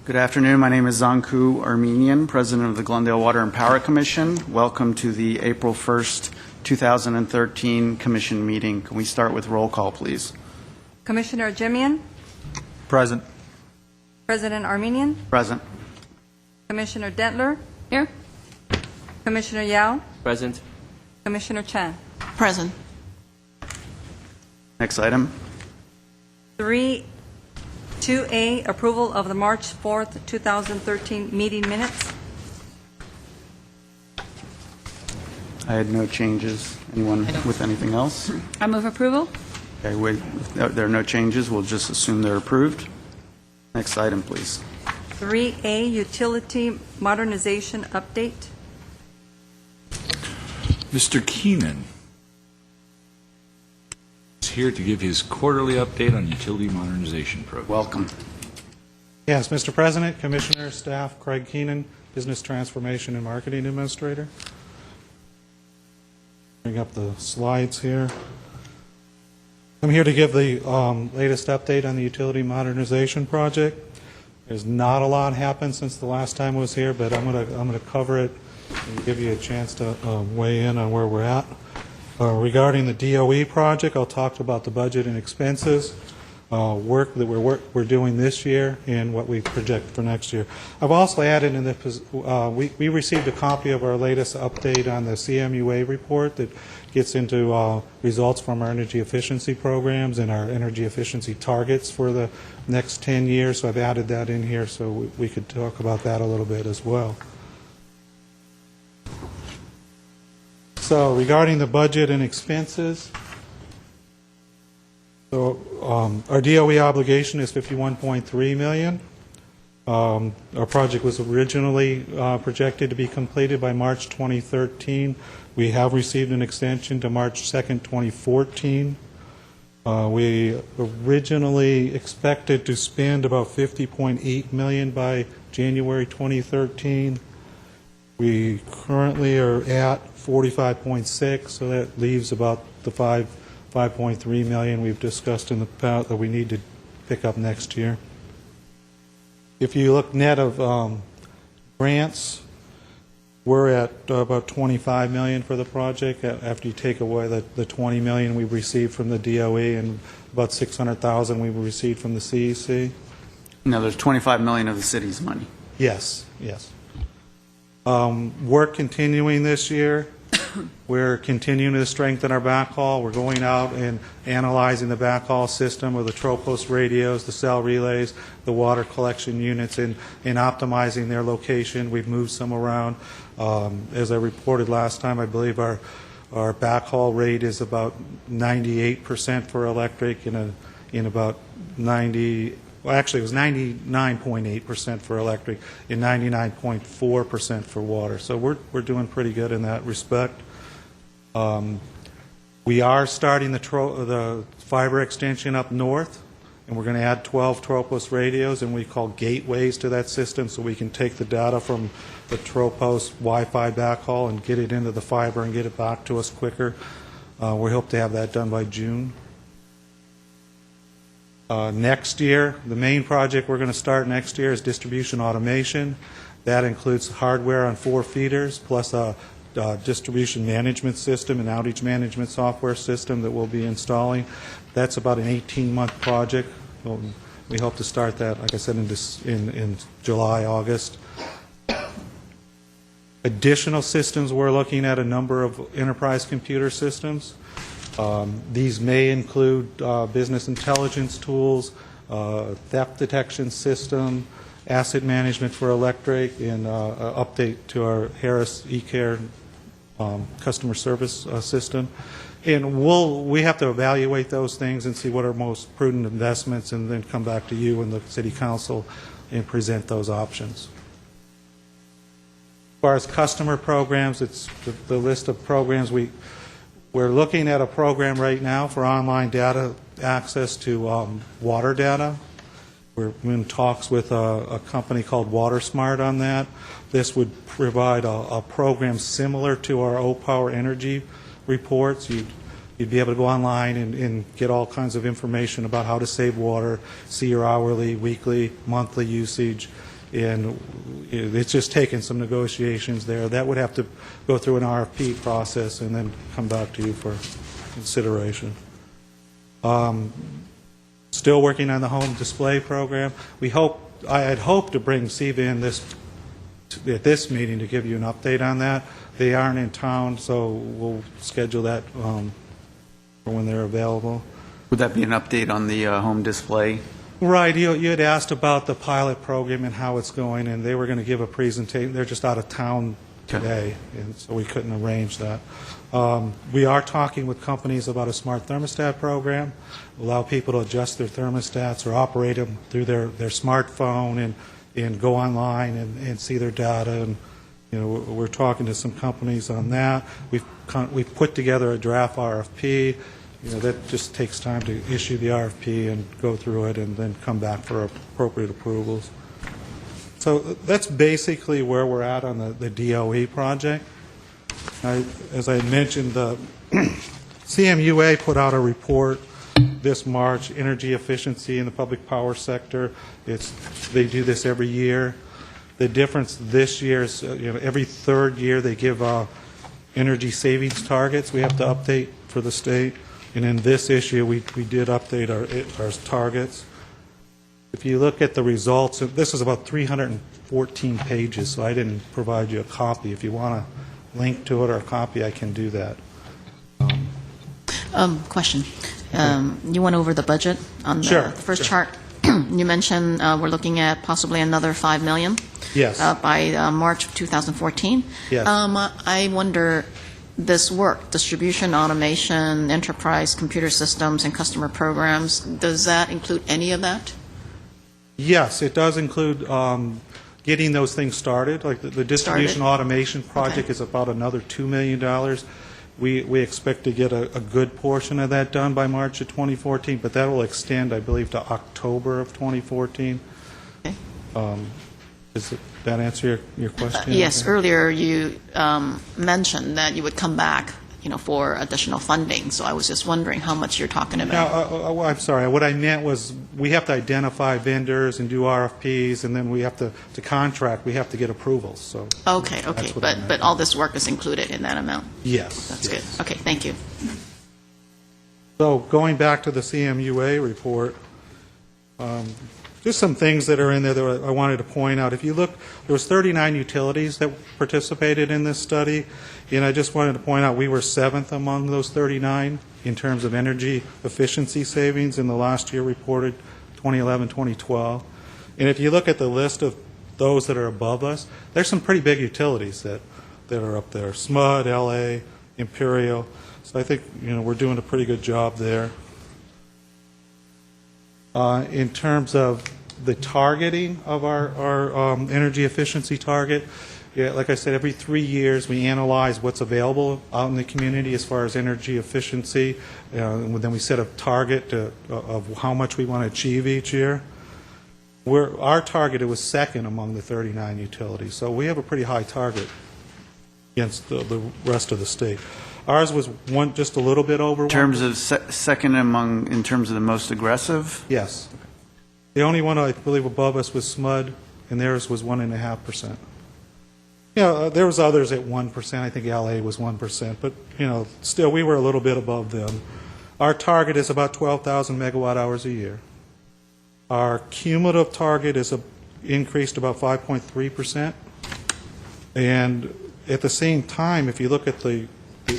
Good afternoon. My name is Zanku Armenian, President of the Glendale Water and Power Commission. Welcome to the April 1st, 2013 Commission meeting. Can we start with roll call, please? Commissioner Jimian? Present. President Armenian? Present. Commissioner Dentler? Here. Commissioner Yao? Present. Commissioner Chan? Present. Next item. 2A, approval of the March 4th, 2013 meeting minutes. I had no changes. Anyone with anything else? I move approval. Okay, wait. If there are no changes, we'll just assume they're approved. Next item, please. 3A, utility modernization update. Mr. Keenan is here to give his quarterly update on utility modernization program. Welcome. Yes, Mr. President, Commissioner, staff, Craig Keenan, Business Transformation and Marketing Administrator. Bring up the slides here. I'm here to give the latest update on the utility modernization project. There's not a lot happened since the last time I was here, but I'm going to cover it and give you a chance to weigh in on where we're at. Regarding the DOE project, I'll talk about the budget and expenses, work that we're doing this year, and what we project for next year. I've also added in the we received a copy of our latest update on the CMUA report that gets into results from our energy efficiency programs and our energy efficiency targets for the next 10 years. So I've added that in here so we could talk about that a little bit as well. So regarding the budget and expenses, so our DOE obligation is $51.3 million. Our project was originally projected to be completed by March 2013. We have received an extension to March 2nd, 2014. We originally expected to spend about $50.8 million by January 2013. We currently are at 45.6, so that leaves about the 5.3 million we've discussed in the past that we need to pick up next year. If you look net of grants, we're at about 25 million for the project after you take away the 20 million we received from the DOE and about 600,000 we received from the CEC. Now, there's 25 million of the city's money. Yes, yes. Work continuing this year. We're continuing to strengthen our backhaul. We're going out and analyzing the backhaul system with the Tropos radios, the cell relays, the water collection units, and optimizing their location. We've moved some around. As I reported last time, I believe our backhaul rate is about 98% for electric and about 90. Well, actually, it was 99.8% for electric and 99.4% for water. So we're doing pretty good in that respect. We are starting the fiber extension up north, and we're going to add 12 Tropos radios, and we call gateways to that system, so we can take the data from the Tropos Wi-Fi backhaul and get it into the fiber and get it back to us quicker. We hope to have that done by June. Next year, the main project we're going to start next year is distribution automation. That includes hardware on 4 feeders plus a distribution management system and outage management software system that we'll be installing. That's about an 18-month project. We hope to start that, like I said, in July, August. Additional systems, we're looking at a number of enterprise computer systems. These may include business intelligence tools, theft detection system, asset management for electric, and update to our Harris eCare customer service system. And we have to evaluate those things and see what are most prudent investments and then come back to you and the City Council and present those options. As far as customer programs, it's the list of programs we're looking at a program right now for online data access to water data. We're in talks with a company called WaterSmart on that. This would provide a program similar to our O-Power Energy reports. You'd be able to go online and get all kinds of information about how to save water, see your hourly, weekly, monthly usage, and it's just taken some negotiations there. That would have to go through an RFP process and then come back to you for consideration. Still working on the home display program. I had hoped to bring Siva in at this meeting to give you an update on that. They aren't in town, so we'll schedule that for when they're available. Would that be an update on the home display? Right. You had asked about the pilot program and how it's going, and they were going to give a presentation. They're just out of town today, and so we couldn't arrange that. We are talking with companies about a smart thermostat program, allow people to adjust their thermostats or operate them through their smartphone and go online and see their data. And we're talking to some companies on that. We've put together a draft RFP. That just takes time to issue the RFP and go through it and then come back for appropriate approvals. So that's basically where we're at on the DOE project. As I mentioned, the CMUA put out a report this March, energy efficiency in the public power sector. They do this every year. The difference this year is every third year they give energy savings targets we have to update for the state. And in this issue, we did update our targets. If you look at the results, this is about 314 pages, so I didn't provide you a copy. If you want a link to it or a copy, I can do that. Question. You went over the budget on the first chart. You mentioned we're looking at possibly another $5 million. Yes. By March of 2014. Yes. I wonder, this work, distribution, automation, enterprise computer systems, and customer programs, does that include any of that? Yes, it does include getting those things started. Like the distribution automation project is about another $2 million. We expect to get a good portion of that done by March of 2014, but that will extend, I believe, to October of 2014. Okay. Does that answer your question? Yes. Okay. Earlier you mentioned that you would come back, for additional funding. So I was just wondering how much you're talking about. No, I'm sorry. What I meant was we have to identify vendors and do RFPs, and then we have to contract. We have to get approvals. So Okay. But all this work is included in that amount? Yes. That's yes. good. Okay, thank you. So going back to the CMUA report, there's some things that are in there that I wanted to point out. If you look, there was 39 utilities that participated in this study, and I just wanted to point out we were 7th among those 39 in terms of energy efficiency savings in the last year reported, 2011-2012. And if you look at the list of those that are above us, there's some pretty big utilities that are up there, SMUD, LA, Imperial. So I think we're doing a pretty good job there. In terms of the targeting of our energy efficiency target, like I said, every 3 years we analyze what's available out in the community as far as energy efficiency, and then we set a target of how much we want to achieve each year. Our target, it was second among the 39 utilities, so we have a pretty high target against the rest of the state. Ours was just a little bit over. In terms of second in terms of the most aggressive? Yes. The only one I believe above us was SMUD, and theirs was 1.5%. There was others at 1%. I think LA was 1%, but still we were a little bit above them. Our target is about 12,000 megawatt hours a year. Our cumulative target is increased about 5.3%, and at the same time, if you look at the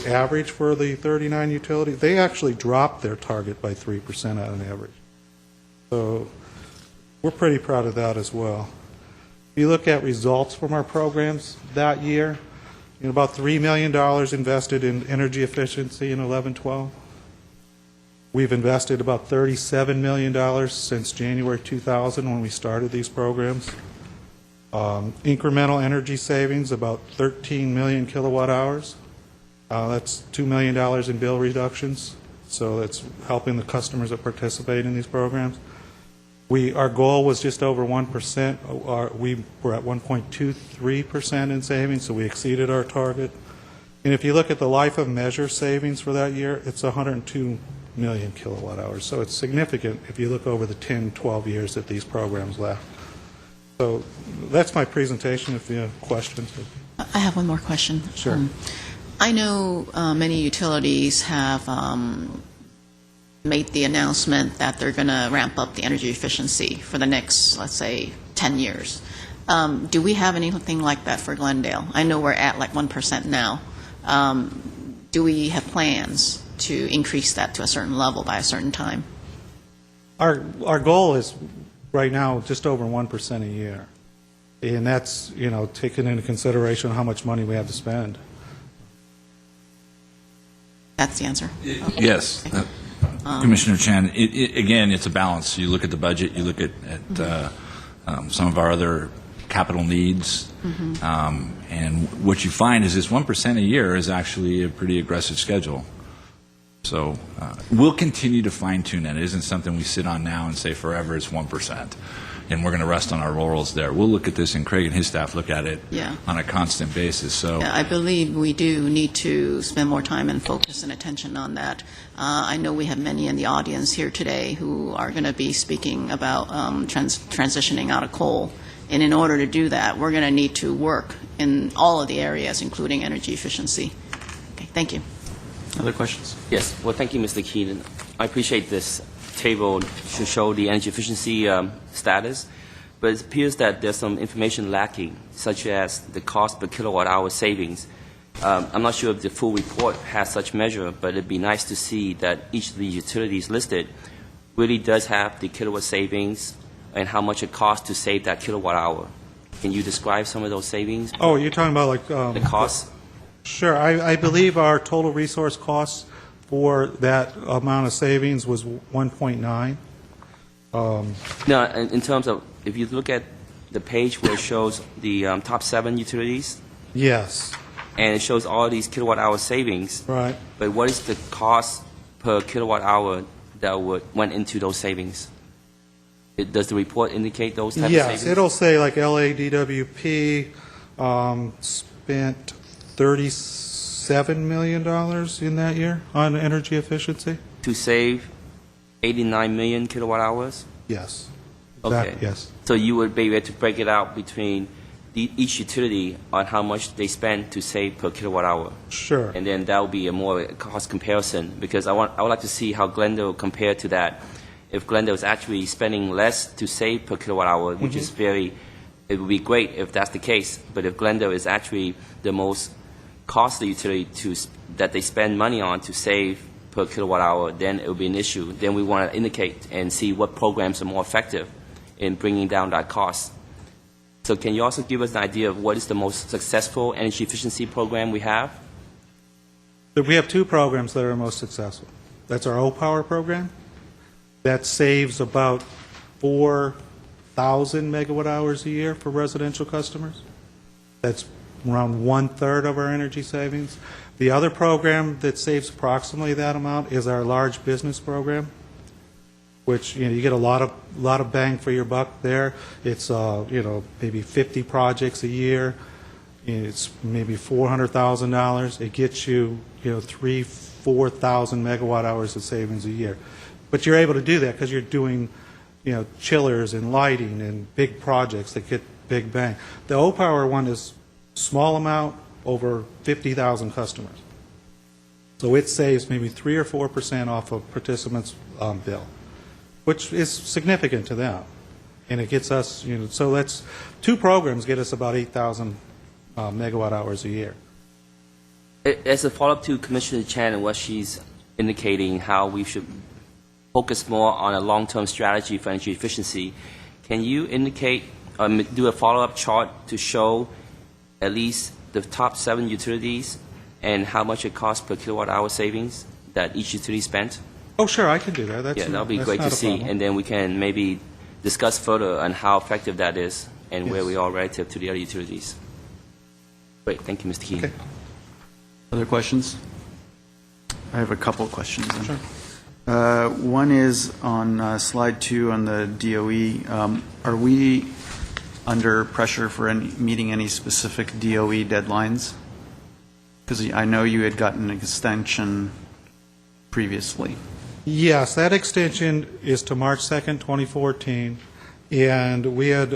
average for the 39 utilities, they actually dropped their target by 3% on average. So we're pretty proud of that as well. If you look at results from our programs that year, about $3 million invested in energy efficiency in 11-12. We've invested about $37 million since January 2000 when we started these programs. Incremental energy savings, about 13 million kilowatt hours. That's $2 million in bill reductions, so that's helping the customers that participate in these programs. Our goal was just over 1%. We were at 1.23% in savings, so we exceeded our target. And if you look at the life of measure savings for that year, it's 102 million kilowatt hours. So it's significant if you look over the 10, 12 years that these programs last. So that's my presentation, if you have questions. I have one more question. Sure. I know many utilities have made the announcement that they're going to ramp up the energy efficiency for the next, let's say, 10 years. Do we have anything like that for Glendale? I know we're at like 1% now. Do we have plans to increase that to a certain level by a certain time? Our goal is right now just over 1% a year. And that's, taking into consideration how much money we have to spend. That's the answer. Yes. Commissioner Chan, again, it's a balance. You look at the budget, you look at some of our other capital needs, and what you find is this 1% a year is actually a pretty aggressive schedule. So we'll continue to fine-tune that. It isn't something we sit on now and say forever it's 1%, and we're going to rest on our laurels there. We'll look at this, and Craig and his staff look at it on a constant basis. So I believe we do need to spend more time and focus and attention on that. I know we have many in the audience here today who are going to be speaking about transitioning out of coal. And in order to do that, we're going to need to work in all of the areas, including energy efficiency. Okay, thank you. Other questions? Yes. Well, thank you, Mr. Keenan. I appreciate this table to show the energy efficiency status, but it appears that there's some information lacking, such as the cost per kilowatt-hour savings. I'm not sure if the full report has such measure, but it'd be nice to see that each of the utilities listed really does have the kilowatt savings and how much it costs to save that kilowatt-hour. Can you describe some of those savings? Oh, you're talking about like... the costs? Sure. I believe our total resource costs for that amount of savings was 1.9. No, in terms of, if you look at the page where it shows the top 7 utilities, Yes. and it shows all these kilowatt-hour savings, Right. but what is the cost per kilowatt-hour that went into those savings? Does the report indicate those type of savings? Yes, it'll say like LADWP spent $37 million in that year on energy efficiency. To save 89 million kilowatt-hours? Yes. Okay. Yes. So you would be able to break it out between each utility on how much they spend to save per kilowatt-hour? Sure. And then that would be a more cost comparison, because I would like to see how Glendale compared to that. If Glendale is actually spending less to save per kilowatt-hour, which is it would be great if that's the case. But if Glendale is actually the most costly utility that they spend money on to save per kilowatt-hour, then it will be an issue. Then we want to indicate and see what programs are more effective in bringing down that cost. So can you also give us an idea of what is the most successful energy efficiency program we have? We have 2 programs that are most successful. That's our O-Power program. That saves about 4,000 megawatt hours a year for residential customers. That's around 1/3 of our energy savings. The other program that saves approximately that amount is our large business program, which you get a lot of bang for your buck there. It's maybe 50 projects a year. It's maybe $400,000. It gets you 3,000-4,000 megawatt hours of savings a year. But you're able to do that because you're doing chillers and lighting and big projects that get big bang. The O-Power one is small amount over 50,000 customers. So it saves maybe 3 or 4% off of participants' bill, which is significant to them. And it gets us, so that's 2 programs get us about 8,000 megawatt hours a year. As a follow-up to Commissioner Chan and what she's indicating, how we should focus more on a long-term strategy for energy efficiency, can you indicate, do a follow-up chart to show at least the top 7 utilities and how much it costs per kilowatt-hour savings that each utility spent? Oh, sure, I can do that. Yeah, that would be great to see. Problem. And then we can maybe discuss further on how effective that is and where we are relative to the other utilities. Great. Thank you, Mr. Keenan. Okay. Other questions? I have a couple of questions. Sure. One is on slide 2 on the DOE. Are we under pressure for meeting any specific DOE deadlines? Because I know you had gotten an extension previously. Yes, that extension is to March 2nd, 2014. And we had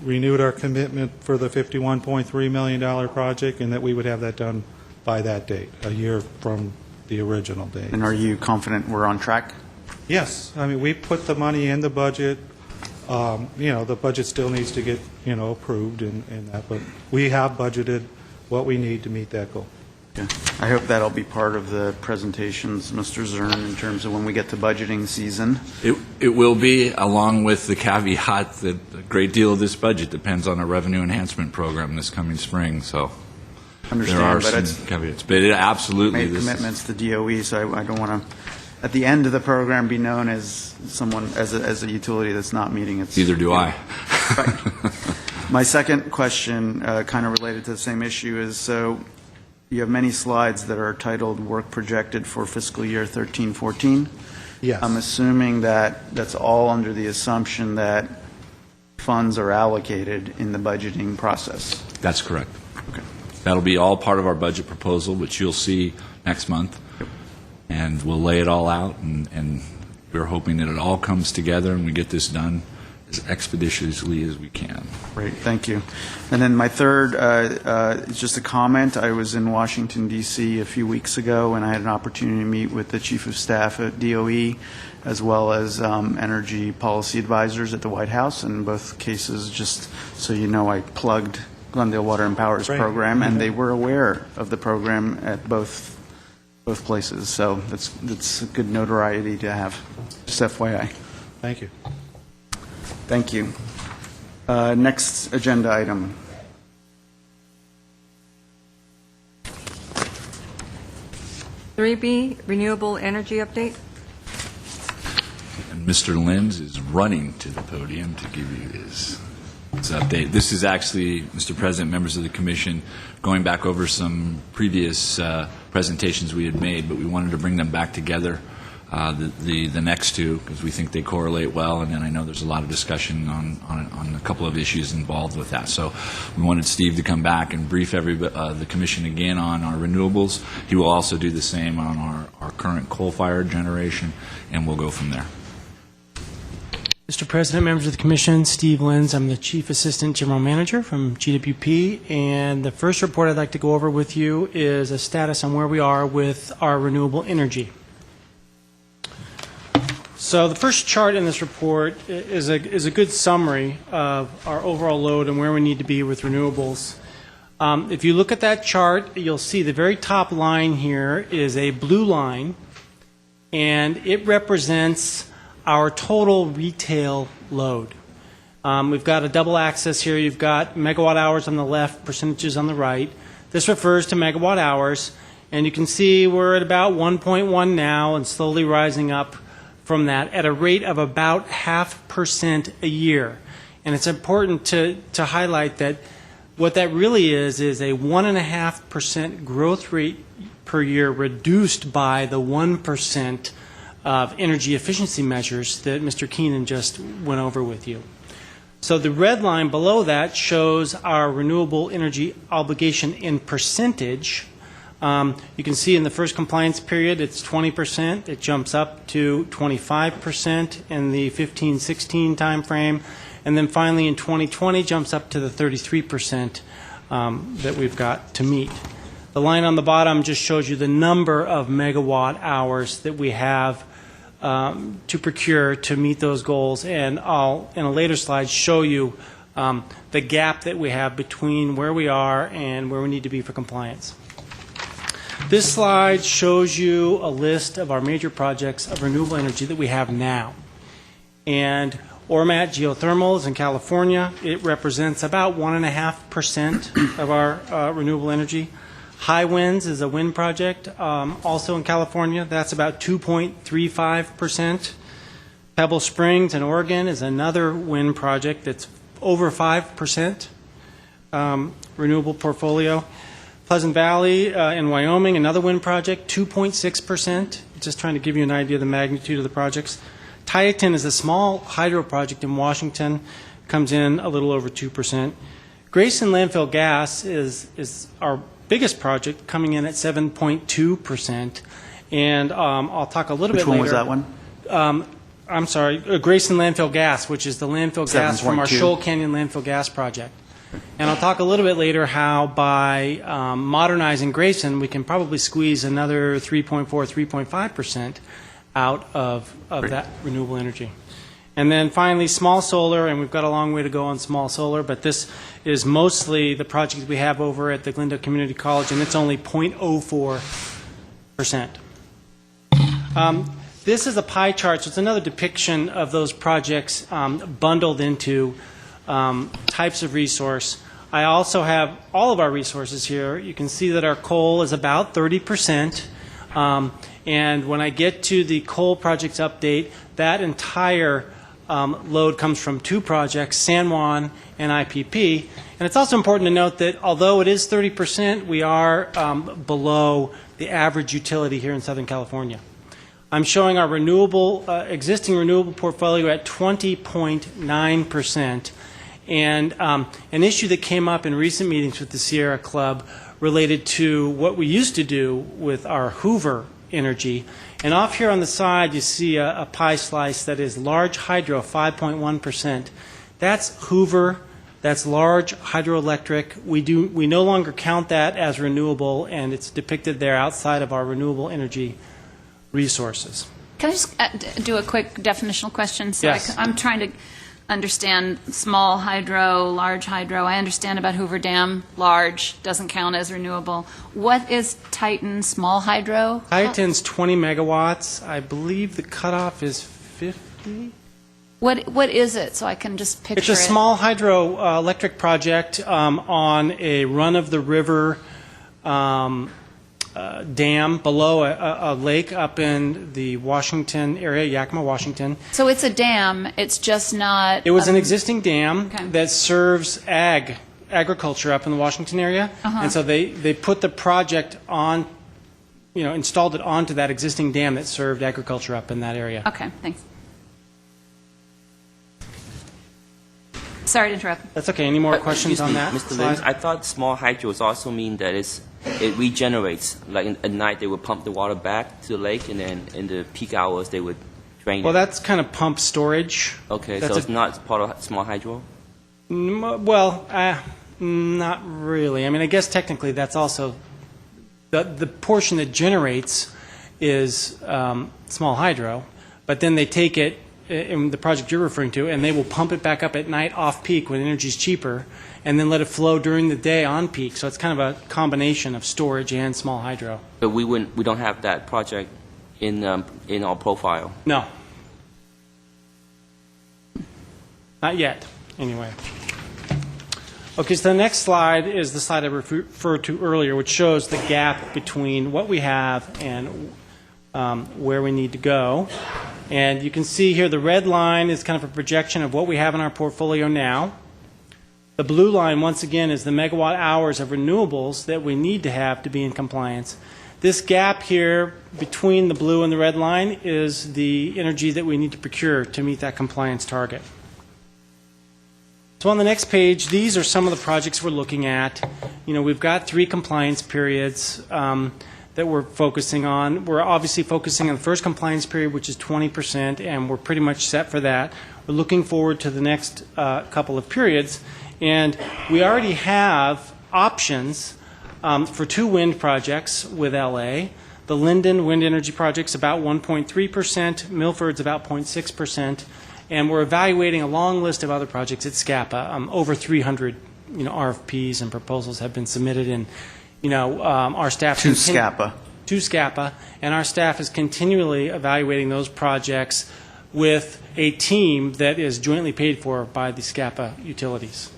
renewed our commitment for the $51.3 million project, and that we would have that done by that date, a year from the original date. And are you confident we're on track? Yes, I mean, we put the money in the budget. The budget still needs to get, approved and that, but we have budgeted what we need to meet that goal. Yeah. I hope that'll be part of the presentations, Mr. Zern, in terms of when we get to budgeting season. It will be, along with the caveat that a great deal of this budget depends on a revenue enhancement program this coming spring, so Understand, there are but some it's caveats. But it absolutely... made this is- commitments to DOE, so I don't want to, at the end of the program, be known as someone, as a utility that's not meeting its... Neither do I. Right. My second question, kind of related to the same issue, is so you have many slides that are titled "Work Projected for Fiscal Year 13-14." Yes. I'm assuming that that's all under the assumption that funds are allocated in the budgeting process. That's correct. Okay. That'll be all part of our budget proposal, which you'll see next month. And we'll lay it all out, and we're hoping that it all comes together and we get this done as expeditiously as we can. Great, thank you. And then my third is just a comment. I was in Washington, D.C. a few weeks ago, and I had an opportunity to meet with the Chief of Staff at DOE, as well as energy policy advisors at the White House. In both cases, just so you know, I plugged Glendale Water and Power's Right. program, and they were aware of the program at both places. So that's a good notoriety to have. Just FYI. Thank you. Thank you. Next agenda item. Three B, renewable energy update. And Mr. Lenz is running to the podium to give you his update. This is actually, Mr. President, members of the Commission, going back over some previous presentations we had made, but we wanted to bring them back together, the next two, because we think they correlate well, and then I know there's a lot of discussion on a couple of issues involved with that. So we wanted Steve to come back and brief the Commission again on our renewables. He will also do the same on our current coal-fired generation, and we'll go from there. Mr. President, members of the Commission, Steve Lenz. I'm the Chief Assistant General Manager from GWP, and the first report I'd like to go over with you is a status on where we are with our renewable energy. So the first chart in this report is a good summary of our overall load and where we need to be with renewables. If you look at that chart, you'll see the very top line here is a blue line, and it represents our total retail load. We've got a double axis here. You've got megawatt hours on the left, percentages on the right. This refers to megawatt hours, and you can see we're at about 1.1 now and slowly rising up from that at a rate of about 0.5% a year. And it's important to highlight that what that really is a 1.5% growth rate per year reduced by the 1% of energy efficiency measures that Mr. Keenan just went over with you. So the red line below that shows our renewable energy obligation in percentage. You can see in the first compliance period it's 20%. It jumps up to 25% in the 15-16 time frame. And then finally in 2020 jumps up to the 33% that we've got to meet. The line on the bottom just shows you the number of megawatt hours that we have to procure to meet those goals, and I'll, in a later slide, show you the gap that we have between where we are and where we need to be for compliance. This slide shows you a list of our major projects of renewable energy that we have now. And Ormat Geothermal is in California. It represents about 1.5% of our renewable energy. High Winds is a wind project, also in California. That's about 2.35%. Pebble Springs in Oregon is another wind project that's over 5% renewable portfolio. Pleasant Valley in Wyoming, another wind project, 2.6%. Just trying to give you an idea of the magnitude of the projects. Tieton is a small hydro project in Washington, comes in a little over 2%. Grayson Landfill Gas is our biggest project, coming in at 7.2%. And I'll talk a little bit later. Which one was that one? I'm sorry, Grayson landfill gas, which is the landfill gas from our 7.2. Shoal Canyon landfill gas project. And I'll talk a little bit later how by modernizing Grayson, we can probably squeeze another 3.4, 3.5% out of that renewable energy. And then finally, small solar, and we've got a long way to go on small solar, but this is mostly the project we have over at the Glendale Community College, and it's only 0.04%. This is a pie chart, so it's another depiction of those projects bundled into types of resource. I also have all of our resources here. You can see that our coal is about 30%. And when I get to the coal projects update, that entire load comes from two projects, San Juan and IPP. And it's also important to note that although it is 30%, we are below the average utility here in Southern California. I'm showing our existing renewable portfolio at 20.9%. And an issue that came up in recent meetings with the Sierra Club related to what we used to do with our Hoover energy. And off here on the side, you see a pie slice that is large hydro, 5.1%. That's Hoover. That's large hydroelectric. We no longer count that as renewable, and it's depicted there outside of our renewable energy resources. Can I just do a quick definitional question? So Yes. I'm trying to understand small hydro, large hydro. I understand about Hoover Dam, large, doesn't count as renewable. What is Titan small hydro? Titan's 20 megawatts. I believe the cutoff is 50. What is it, so I can just picture It's a it? small hydroelectric project on a run-of-the-river dam below a lake up in the Washington area, Yakima, Washington. So it's a dam, it's just not... It was an existing dam Okay. that serves agriculture up in the Washington area. And so they put the project on, installed it onto that existing dam that served agriculture up in that area. Okay, thanks. Sorry to interrupt. That's okay. Any more questions on that? Mr. slide? Lins, I thought small hydros also mean that it regenerates. Like at night, they would pump the water back to the lake, and then in the peak hours, they would drain Well, it. that's kind of pump storage. Okay, that's so a- it's not part of small hydro? Well, not really. I mean, I guess technically that's also the portion that generates is small hydro, but then they take it in the project you're referring to, and they will pump it back up at night off peak when energy's cheaper, and then let it flow during the day on peak. So it's kind of a combination of storage and small hydro. But we don't have that project in our profile. No. Not yet, anyway. Okay, so the next slide is the slide I referred to earlier, which shows the gap between what we have and where we need to go. And you can see here the red line is kind of a projection of what we have in our portfolio now. The blue line, once again, is the megawatt hours of renewables that we need to have to be in compliance. This gap here between the blue and the red line is the energy that we need to procure to meet that compliance target. So on the next page, these are some of the projects we're looking at. We've got 3 compliance periods that we're focusing on. We're obviously focusing on the first compliance period, which is 20%, and we're pretty much set for that. We're looking forward to the next couple of periods, and we already have options for 2 wind projects with LA. The Linden Wind Energy Project's about 1.3%, Milford's about 0.6%, and we're evaluating a long list of other projects at SCAPA. Over 300 RFPs and proposals have been submitted, and our staff... To SCAPA. To SCAPA, and our staff is continually evaluating those projects with a team that is jointly paid for by the SCAPA utilities.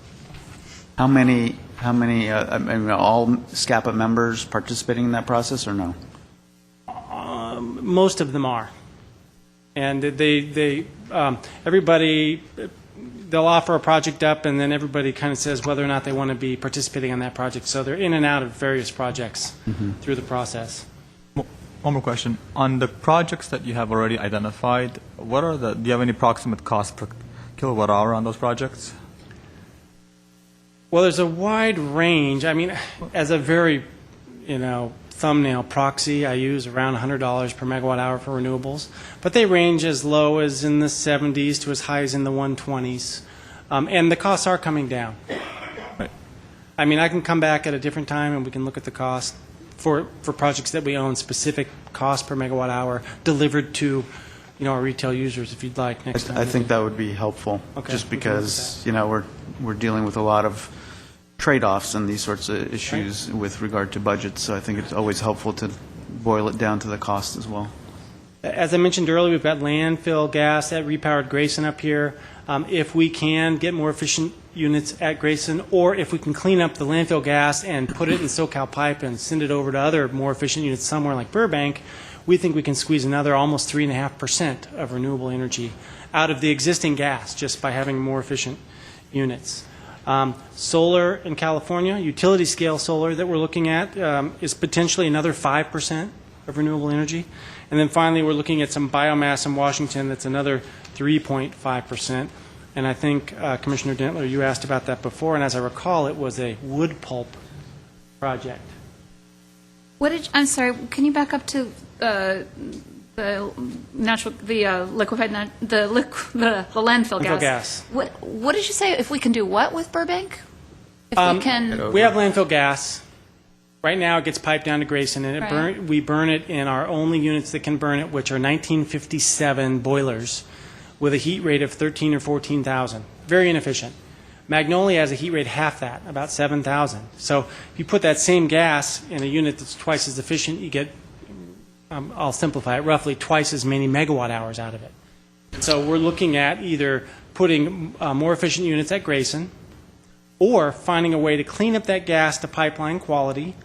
How many, all SCAPA members participating in that process, or no? Most of them are. And everybody, they'll offer a project up, and then everybody kind of says whether or not they want to be participating on that project. So they're in and out of various projects through the process. One more question. On the projects that you have already identified, do you have any approximate cost per kilowatt hour on those projects? Well, there's a wide range. I mean, as a very, thumbnail proxy I use, around $100 per megawatt hour for renewables. But they range as low as in the 70s to as high as in the 120s. And the costs are coming down. Right. I mean, I can come back at a different time and we can look at the cost for projects that we own, specific cost per megawatt hour delivered to, our retail users, if you'd like, next time. I think that would be helpful, Okay, just we can look at because, we're dealing with a lot of trade-offs and these sorts of issues with regard to budgets, so I think it's always helpful to boil it down to the cost as well. As I mentioned earlier, we've got landfill gas at repowered Grayson up here. If we can get more efficient units at Grayson, or if we can clean up the landfill gas and put it in SoCal pipe and send it over to other more efficient units somewhere like Burbank, we think we can squeeze another almost 3.5% of renewable energy out of the existing gas just by having more efficient units. Solar in California, utility scale solar that we're looking at is potentially another 5% of renewable energy. And then finally, we're looking at some biomass in Washington that's another 3.5%. And I think, Commissioner Dentler, you asked about that before, and as I recall, it was a wood pulp project. I'm sorry, can you back up to the landfill gas? Landfill gas. What did you say? If we can do what with Burbank? If we can. We have landfill gas. Right now, it gets piped down to Grayson, and we burn it in our only units that can burn it, which are 1957 boilers with a heat rate of 13 or 14,000. Very inefficient. Magnolia has a heat rate half that, about 7,000. So if you put that same gas in a unit that's twice as efficient, you get, I'll simplify it, roughly twice as many megawatt hours out of it. So we're looking at either putting more efficient units at Grayson or finding a way to clean up that gas to pipeline quality,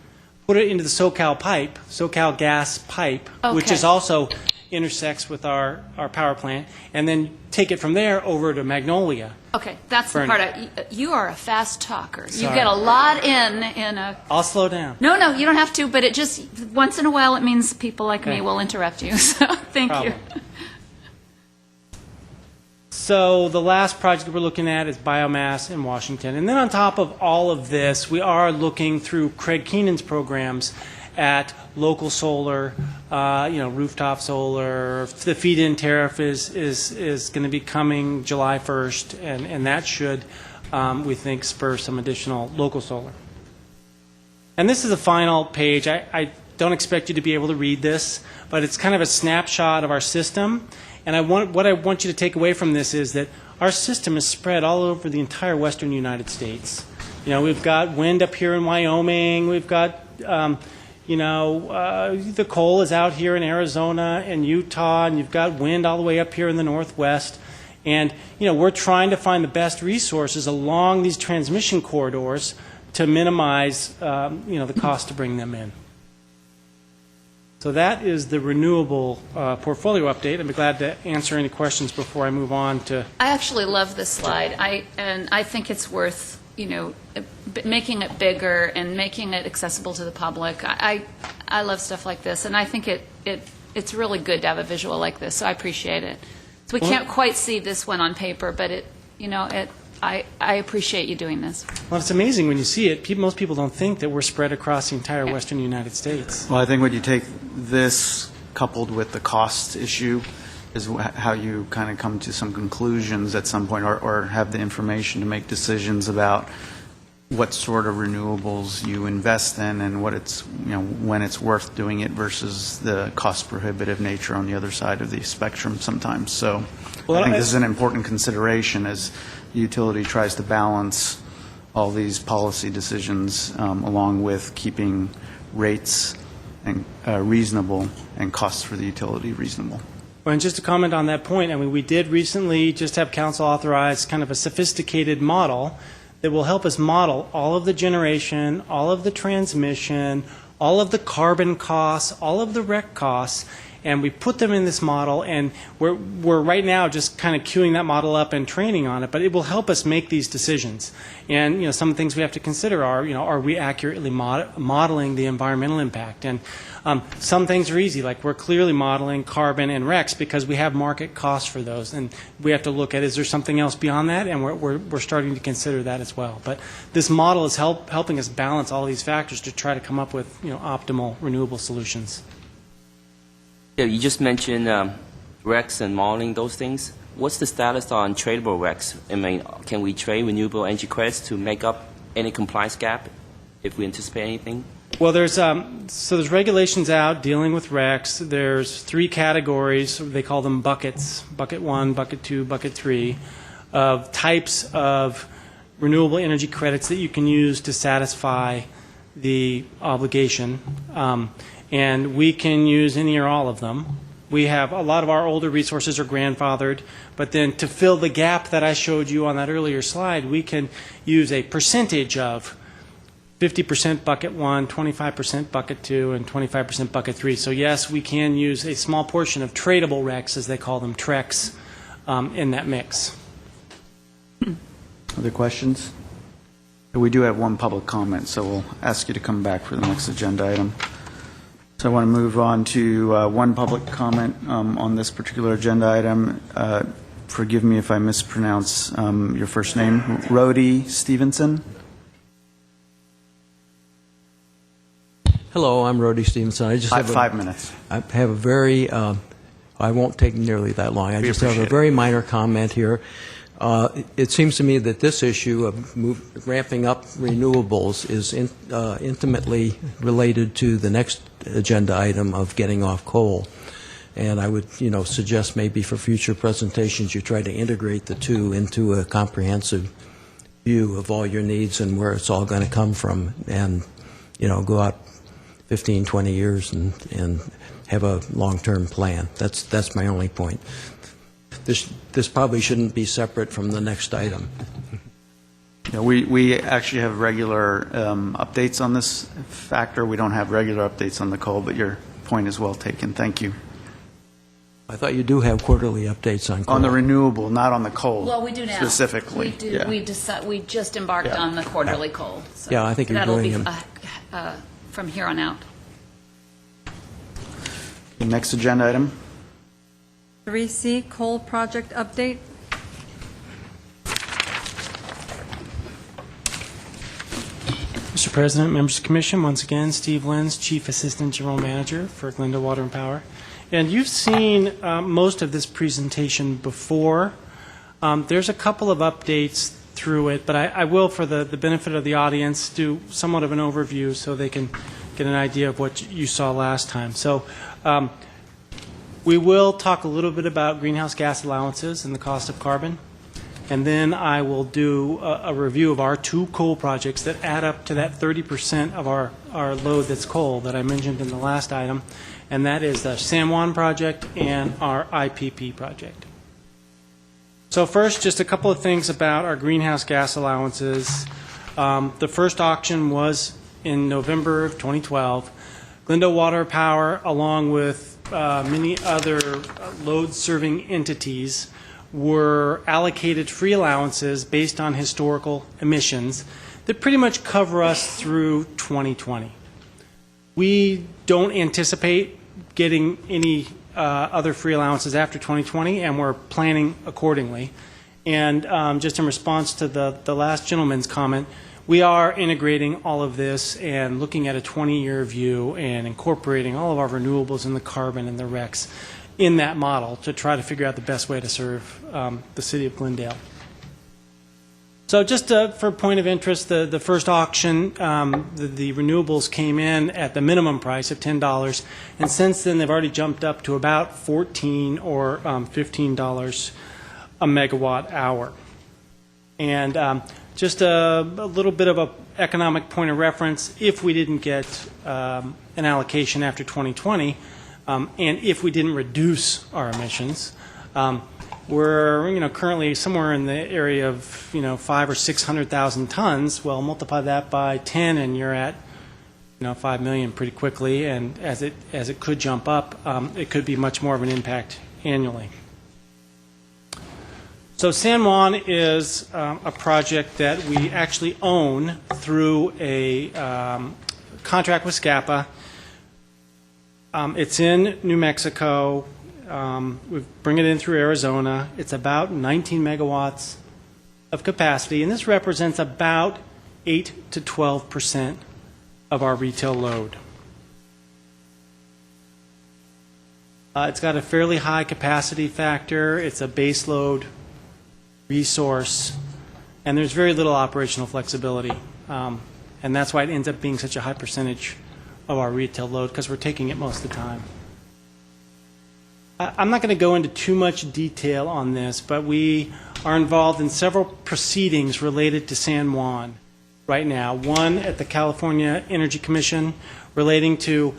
put it into the SoCal pipe, SoCal gas pipe, which is also intersects with our power plant, and then take it from there over to Magnolia. Okay, that's the Burn part. You are a fast talker. Sorry. You get a lot in a. I'll slow down. No, you don't have to. But it just once in a while, it means people like me will interrupt you. So thank you. So the last project we're looking at is biomass in Washington. And then on top of all of this, we are looking through Craig Keenan's programs at local solar, rooftop solar. The feed-in tariff is going to be coming July 1st, and that should, we think, spur some additional local solar. And this is the final page. I don't expect you to be able to read this, but it's kind of a snapshot of our system. And what I want you to take away from this is that our system is spread all over the entire western United States. We've got wind up here in Wyoming. We've got, the coal is out here in Arizona and Utah, and you've got wind all the way up here in the Northwest. And, we're trying to find the best resources along these transmission corridors to minimize, the cost to bring them in. So that is the renewable portfolio update. I'd be glad to answer any questions before I move on to. I actually love this slide. I think it's worth making it bigger and making it accessible to the public. I love stuff like this, and I think it's really good to have a visual like this. So I appreciate it. So we can't quite see this one on paper, but I appreciate you doing this. Well, it's amazing when you see it. Most people don't think that we're spread across the entire western United States. Well, I think when you take this coupled with the cost issue is how you kind of come to some conclusions at some point or have the information to make decisions about what sort of renewables you invest in and what it's, when it's worth doing it versus the cost prohibitive nature on the other side of the spectrum sometimes. So I think this is an important consideration as the utility tries to balance all these policy decisions along with keeping rates and reasonable and costs for the utility reasonable. Well, and just to comment on that point, we did recently just have council authorize kind of a sophisticated model that will help us model all of the generation, all of the transmission, all of the carbon costs, all of the rec costs, And we put them in this model, and we're right now just kind of queuing that model up and training on it, but it will help us make these decisions. And, you know, some things we have to consider are, you know, are we accurately modeling the environmental impact? And some things are easy, like we're clearly modeling carbon and REX because we have market costs for those, and we have to look at, is there something else beyond that? And we're starting to consider that as well. But this model is helping us balance all these factors to try to come up with, you know, optimal renewable solutions. Yeah, you just mentioned RECs and modeling those things. What's the status on tradable RECs? I mean, can we trade renewable energy credits to make up any compliance gap if we anticipate anything? Well, there's regulations out dealing with RECs. There's 3 categories. They call them buckets: bucket 1, bucket 2, bucket 3, of types of renewable energy credits that you can use to satisfy the obligation. And we can use any or all of them. We have a lot of our older resources are grandfathered, but then to fill the gap that I showed you on that earlier slide, we can use a percentage of 50% bucket 1, 25% bucket 2, and 25% bucket 3. So yes, we can use a small portion of tradable RECs, as they call them, TRECs, in that mix. Other questions? We do have one public comment, so we'll ask you to come back for the next agenda item. So I want to move on to one public comment on this particular agenda item. Forgive me if I mispronounce your first name. Rhodey Stevenson. Hello, I'm Rhodey Stevenson. I just have 5 minutes. I have a very, I won't take nearly that long. I just have a very minor comment here. It seems to me that this issue of ramping up renewables is intimately related to the next agenda item of getting off coal. And I would, you know, suggest maybe for future presentations you try to integrate the two into a comprehensive view of all your needs and where it's all going to come from, and, you know, go out 15, 20 years and have a long-term plan. That's my only point. This probably shouldn't be separate from the next item. Yeah, we actually have regular updates on this factor. We don't have regular updates on the coal, but your point is well taken. Thank you. I thought you do have quarterly updates on coal. On the renewable, not on the coal. Well, we do now. Specifically. We do. Yeah. We just embarked on the quarterly coal. So Yeah, I think you're that'll doing be them. from here on out. The next agenda item. 3C, coal project update. Mr. President, members of the Commission, once again, Steve Lenz, Chief Assistant General Manager for Glendale Water and Power. And you've seen most of this presentation before. There's a couple of updates through it, but I will, for the benefit of the audience, do somewhat of an overview so they can get an idea of what you saw last time. So we will talk a little bit about greenhouse gas allowances and the cost of carbon. And then I will do a review of our 2 coal projects that add up to that 30% of our load that's coal that I mentioned in the last item, and that is the San Juan project and our IPP project. So first, just a couple of things about our greenhouse gas allowances. The first auction was in November of 2012. Glendale Water Power, along with many other load-serving entities, were allocated free allowances based on historical emissions that pretty much cover us through 2020. We don't anticipate getting any other free allowances after 2020, and we're planning accordingly. And just in response to the last gentleman's comment, we are integrating all of this and looking at a 20-year view and incorporating all of our renewables and the carbon and the RECs in that model to try to figure out the best way to serve the city of Glendale. So just for a point of interest, the first auction, the renewables came in at the minimum price of $10, and since then they've already jumped up to about $14 or $15 a megawatt hour. And just a little bit of an economic point of reference, if we didn't get an allocation after 2020, and if we didn't reduce our emissions, we're currently somewhere in the area of 500,000 or 600,000 tons. Well, multiply that by 10, and you're at 5 million pretty quickly, and as it could jump up, it could be much more of an impact annually. So San Juan is a project that we actually own through a contract with SCAPA. It's in New Mexico. We bring it in through Arizona. It's about 19 megawatts of capacity, and this represents about 8 to 12% of our retail load. It's got a fairly high capacity factor. It's a base load resource, and there's very little operational flexibility. And that's why it ends up being such a high percentage of our retail load, because we're taking it most of the time. I'm not going to go into too much detail on this, but we are involved in several proceedings related to San Juan right now. One at the California Energy Commission relating to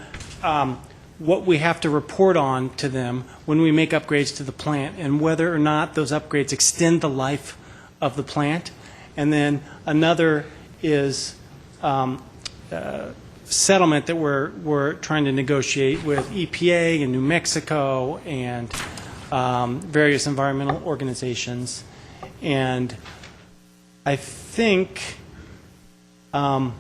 what we have to report on to them when we make upgrades to the plant and whether or not those upgrades extend the life of the plant. And then another is settlement that we're trying to negotiate with EPA and New Mexico and various environmental organizations. And I think the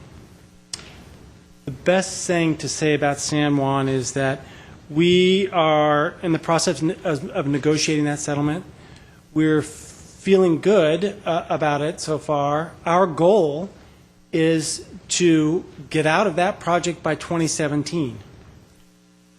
best thing to say about San Juan is that we are in the process of negotiating that settlement. We're feeling good about it so far. Our goal is to get out of that project by 2017.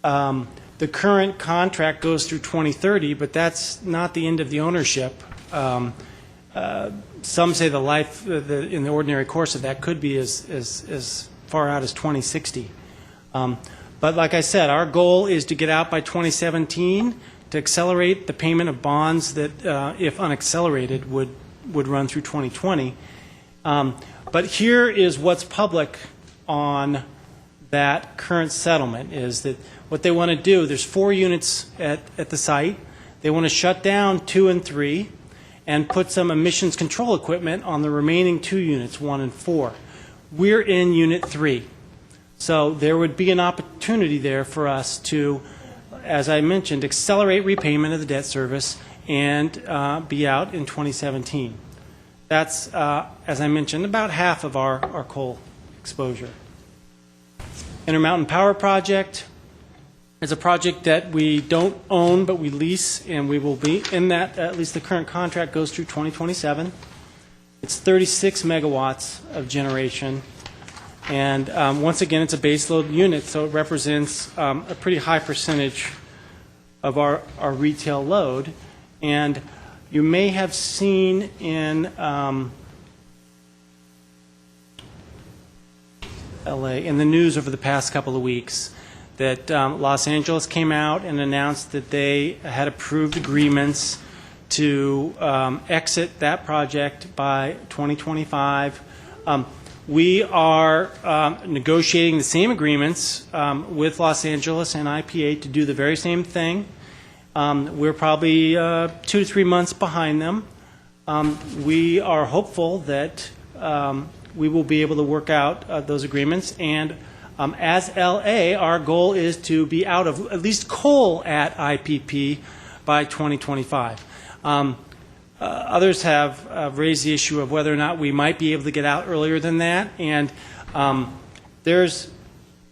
The current contract goes through 2030, but that's not the end of the ownership. Some say the life in the ordinary course of that could be as far out as 2060. But like I said, our goal is to get out by 2017 to accelerate the payment of bonds that, if unaccelerated, would run through 2020. But here is what's public on that current settlement, is that what they want to do, there's 4 units at the site. They want to shut down 2 and 3 and put some emissions control equipment on the remaining 2 units, 1 and 4. We're in Unit 3. So there would be an opportunity there for us to, as I mentioned, accelerate repayment of the debt service and be out in 2017. That's, as I mentioned, about half of our coal exposure. Intermountain Power Project is a project that we don't own, but we lease, and we will be in that. At least the current contract goes through 2027. It's 36 megawatts of generation. And once again, it's a baseload unit, so it represents a pretty high percentage of our retail load. And you may have seen in LA, in the news over the past couple of weeks, that Los Angeles came out and announced that they had approved agreements to exit that project by 2025. We are negotiating the same agreements with Los Angeles and IPA to do the very same thing. We're probably 2 to 3 months behind them. We are hopeful that we will be able to work out those agreements. And as LA, our goal is to be out of at least coal at IPP by 2025. Others have raised the issue of whether or not we might be able to get out earlier than that. And there's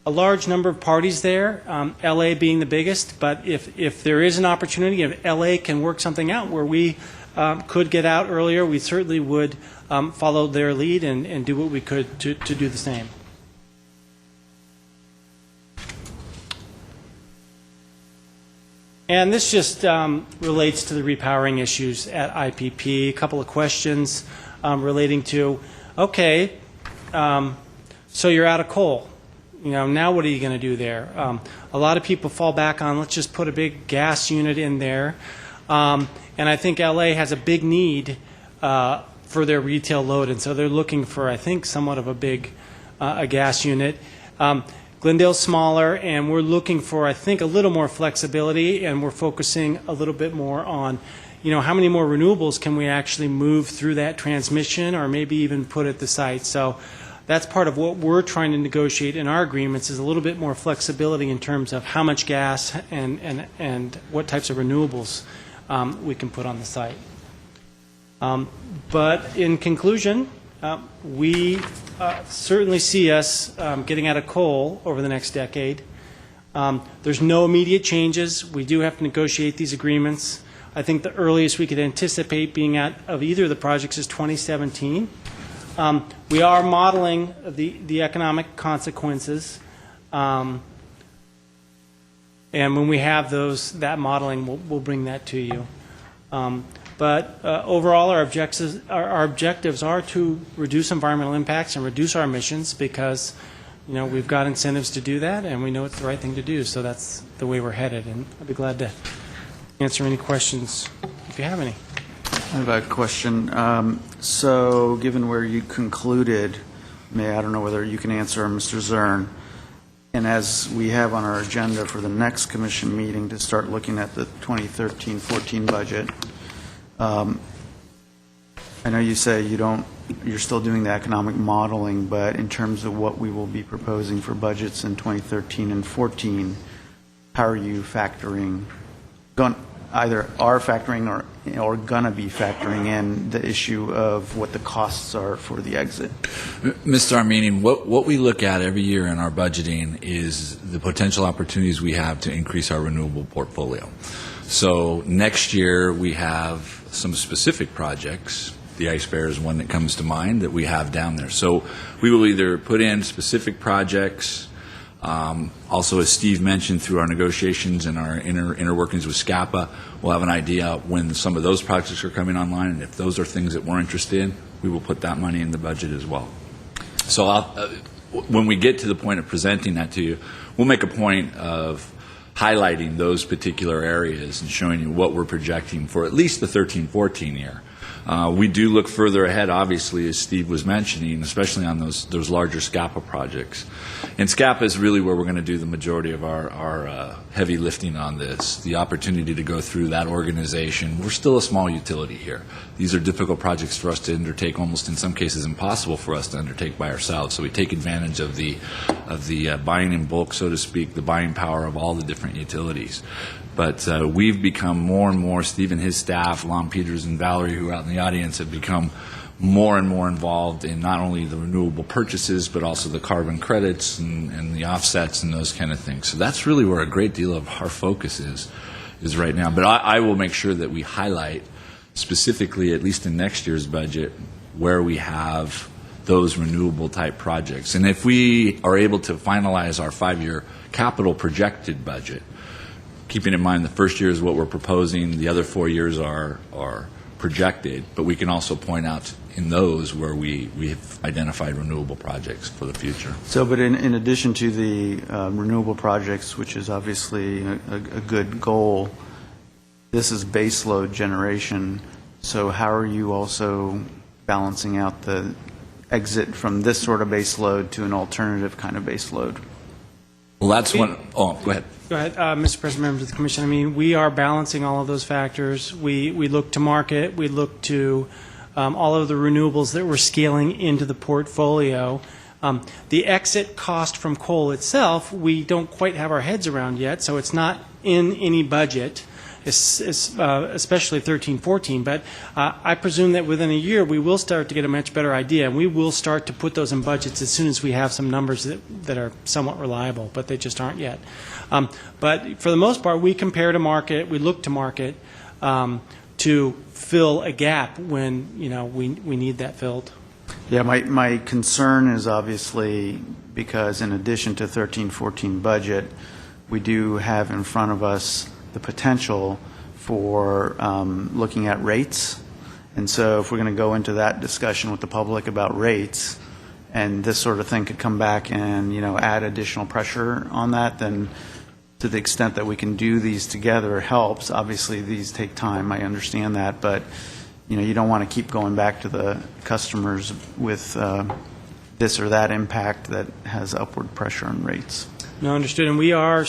a large number of parties there, LA being the biggest. But if there is an opportunity, if LA can work something out where we could get out earlier, we certainly would follow their lead and do what we could to do the same. And this just relates to the repowering issues at IPP. A couple of questions relating to, okay, so you're out of coal. Now what are you going to do there? A lot of people fall back on, let's just put a big gas unit in there. And I think LA has a big need for their retail load, and so they're looking for, I think, somewhat of a big a gas unit. Glendale's smaller, and we're looking for, I think, a little more flexibility, and we're focusing a little bit more on, how many more renewables can we actually move through that transmission or maybe even put at the site. So that's part of what we're trying to negotiate in our agreements, is a little bit more flexibility in terms of how much gas and what types of renewables we can put on the site. But in conclusion, we certainly see us getting out of coal over the next decade. There's no immediate changes. We do have to negotiate these agreements. I think the earliest we could anticipate being out of either of the projects is 2017. We are modeling the economic consequences, and when we have that modeling, we'll bring that to you. But overall, our objectives are to reduce environmental impacts and reduce our emissions, because we've got incentives to do that, and we know it's the right thing to do. So that's the way we're headed, and I'd be glad to answer any questions if you have any. I have a question. So, given where you concluded, I don't know whether you can answer, Mr. Zern, and as we have on our agenda for the next commission meeting to start looking at the 2013-14 budget, I know you say you're still doing the economic modeling, but in terms of what we will be proposing for budgets in 2013 and 14, how are you factoring, either are factoring or going to be factoring in the issue of what the costs are for the exit? Mr. Armenian, what we look at every year in our budgeting is the potential opportunities we have to increase our renewable portfolio. So next year we have some specific projects. The Ice Bear is one that comes to mind that we have down there. So we will either put in specific projects. Also, as Steve mentioned, through our negotiations and our inner workings with SCAPA, we'll have an idea when some of those projects are coming online, and if those are things that we're interested in, we will put that money in the budget as well. So when we get to the point of presenting that to you, we'll make a point of highlighting those particular areas and showing you what we're projecting for at least the 13-14 year. We do look further ahead, obviously, as Steve was mentioning, especially on those larger SCAPA projects. And SCAPA is really where we're going to do the majority of our heavy lifting on this, the opportunity to go through that organization. We're still a small utility here. These are difficult projects for us to undertake, almost in some cases impossible for us to undertake by ourselves. So we take advantage of the buying in bulk, so to speak, the buying power of all the different utilities. But we've become more and more, Steve and his staff, Lon Peters and Valerie, who are out in the audience, have become more and more involved in not only the renewable purchases, but also the carbon credits and the offsets and those kind of things. So that's really where a great deal of our focus is right now. But I will make sure that we highlight specifically, at least in next year's budget, where we have those renewable type projects. And if we are able to finalize our 5-year capital projected budget, keeping in mind the first year is what we're proposing, the other 4 years are projected, but we can also point out in those where we have identified renewable projects for the future. So, but in addition to the renewable projects, which is obviously a good goal, this is baseload generation. So how are you also balancing out the exit from this sort of baseload to an alternative kind of baseload? Well, that's one. Oh, go ahead. Go ahead, Mr. President, members of the Commission. I mean, we are balancing all of those factors. We look to market. We look to all of the renewables that we're scaling into the portfolio. The exit cost from coal itself, we don't quite have our heads around yet, so it's not in any budget, especially 13-14. But I presume that within a year we will start to get a much better idea, and we will start to put those in budgets as soon as we have some numbers that are somewhat reliable, but they just aren't yet. But for the most part, we compare to market, we look to market to fill a gap when we need that filled. Yeah, my concern is obviously because in addition to 13-14 budget, we do have in front of us the potential for looking at rates. And so if we're going to go into that discussion with the public about rates, and this sort of thing could come back and add additional pressure on that, then to the extent that we can do these together helps. Obviously, these take time. I understand that, but you don't want to keep going back to the customers with this or that impact that has upward pressure on rates. No, understood. And we are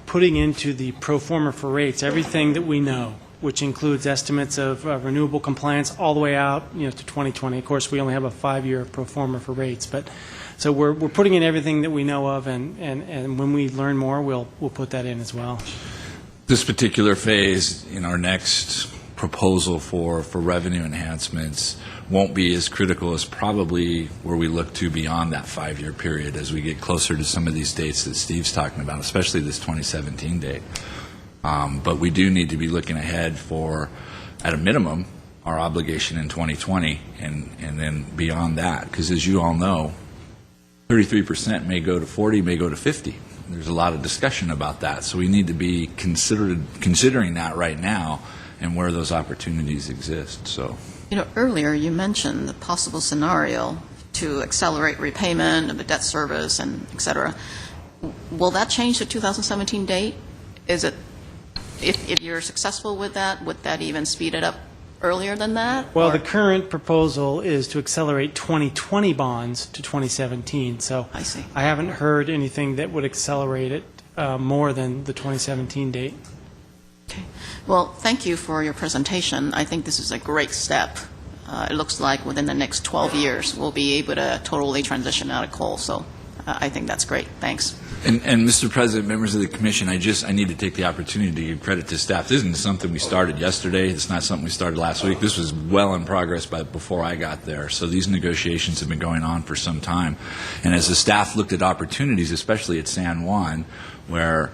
putting into the pro forma for rates everything that we know. which includes estimates of renewable compliance all the way out, to 2020. Of course, we only have a 5-year pro forma for rates, but so we're putting in everything that we know of, and when we learn more, we'll put that in as well. This particular phase in our next proposal for revenue enhancements won't be as critical as probably where we look to beyond that 5-year period as we get closer to some of these dates that Steve's talking about, especially this 2017 date. But we do need to be looking ahead for, at a minimum, our obligation in 2020 and then beyond that, because as you all know, 33% may go to 40, may go to 50. There's a lot of discussion about that, so we need to be considering that right now and where those opportunities exist. So, earlier you mentioned the possible scenario to accelerate repayment of the debt service and et cetera. Will that change the 2017 date? Is it, if you're successful with that, would that even speed it up earlier than that? Well, or? the current proposal is to accelerate 2020 bonds to 2017. So I see. I haven't heard anything that would accelerate it more than the 2017 date. Okay. Well, thank you for your presentation. I think this is a great step. It looks like within the next 12 years we'll be able to totally transition out of coal. So I think that's great. Thanks. and Mr. President, members of the Commission, I need to take the opportunity to give credit to staff. This isn't something we started yesterday. It's not something we started last week. This was well in progress before I got there. So these negotiations have been going on for some time. And as the staff looked at opportunities, especially at San Juan, where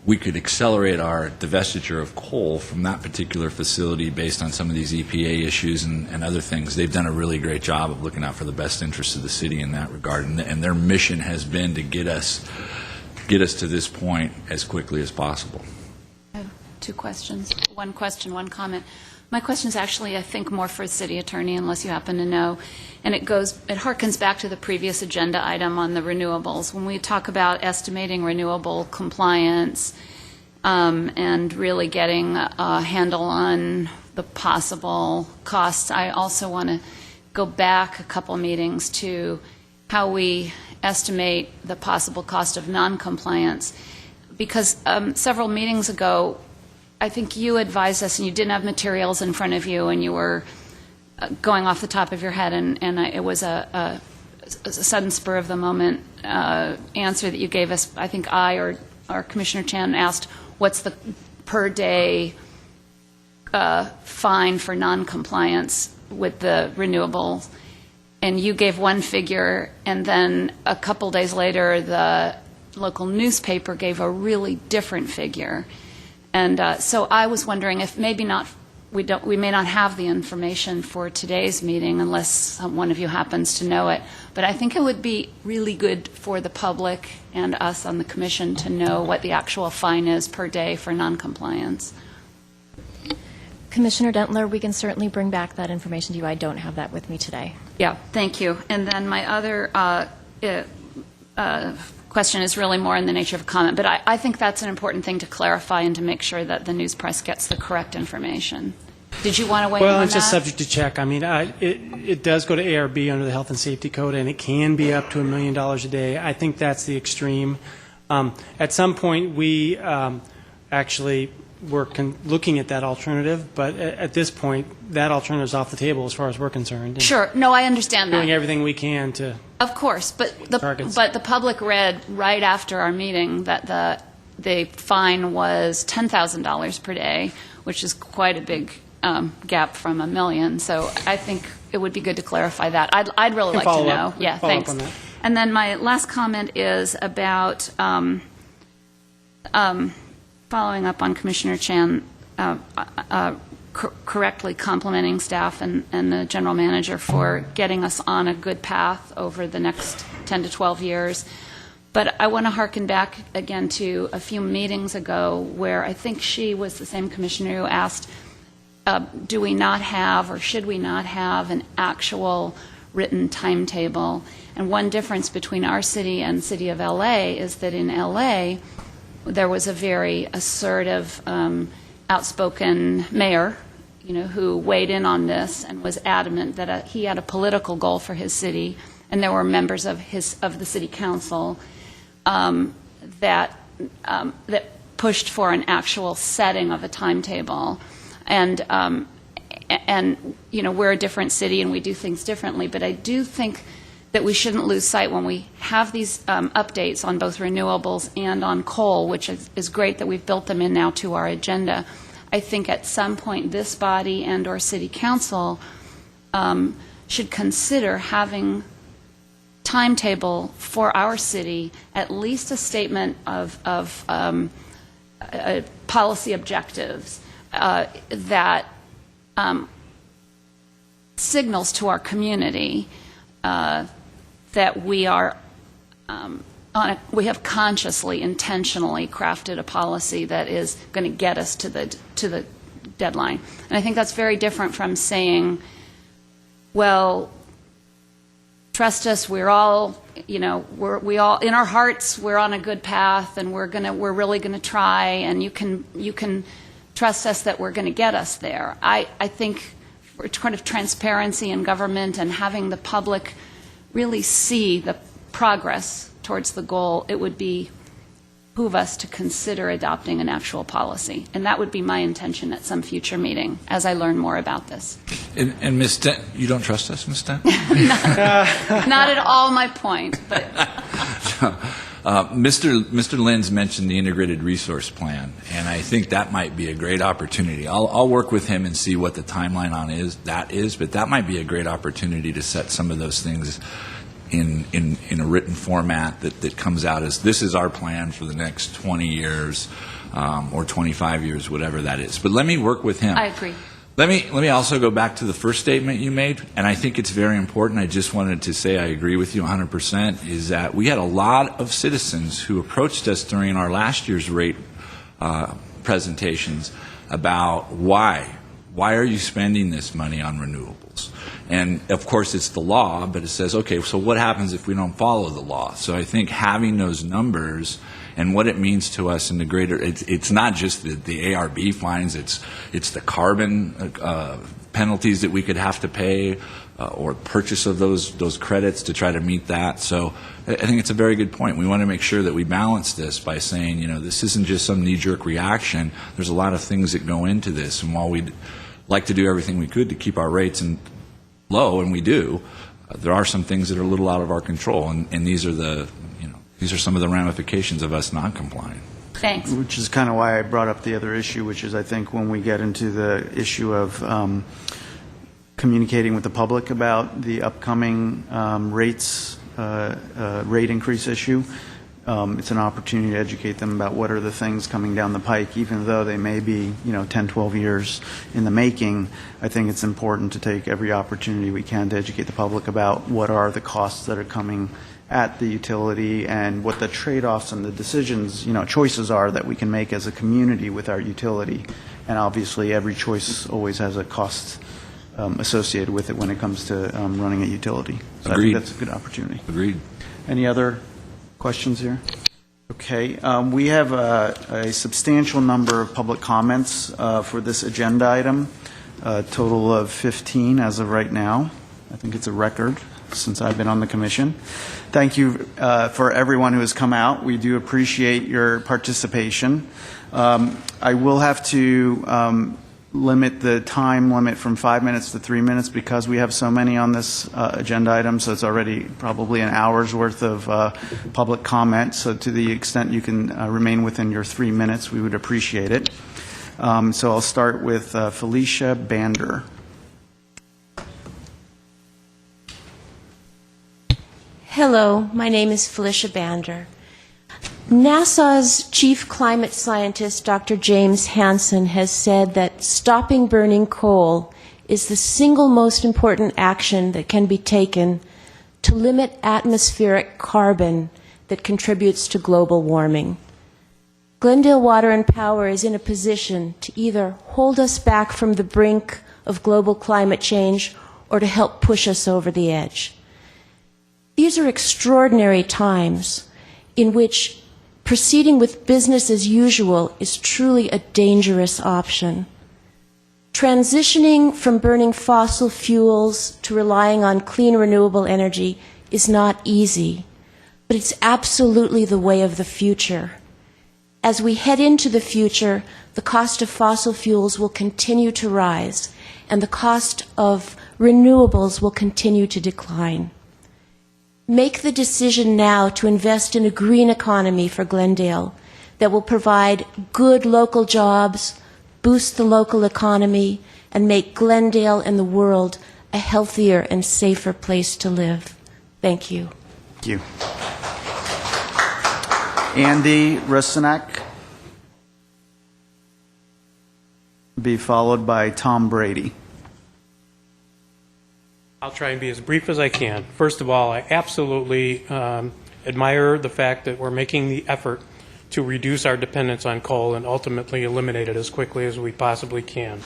we could accelerate our divestiture of coal from that particular facility based on some of these EPA issues and other things. They've done a really great job of looking out for the best interests of the city in that regard, and their mission has been to get us to this point as quickly as possible. I have 2 questions. One question, one comment. My question is actually, I think, more for the city attorney, unless you happen to know. And it harkens back to the previous agenda item on the renewables. When we talk about estimating renewable compliance and really getting a handle on the possible costs, I also want to go back a couple meetings to how we estimate the possible cost of noncompliance. Because several meetings ago, I think you advised us, and you didn't have materials in front of you, and you were going off the top of your head, and it was a sudden spur of the moment answer that you gave us. I think or Commissioner Chan asked, what's the per day fine for noncompliance with the renewables? And you gave one figure, and then a couple days later, the local newspaper gave a really different figure. And so I was wondering if maybe we may not have the information for today's meeting unless one of you happens to know it. But I think it would be really good for the public and us on the commission to know what the actual fine is per day for noncompliance. Commissioner Dentler, we can certainly bring back that information to you. I don't have that with me today. Yeah, thank you. And then my other question is really more in the nature of a comment, but I think that's an important thing to clarify and to make sure that the news press gets the correct information. Did you want to weigh in on that? Well, it's just subject to check. I mean, it does go to ARB under the Health and Safety Code, and it can be up to $1 million a day. I think that's the extreme. At some point, we actually were looking at that alternative, but at this point, that alternative is off the table as far as we're concerned. And sure. No, I understand that. doing everything we can to... Of course, but targets. the public read right after our meeting that the fine was $10,000 per day, which is quite a big gap from $1 million. So I think it would be good to clarify that. I'd really like to know. Yeah, thanks. Follow up on that. And then my last comment is about following up on Commissioner Chan correctly complimenting staff and the general manager for getting us on a good path over the next 10 to 12 years. But I want to harken back again to a few meetings ago where I think she was the same commissioner who asked, do we not have or should we not have an actual written timetable? And one difference between our city and the city of L.A. is that in L.A. there was a very assertive, outspoken mayor, who weighed in on this and was adamant that he had a political goal for his city, and there were members of the city council that pushed for an actual setting of a timetable. And we're a different city and we do things differently, but I do think that we shouldn't lose sight when we have these updates on both renewables and on coal, which is great that we've built them in now to our agenda. I think at some point this body and or city council should consider having timetable for our city, at least a statement of policy objectives that signals to our community that we are we have consciously, intentionally crafted a policy that is going to get us to the deadline. And I think that's very different from saying, well, trust us, we're all, we all in our hearts we're on a good path, and we're really gonna try, and you can trust us that we're going to get us there. I think for kind of transparency in government and having the public really see the progress towards the goal, it would behoove us to consider adopting an actual policy. And that would be my intention at some future meeting as I learn more about this. And Ms. Dent, you don't trust us, Ms. Dent? Not at all my point, but... Mr. Lenz mentioned the integrated resource plan, and I think that might be a great opportunity. I'll work with him and see what the timeline on that is, but that might be a great opportunity to set some of those things in a written format that comes out as this is our plan for the next 20 years or 25 years, whatever that is. But let me work with him. I agree. Let me also go back to the first statement you made, and I think it's very important. I just wanted to say I agree with you 100%, is that we had a lot of citizens who approached us during our last year's rate presentations about why are you spending this money on renewables? And of course it's the law, but it says, okay, so what happens if we don't follow the law? So I think having those numbers and what it means to us in the greater, it's not just the ARB fines, it's the carbon penalties that we could have to pay or purchase of those credits to try to meet that. So I think it's a very good point. We want to make sure that we balance this by saying, this isn't just some knee-jerk reaction. There's a lot of things that go into this, and while we'd like to do everything we could to keep our rates low, and we do, there are some things that are a little out of our control, and these are some of the ramifications of us non-complying. Thanks. Which is kind of why I brought up the other issue, which is I think when we get into the issue of communicating with the public about the upcoming rate increase issue, it's an opportunity to educate them about what are the things coming down the pike, even though they may be 10, 12 years in the making. I think it's important to take every opportunity we can to educate the public about what are the costs that are coming at the utility and what the trade-offs and the decisions, choices are that we can make as a community with our utility. And obviously every choice always has a cost associated with it when it comes to running a utility. So Agreed. I think that's a good opportunity. Agreed. Any other questions here? Okay. We have a substantial number of public comments for this agenda item, a total of 15 as of right now. I think it's a record since I've been on the commission. Thank you for everyone who has come out. We do appreciate your participation. I will have to limit the time limit from 5 minutes to 3 minutes because we have so many on this agenda item, so it's already probably an hour's worth of public comment. So to the extent you can remain within your 3 minutes, we would appreciate it. So I'll start with Felicia Bander. Hello, my name is Felicia Bander. NASA's chief climate scientist, Dr. James Hansen, has said that stopping burning coal is the single most important action that can be taken to limit atmospheric carbon that contributes to global warming. Glendale Water and Power is in a position to either hold us back from the brink of global climate change or to help push us over the edge. These are extraordinary times in which proceeding with business as usual is truly a dangerous option. Transitioning from burning fossil fuels to relying on clean renewable energy is not easy, but it's absolutely the way of the future. As we head into the future, the cost of fossil fuels will continue to rise, and the cost of renewables will continue to decline. Make the decision now to invest in a green economy for Glendale that will provide good local jobs, boost the local economy, and make Glendale and the world a healthier and safer place to live. Thank you. Thank you. Andy Rusinak, be followed by Tom Brady. I'll try and be as brief as I can. First of all, I absolutely admire the fact that we're making the effort to reduce our dependence on coal and ultimately eliminate it as quickly as we possibly can.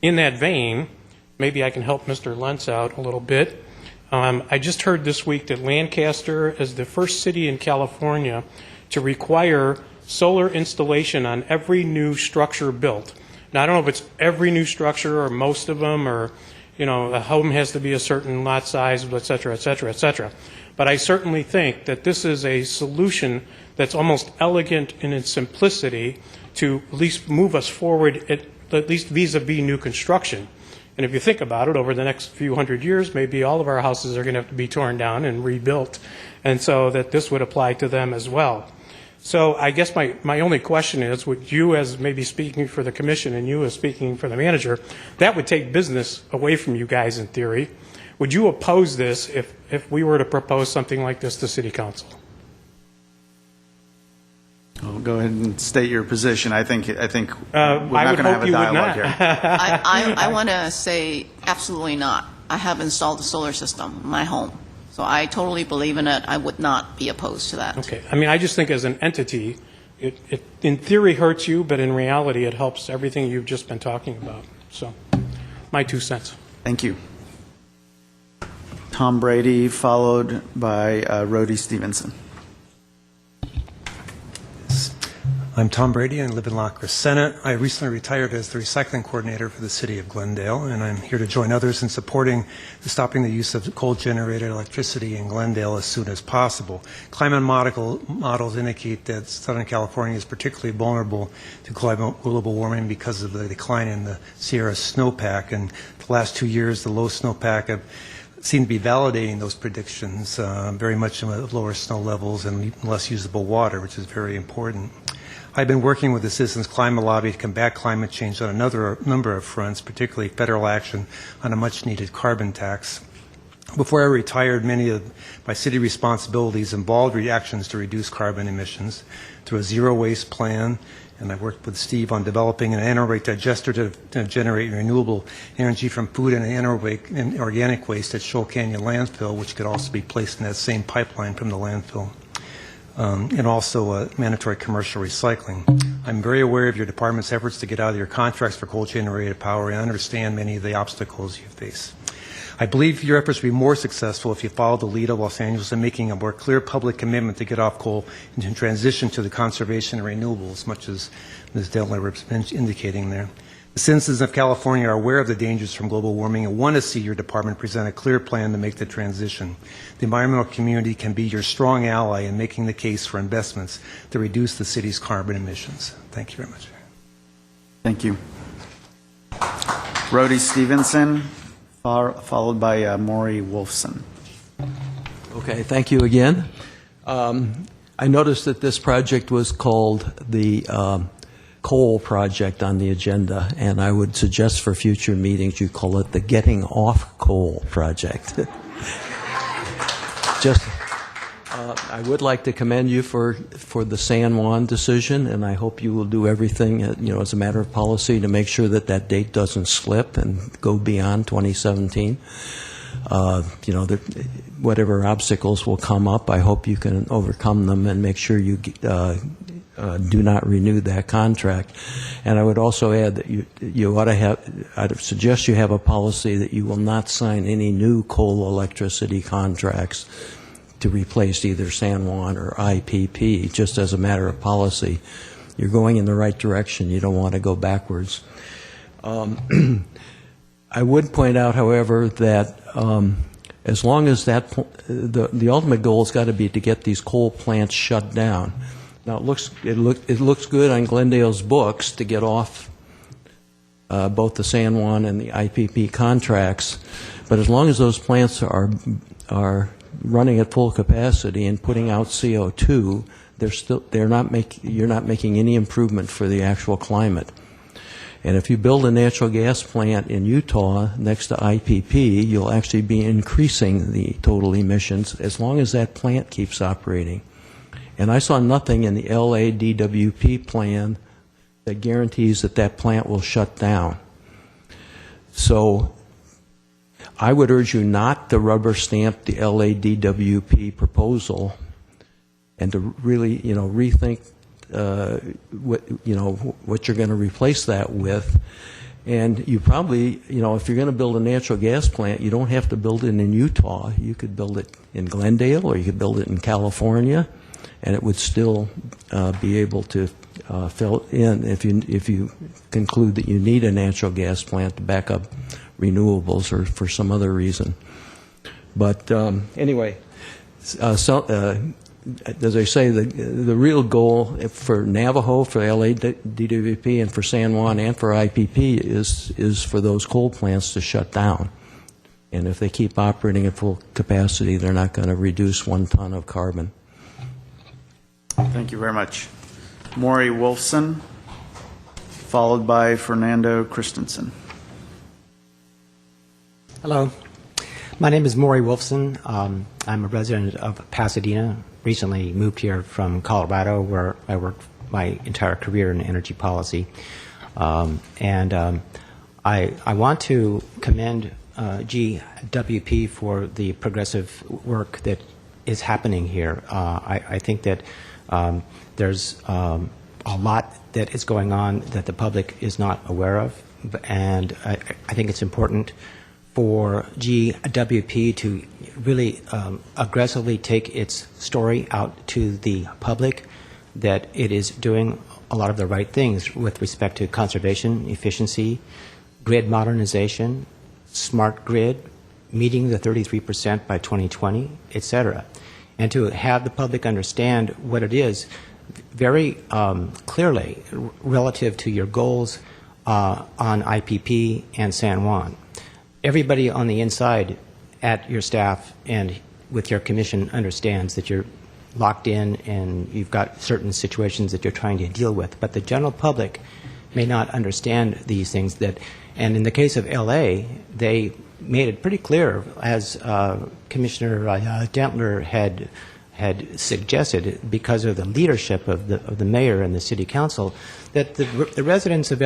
In that vein, maybe I can help Mr. Lentz out a little bit. I just heard this week that Lancaster is the first city in California to require solar installation on every new structure built. Now, I don't know if it's every new structure or most of them, or, you know, a home has to be a certain lot size, et cetera, et cetera, et cetera. But I certainly think that this is a solution that's almost elegant in its simplicity to at least move us forward, at least vis-a-vis new construction. And if you think about it, over the next few hundred years, maybe all of our houses are going to have to be torn down and rebuilt, and so that this would apply to them as well. So I guess my only question is, would you, as maybe speaking for the commission and you as speaking for the manager, that would take business away from you guys in theory. Would you oppose this if we were to propose something like this to City Council? Well, go ahead and state your position. I think we're not going to have a dialogue here. I want to say absolutely not. I have installed a solar system in my home, so I totally believe in it. I would not be opposed to that. Okay. I mean, I just think as an entity, it in theory hurts you, but in reality it helps everything you've just been talking about. So, my 2 cents. Thank you. Tom Brady, followed by Rhodey Stevenson. I'm Tom Brady and live in Lockridge Senate. I recently retired as the recycling coordinator for the city of Glendale, and I'm here to join others in supporting stopping the use of coal-generated electricity in Glendale as soon as possible. Climate models indicate that Southern California is particularly vulnerable to global warming because of the decline in the Sierra snowpack. And the last 2 years, the low snowpack have seem to be validating those predictions, very much of lower snow levels and less usable water, which is very important. I've been working with the Citizens Climate Lobby to combat climate change on another number of fronts, particularly federal action on a much-needed carbon tax. Before I retired, many of my city responsibilities involved reactions to reduce carbon emissions through a zero-waste plan, and I worked with Steve on developing an anaerobic digester to generate renewable energy from food and anaerobic and organic waste at Shoal Canyon landfill, which could also be placed in that same pipeline from the landfill. And also mandatory commercial recycling. I'm very aware of your department's efforts to get out of your contracts for coal-generated power and understand many of the obstacles you face. I believe your efforts will be more successful if you follow the lead of Los Angeles in making a more clear public commitment to get off coal and to transition to the conservation of renewables, much as Ms. Delner was indicating there. The citizens of California are aware of the dangers from global warming and want to see your department present a clear plan to make the transition. The environmental community can be your strong ally in making the case for investments to reduce the city's carbon emissions. Thank you very much. Thank you. Rhodey Stevenson, followed by Maury Wolfson. Okay, thank you again. I noticed that this project was called the coal project on the agenda, and I would suggest for future meetings you call it the Getting Off Coal project. I would like to commend you for the San Juan decision, and I hope you will do everything, as a matter of policy to make sure that that date doesn't slip and go beyond 2017. Whatever obstacles will come up, I hope you can overcome them and make sure you do not renew that contract. And I would also add that you ought to have, I'd suggest you have a policy that you will not sign any new coal electricity contracts to replace either San Juan or IPP, just as a matter of policy. You're going in the right direction. You don't want to go backwards. I would point out, however, that as long as the ultimate goal has got to be to get these coal plants shut down. Now, it looks good on Glendale's books to get off both the San Juan and the IPP contracts, but as long as those plants are running at full capacity and putting out CO2, you're not making any improvement for the actual climate. And if you build a natural gas plant in Utah next to IPP, you'll actually be increasing the total emissions as long as that plant keeps operating. And I saw nothing in the LA DWP plan that guarantees that that plant will shut down. So I would urge you not to rubber stamp the LA DWP proposal and to really, rethink what you're going to replace that with. And you probably, if you're going to build a natural gas plant, you don't have to build it in Utah. You could build it in Glendale, or you could build it in California, and it would still be able to fill in if you conclude that you need a natural gas plant to back up renewables or for some other reason. But anyway, as I say, the real goal for Navajo, for LA DWP, and for San Juan and for IPP is for those coal plants to shut down. And if they keep operating at full capacity, they're not going to reduce 1 ton of carbon. Thank you very much. Maury Wolfson, followed by Fernando Christensen. Hello. My name is Maury Wolfson. I'm a resident of Pasadena. Recently moved here from Colorado, where I worked my entire career in energy policy. I want to commend GWP for the progressive work that is happening here. I think that there's a lot that is going on that the public is not aware of, and I think it's important for GWP to really aggressively take its story out to the public, that it is doing a lot of the right things with respect to conservation, efficiency, grid modernization, smart grid, meeting the 33% by 2020, et cetera. And to have the public understand what it is very clearly relative to your goals on IPP and San Juan. Everybody on the inside at your staff and with your commission understands that you're locked in and you've got certain situations that you're trying to deal with. But the general public may not understand these things. And in the case of LA, they made it pretty clear, as Commissioner Dentler had suggested, because of the leadership of the mayor and the city council, that the residents of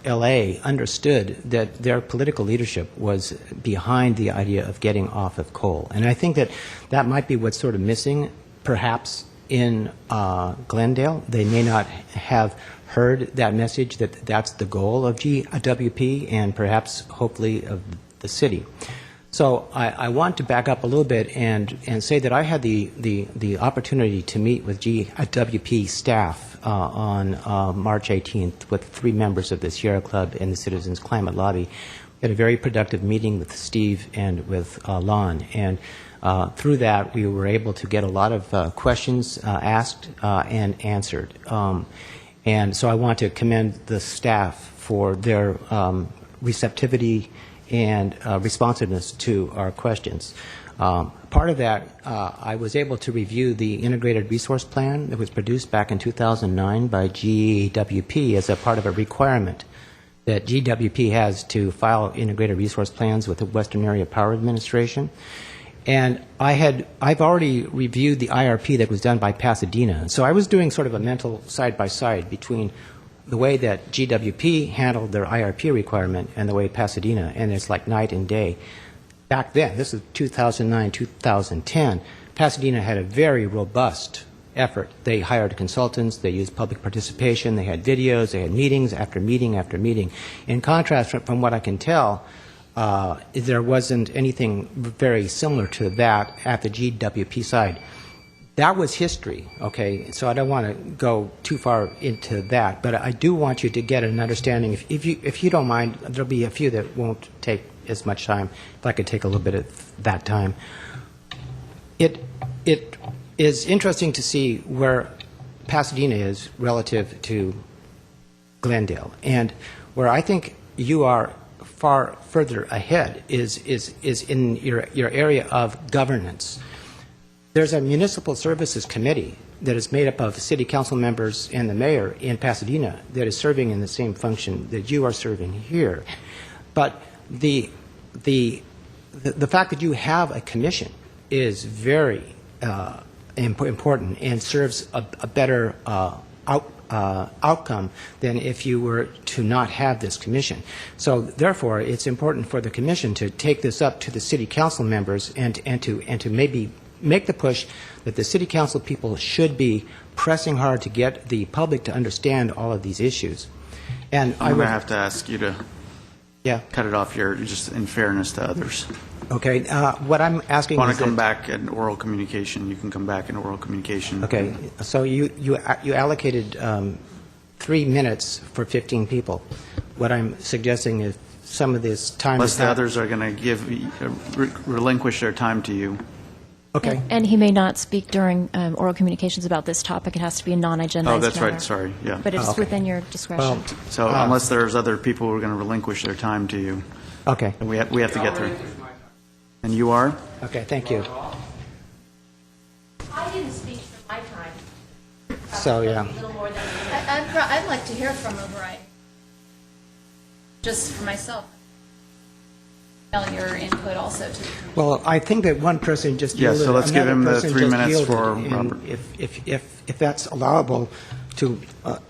LA understood that their political leadership was behind the idea of getting off of coal. And I think that might be what's sort of missing, perhaps, in Glendale. They may not have heard that message, that that's the goal of GWP and perhaps, hopefully, of the city. So I want to back up a little bit and say that I had the opportunity to meet with GWP staff on March 18th with 3 members of the Sierra Club and the Citizens Climate Lobby. We had a very productive meeting with Steve and with Lon. And through that, we were able to get a lot of questions asked and answered. And so I want to commend the staff for their receptivity and responsiveness to our questions. Part of that, I was able to review the integrated resource plan that was produced back in 2009 by GWP as a part of a requirement that GWP has to file integrated resource plans with the Western Area Power Administration. And I've already reviewed the IRP that was done by Pasadena. So I was doing sort of a mental side-by-side between the way that GWP handled their IRP requirement and the way Pasadena, and it's like night and day. Back then, this is 2009, 2010, Pasadena had a very robust effort. They hired consultants, they used public participation, they had videos, they had meetings after meeting after meeting. In contrast, from what I can tell, there wasn't anything very similar to that at the GWP side. That was history, okay, so I don't want to go too far into that, but I do want you to get an understanding. If you don't mind, there'll be a few that won't take as much time. If I could take a little bit of that time. It is interesting to see where Pasadena is relative to Glendale. And where I think you are far further ahead is in your area of governance. There's a municipal services committee that is made up of city council members and the mayor in Pasadena that is serving in the same function that you are serving here. But the fact that you have a commission is very important and serves a better outcome than if you were to not have this commission. So therefore, it's important for the commission to take this up to the city council members and to maybe make the push that the city council people should be pressing hard to get the public to understand all of these issues. And I'm going to have to ask you to cut it off here, just in fairness to others. Okay. What I'm asking Want is to come back in oral communication, you can come back in oral communication. Okay. So you allocated 3 minutes for 15 people. What I'm suggesting is some of this time Unless is the not- others are going to relinquish their time to you. Okay. And he may not speak during oral communications about this topic. It has to be a non-agendized Oh, that's matter. right, sorry, yeah. But it's okay. within your discretion. So unless there's other people who are going to relinquish their time to you. Okay. We have to get through. And you are? Okay, thank you. I didn't speak for my time. So, yeah. I'd like to hear from O'Brien, just for myself. Your input also to the committee. Well, I think that one person just Yeah, yielded. so let's give another him the person 3 just minutes yielded, for and Robert. If that's allowable, to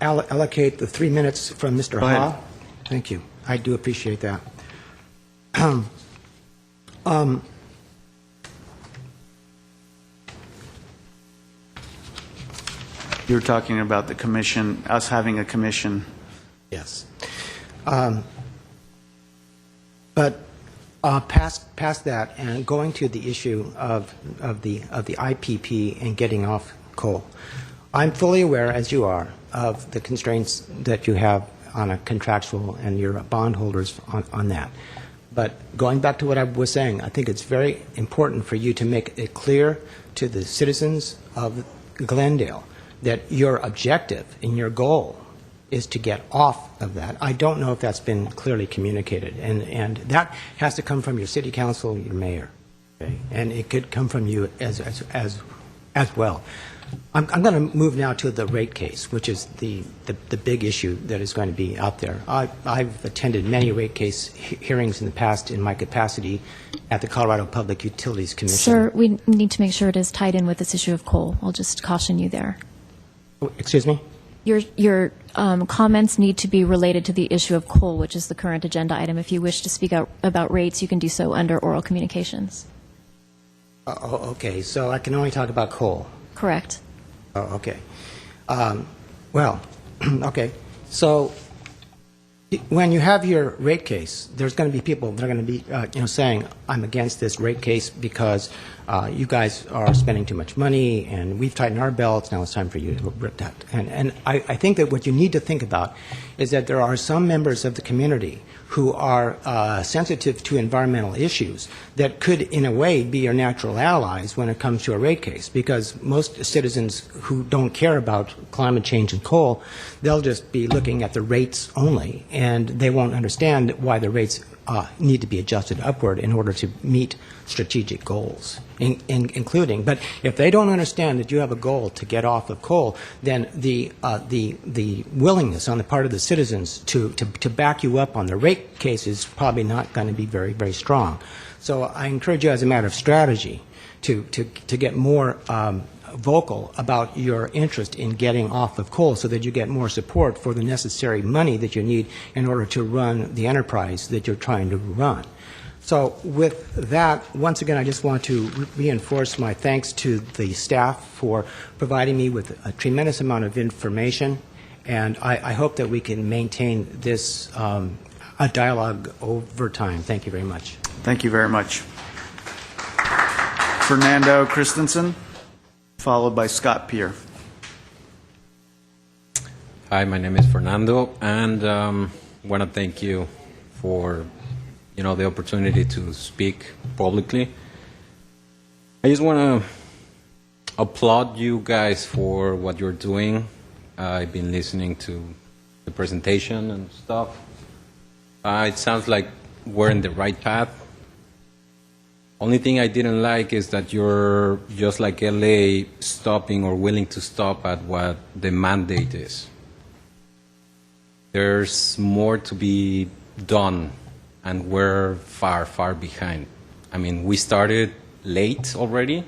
allocate the 3 minutes from Mr. Go ahead. Ha. Thank you. I do appreciate that. You were talking about the commission, us having a commission. Yes. But past that and going to the issue of the IPP and getting off coal, I'm fully aware, as you are, of the constraints that you have on a contractual and your bondholders on that. But going back to what I was saying, I think it's very important for you to make it clear to the citizens of Glendale that your objective and your goal is to get off of that. I don't know if that's been clearly communicated, and that has to come from your city council, your mayor, okay? And it could come from you as well. I'm going to move now to the rate case, which is the big issue that is going to be out there. I've attended many rate case hearings in the past in my capacity at the Colorado Public Utilities Commission. Sir, we need to make sure it is tied in with this issue of coal. I'll just caution you there. Excuse me? Your comments need to be related to the issue of coal, which is the current agenda item. If you wish to speak out about rates, you can do so under oral communications. Okay, so I can only talk about coal. Correct. Oh, okay. Well, okay. So when you have your rate case, there's going to be people that are going to be, saying, "I'm against this rate case because you guys are spending too much money, and we've tightened our belts. Now it's time for you to rip that." And I think that what you need to think about is that there are some members of the community who are sensitive to environmental issues that could, in a way, be your natural allies when it comes to a rate case, because most citizens who don't care about climate change and coal, they'll just be looking at the rates only, and they won't understand why the rates need to be adjusted upward in order to meet strategic goals, including. But if they don't understand that you have a goal to get off of coal, then the willingness on the part of the citizens to back you up on the rate case is probably not going to be very, very strong. So I encourage you, as a matter of strategy, to get more vocal about your interest in getting off of coal so that you get more support for the necessary money that you need in order to run the enterprise that you're trying to run. So with that, once again, I just want to reinforce my thanks to the staff for providing me with a tremendous amount of information, and I hope that we can maintain this a dialogue over time. Thank you very much. Thank you very much. Fernando Christensen, followed by Scott Peer. Hi, my name is Fernando, and want to thank you for the opportunity to speak publicly. I just want to applaud you guys for what you're doing. I've been listening to the presentation and stuff. It sounds like we're in the right path. Only thing I didn't like is that you're just like LA stopping or willing to stop at what the mandate is. There's more to be done, and we're far, far behind. I mean, we started late already,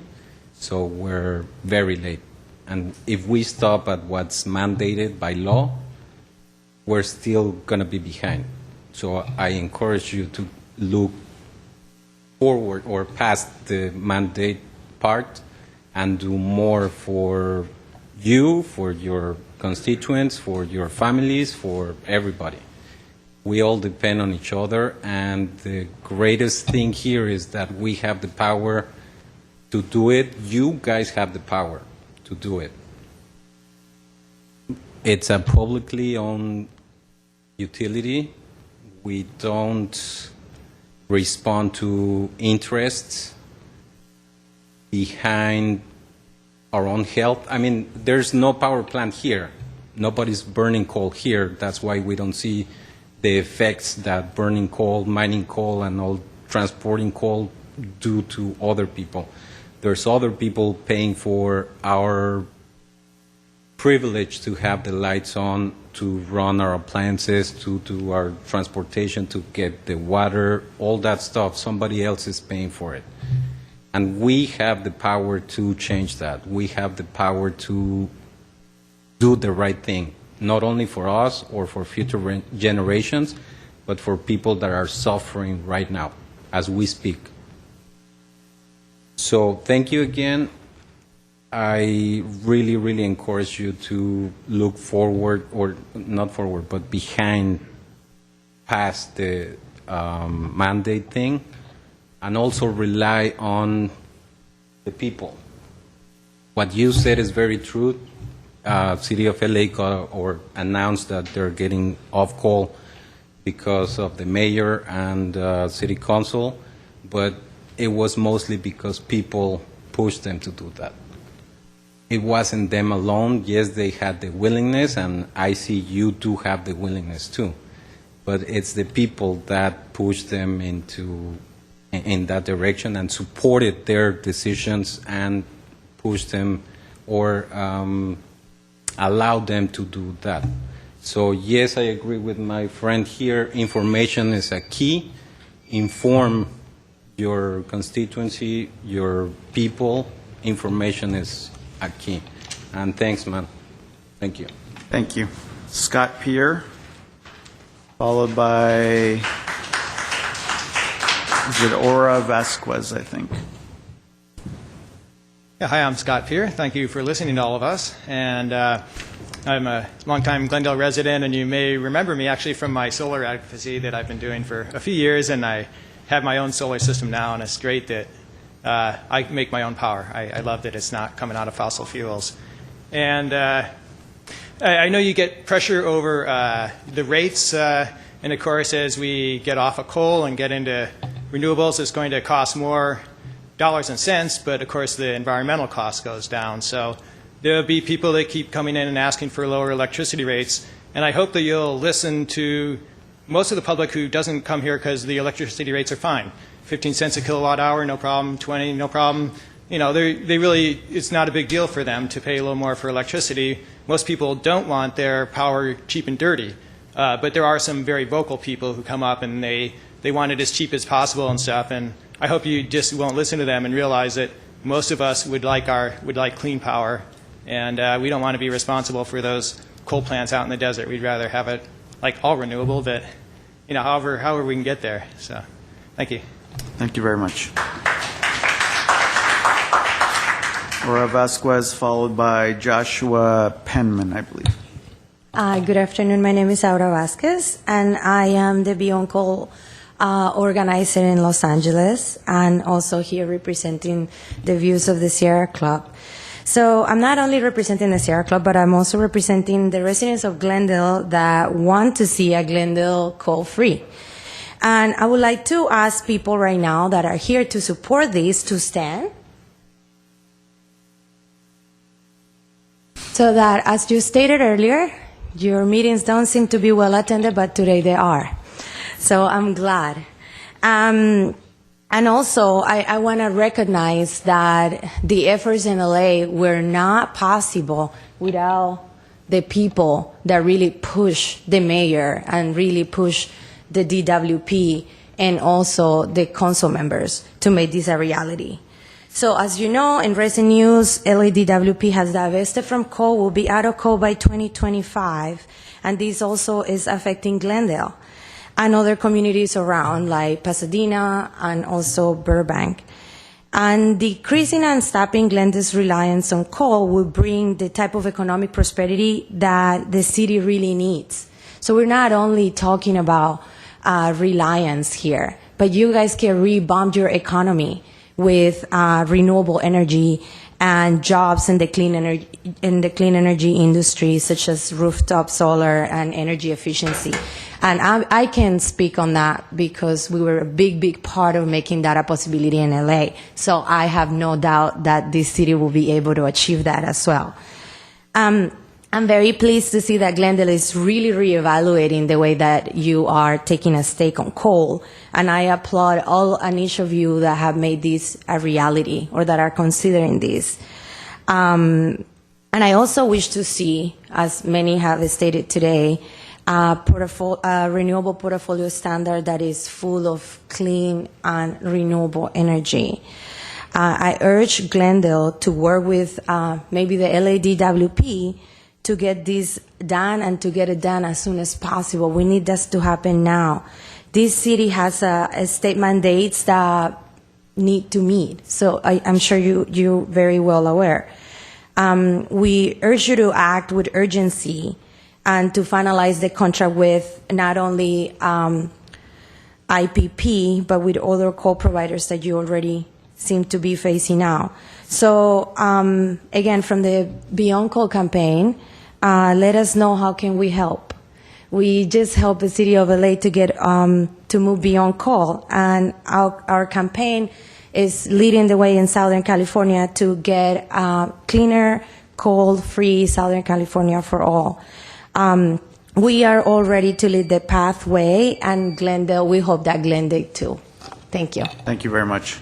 so we're very late. And if we stop at what's mandated by law, we're still going to be behind. So I encourage you to look forward or past the mandate part and do more for you, for your constituents, for your families, for everybody. We all depend on each other, and the greatest thing here is that we have the power to do it. You guys have the power to do it. It's a publicly owned utility. We don't respond to interests behind our own health. I mean, there's no power plant here. Nobody's burning coal here. That's why we don't see the effects that burning coal, mining coal, and all transporting coal do to other people. There's other people paying for our privilege to have the lights on, to run our appliances, to do our transportation, to get the water, all that stuff. Somebody else is paying for it. And we have the power to change that. We have the power to do the right thing, not only for us or for future generations, but for people that are suffering right now as we speak. So thank you again. I really, really encourage you to look forward, or not forward, but behind, past the mandate thing, and also rely on the people. What you said is very true. City of LA got or announced that they're getting off call because of the mayor and city council, but it was mostly because people pushed them to do that. It wasn't them alone. Yes, they had the willingness, and I see you do have the willingness too. But it's the people that pushed them in that direction and supported their decisions and pushed them or allowed them to do that. So yes, I agree with my friend here. Information is a key. Inform your constituency, your people. Information is a key. And thanks, man. Thank you. Thank you. Scott Pierre, followed by, is it Aura Vasquez, I think. Yeah, hi, I'm Scott Pierre. Thank you for listening to all of us. And I'm a longtime Glendale resident, and you may remember me actually from my solar advocacy that I've been doing for a few years, and I have my own solar system now, and it's great that I make my own power. I love that it's not coming out of fossil fuels. And I know you get pressure over the rates, and of course, as we get off of coal and get into renewables, it's going to cost more dollars and cents, but of course the environmental cost goes down. So there'll be people that keep coming in and asking for lower electricity rates, and I hope that you'll listen to most of the public who doesn't come here because the electricity rates are fine. 15 cents a kilowatt hour, no problem. 20, no problem. You know, they really, it's not a big deal for them to pay a little more for electricity. Most people don't want their power cheap and dirty. But there are some very vocal people who come up and they want it as cheap as possible and stuff. And I hope you just won't listen to them and realize that most of us would like clean power. And we don't want to be responsible for those coal plants out in the desert. We'd rather have it like all renewable, but you know, however we can get there. So, thank you. Thank you very much. Aura Vasquez, followed by Joshua Penman, I believe. Good afternoon. My name is Aura Vasquez, and I am the Beyond Coal organizer in Los Angeles, and also here representing the views of the Sierra Club. So I'm not only representing the Sierra Club, but I'm also representing the residents of Glendale that want to see a Glendale coal-free. And I would like to ask people right now that are here to support this to stand. So that, as you stated earlier, your meetings don't seem to be well attended, but today they are. So I'm glad. And also, I want to recognize that the efforts in LA were not possible without the people that really push the mayor and really push the DWP and also the council members to make this a reality. So as you know, in recent news, LADWP has divested from coal, will be out of coal by 2025, and this also is affecting Glendale and other communities around, like Pasadena and also Burbank. And decreasing and stopping Glendale's reliance on coal will bring the type of economic prosperity that the city really needs. So we're not only talking about reliance here, but you guys can rebomb your economy with renewable energy and jobs in the clean energy industry, such as rooftop solar and energy efficiency. And I can speak on that because we were a big part of making that a possibility in LA. So I have no doubt that this city will be able to achieve that as well. I'm very pleased to see that Glendale is really reevaluating the way that you are taking a stake on coal. And I applaud all and each of you that have made this a reality or that are considering this. And I also wish to see, as many have stated today, a renewable portfolio standard that is full of clean and renewable energy. I urge Glendale to work with maybe the LADWP to get this done and to get it done as soon as possible. We need this to happen now. This city has state mandates that need to meet, so I'm sure you're very well aware. We urge you to act with urgency and to finalize the contract with not only IPP, but with other coal providers that you already seem to be facing now. So again, from the Beyond Coal campaign, let us know how can we help. We just helped the city of LA to get to move beyond coal, and our campaign is leading the way in Southern California to get cleaner, coal-free Southern California for all. We are all ready to lead the pathway, and Glendale, we hope that Glendale too. Thank you. Thank you very much.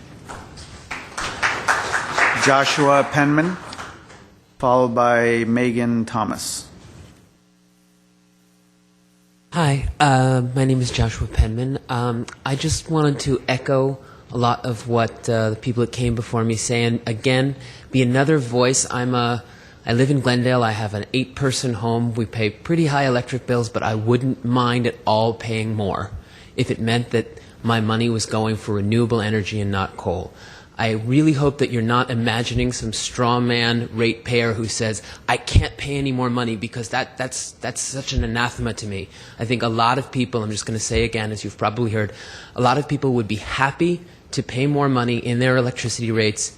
Joshua Penman, followed by Megan Thomas. Hi, my name is Joshua Penman. I just wanted to echo a lot of what the people that came before me say, and again, be another voice. I live in Glendale. I have an 8-person home. We pay pretty high electric bills, but I wouldn't mind at all paying more if it meant that my money was going for renewable energy and not coal. I really hope that you're not imagining some straw man ratepayer who says, I can't pay any more money, because that's such an anathema to me. I think a lot of people, I'm just going to say again, as you've probably heard, a lot of people would be happy to pay more money in their electricity rates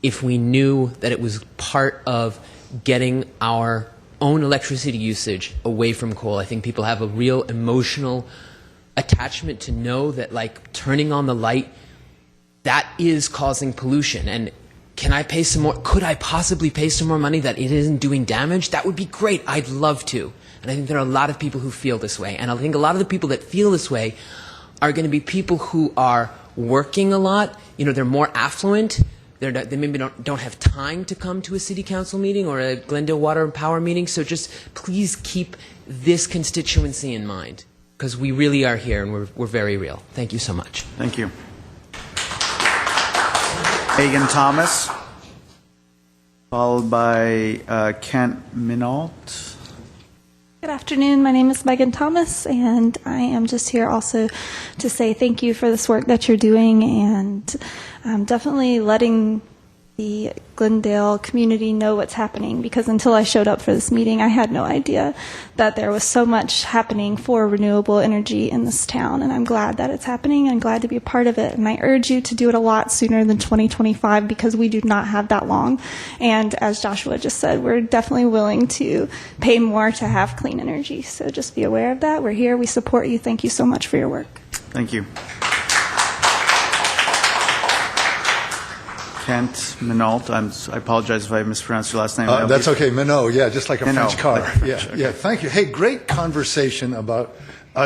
if we knew that it was part of getting our own electricity usage away from coal. I think people have a real emotional attachment to know that, like, turning on the light, that is causing pollution. And can I pay some more? Could I possibly pay some more money that it isn't doing damage? That would be great. I'd love to. And I think there are a lot of people who feel this way. And I think a lot of the people that feel this way are going to be people who are working a lot. You know, they're more affluent. They maybe don't have time to come to a city council meeting or a Glendale Water and Power meeting. So just please keep this constituency in mind, because we really are here and we're very real. Thank you so much. Thank you. Megan Thomas, followed by Kent Minault. Good afternoon. My name is Megan Thomas, and I am just here also to say thank you for this work that you're doing, and definitely letting the Glendale community know what's happening, because until I showed up for this meeting, I had no idea that there was so much happening for renewable energy in this town, and I'm glad that it's happening and glad to be a part of it. And I urge you to do it a lot sooner than 2025, because we do not have that long. And as Joshua just said, we're definitely willing to pay more to have clean energy. So just be aware of that. We're here. We support you. Thank you so much for your work. Thank you. Kent Minault. I apologize if I mispronounced your last name. That's okay, Minot, yeah, just like a Minot, French car. like French, Yeah, okay. yeah, thank you. Hey, great conversation about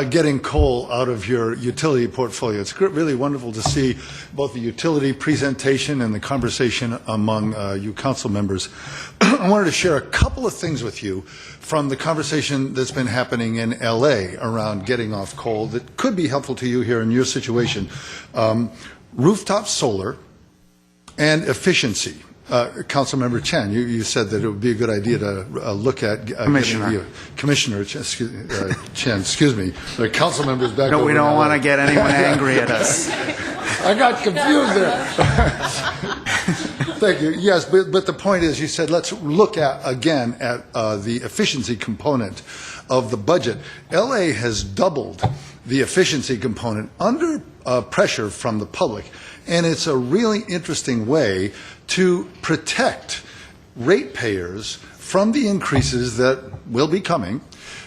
getting coal out of your utility portfolio. It's really wonderful to see both the utility presentation and the conversation among you council members. I wanted to share a couple of things with you from the conversation that's been happening in L.A. around getting off coal that could be helpful to you here in your situation. Rooftop solar and efficiency. Councilmember Chen, you said that it would be a good idea to look at Commissioner Chen, excuse me. The council members back. No, we don't want to get anyone angry at us. I got confused there. Thank you. Yes, but the point is, you said let's look at again at the efficiency component of the budget. LA has doubled the efficiency component under pressure from the public, and it's a really interesting way to protect ratepayers from the increases that will be coming,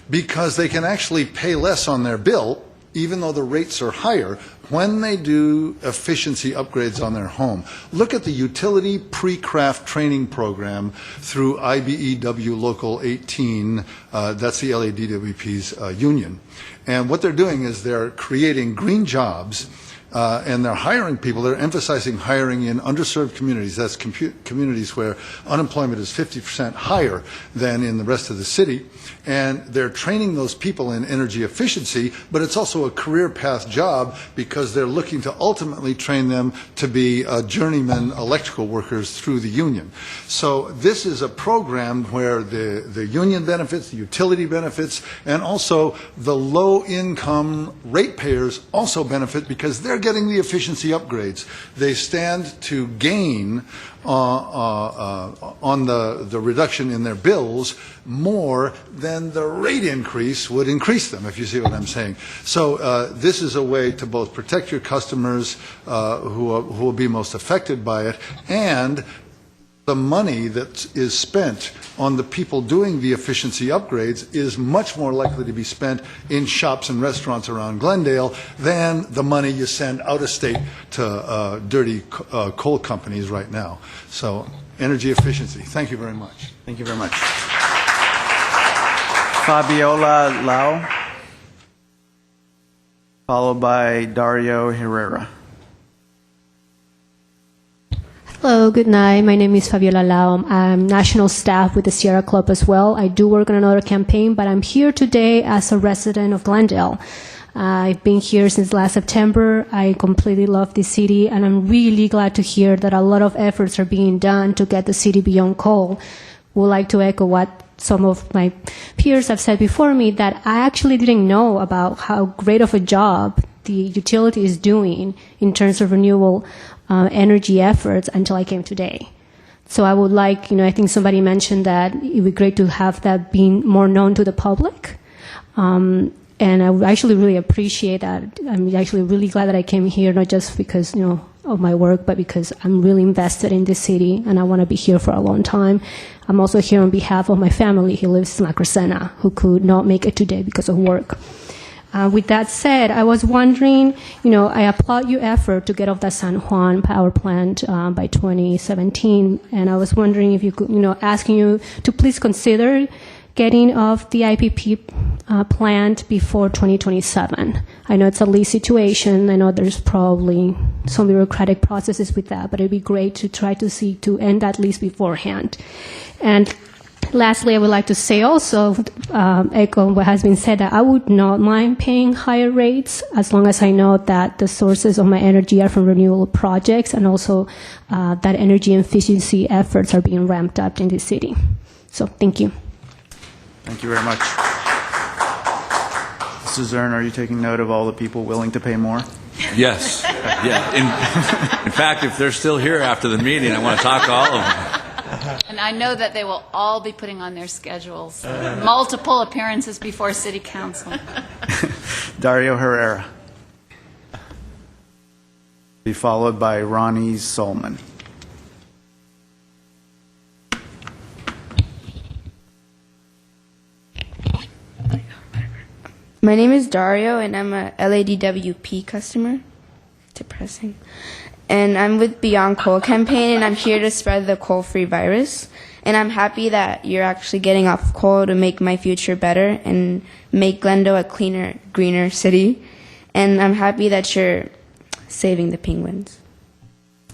because they can actually pay less on their bill, even though the rates are higher, when they do efficiency upgrades on their home. Look at the utility pre-craft training program through IBEW Local 18, that's the LADWP's union. And what they're doing is they're creating green jobs, and they're hiring people. They're emphasizing hiring in underserved communities. That's communities where unemployment is 50% higher than in the rest of the city. And they're training those people in energy efficiency, but it's also a career path job because they're looking to ultimately train them to be journeyman electrical workers through the union. So this is a program where the union benefits, the utility benefits, and also the low-income ratepayers also benefit because they're getting the efficiency upgrades. They stand to gain on the reduction in their bills more than the rate increase would increase them, if you see what I'm saying. So this is a way to both protect your customers who will be most affected by it, and the money that is spent on the people doing the efficiency upgrades is much more likely to be spent in shops and restaurants around Glendale than the money you send out of state to dirty coal companies right now. So energy efficiency. Thank you very much. Thank you very much. Fabiola Lau, followed by Dario Herrera. Hello, good night. My name is Fabiola Lau. I'm national staff with the Sierra Club as well. I do work on another campaign, but I'm here today as a resident of Glendale. I've been here since last September. I completely love this city, and I'm really glad to hear that a lot of efforts are being done to get the city beyond coal. Would like to echo what some of my peers have said before me, that I actually didn't know about how great of a job the utility is doing in terms of renewable energy efforts until I came today. So I would like, I think somebody mentioned that it would be great to have that being more known to the public. And I would actually really appreciate that. I'm actually really glad that I came here, not just because, of my work, but because I'm really invested in this city and I want to be here for a long time. I'm also here on behalf of my family who lives in La Crescenta, who could not make it today because of work. With that said, I was wondering, I applaud your effort to get off the San Juan power plant by 2017, and I was wondering if you could, asking you to please consider getting off the IPP plant before 2027. I know it's a lease situation. I know there's probably some bureaucratic processes with that, but it'd be great to try to end that lease beforehand. And lastly, I would like to say also, echo what has been said, that I would not mind paying higher rates as long as I know that the sources of my energy are from renewable projects and also that energy efficiency efforts are being ramped up in the city. So thank you. Thank you very much. Mr. Zern, are you taking note of all the people willing to pay more? Yes. Yeah. In fact, if they're still here after the meeting, I want to talk to all of them. And I know that they will all be putting on their schedules multiple appearances before City Council. Dario Herrera. Be followed by Ronnie Solman. My name is Dario, and I'm a LADWP customer. Depressing. and I'm with Beyond Coal campaign, and I'm here to spread the coal-free virus. And I'm happy that you're actually getting off coal to make my future better and make Glendale a cleaner, greener city. And I'm happy that you're saving the penguins.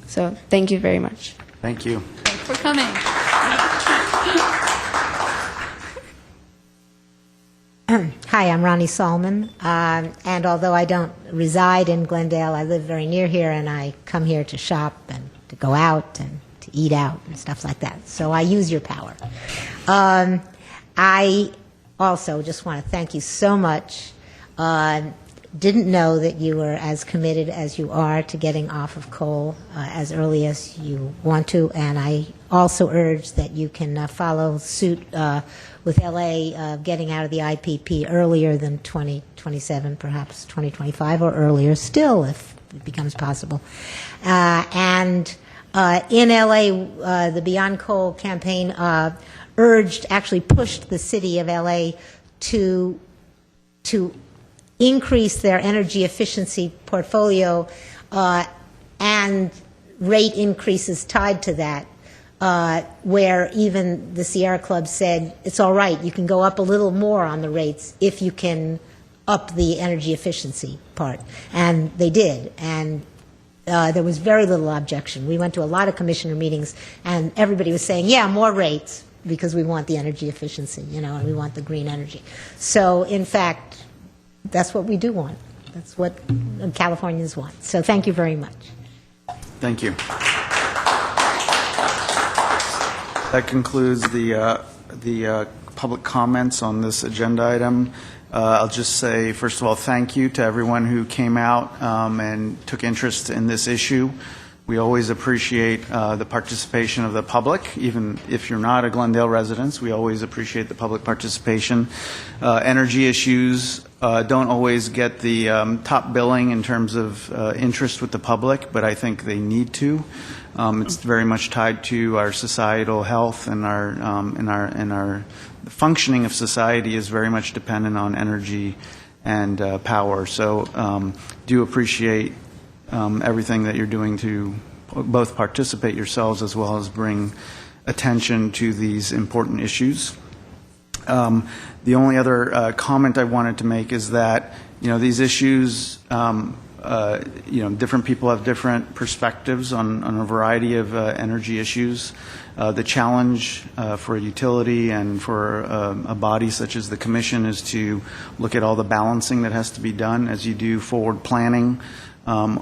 So thank you very much. Thank you. Thanks for coming. Hi, I'm Ronnie Solman, and although I don't reside in Glendale, I live very near here, and I come here to shop and to go out and to eat out and stuff like that. So I use your power. I also just want to thank you so much. Didn't know that you were as committed as you are to getting off of coal as early as you want to, and I also urge that you can follow suit with LA getting out of the IPP earlier than 2027, perhaps 2025 or earlier still if it becomes possible. And in LA, the Beyond Coal campaign actually pushed the city of LA to increase their energy efficiency portfolio and rate increases tied to that, where even the Sierra Club said, it's all right, you can go up a little more on the rates if you can up the energy efficiency part. And they did. And there was very little objection. We went to a lot of commissioner meetings, and everybody was saying, yeah, more rates, because we want the energy efficiency, and we want the green energy. So, in fact, that's what we do want. That's what Californians want. So thank you very much. Thank you. That concludes the public comments on this agenda item. I'll just say, first of all, thank you to everyone who came out and took interest in this issue. We always appreciate the participation of the public, even if you're not a Glendale resident. We always appreciate the public participation. Energy issues don't always get the top billing in terms of interest with the public, but I think they need to. It's very much tied to our societal health, and our functioning of society is very much dependent on energy and power. So do appreciate everything that you're doing to both participate yourselves as well as bring attention to these important issues. The only other comment I wanted to make is that, these issues, different people have different perspectives on a variety of energy issues. The challenge for a utility and for a body such as the Commission is to look at all the balancing that has to be done as you do forward planning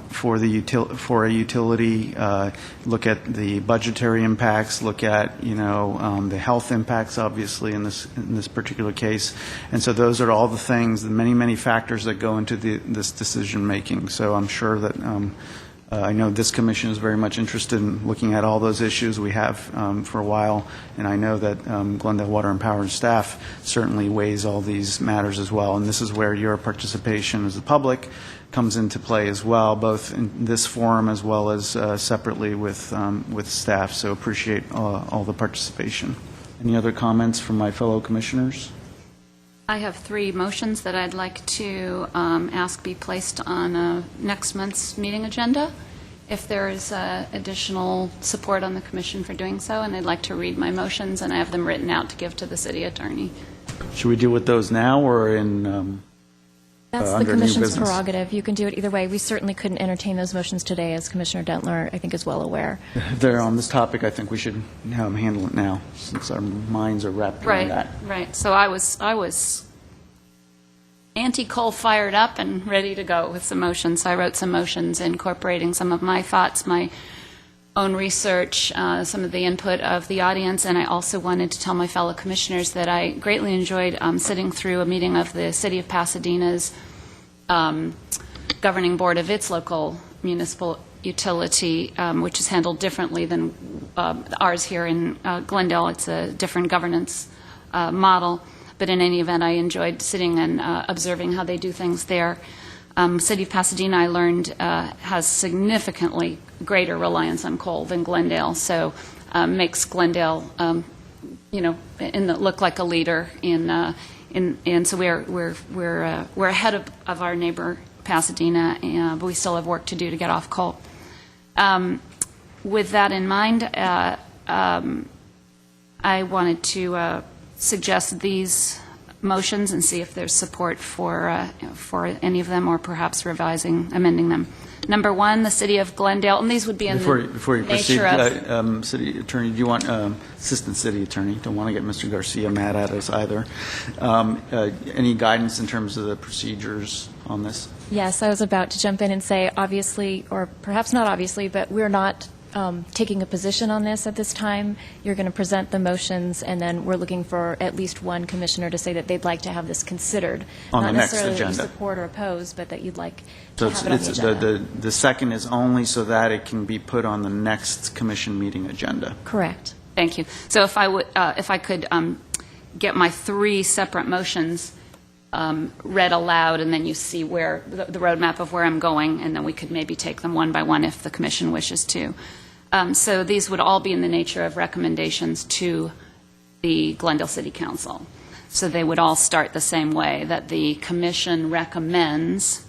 for a utility. Look at the budgetary impacts. Look at the health impacts, obviously in this particular case. And so those are all the things, the many factors that go into this decision making. So I'm sure that I know this commission is very much interested in looking at all those issues. We have for a while, and I know that Glendale Water and Power staff certainly weighs all these matters as well. And this is where your participation as the public comes into play as well, both in this forum as well as separately with staff. So appreciate all the participation. Any other comments from my fellow commissioners? I have 3 motions that I'd like to ask be placed on next month's meeting agenda, if there is additional support on the Commission for doing so, and I'd like to read my motions, and I have them written out to give to the city attorney. Should we deal with those now or in That's the Commission's prerogative. You can do it either way. We certainly couldn't entertain those motions today, as Commissioner Dentler, I think, is well aware. They're on this topic. I think we should handle it now, since our minds are wrapped around that. Right. So I was anti-coal fired up and ready to go with some motions. I wrote some motions incorporating some of my thoughts, my own research, some of the input of the audience, and I also wanted to tell my fellow commissioners that I greatly enjoyed sitting through a meeting of the City of Pasadena's governing board of its local municipal utility, which is handled differently than ours here in Glendale. It's a different governance model, but in any event, I enjoyed sitting and observing how they do things there. City of Pasadena, I learned, has significantly greater reliance on coal than Glendale, so makes Glendale, look like a leader in so we're ahead of our neighbor Pasadena, but we still have work to do to get off coal. With that in mind, I wanted to suggest these motions and see if there's support for any of them, or perhaps amending them. Number one, the City of Glendale, and these would be in Before you the proceed, nature of... City Attorney, do you want, Assistant City Attorney, don't want to get Mr. Garcia mad at us either. Any guidance in terms of the procedures on this? Yes, I was about to jump in and say, obviously, or perhaps not obviously, but we're not taking a position on this at this time. You're going to present the motions, and then we're looking for at least one commissioner to say that they'd like to have this considered. On not the next necessarily agenda. That you support or oppose, but that you'd like So to have it on the agenda. the second is only so that it can be put on the next commission meeting agenda. Correct. Thank you. So if I could get my three separate motions read aloud, and then you see where the roadmap of where I'm going, and then we could maybe take them one by one if the commission wishes to. So these would all be in the nature of recommendations to the Glendale City Council. So they would all start the same way, that the commission recommends,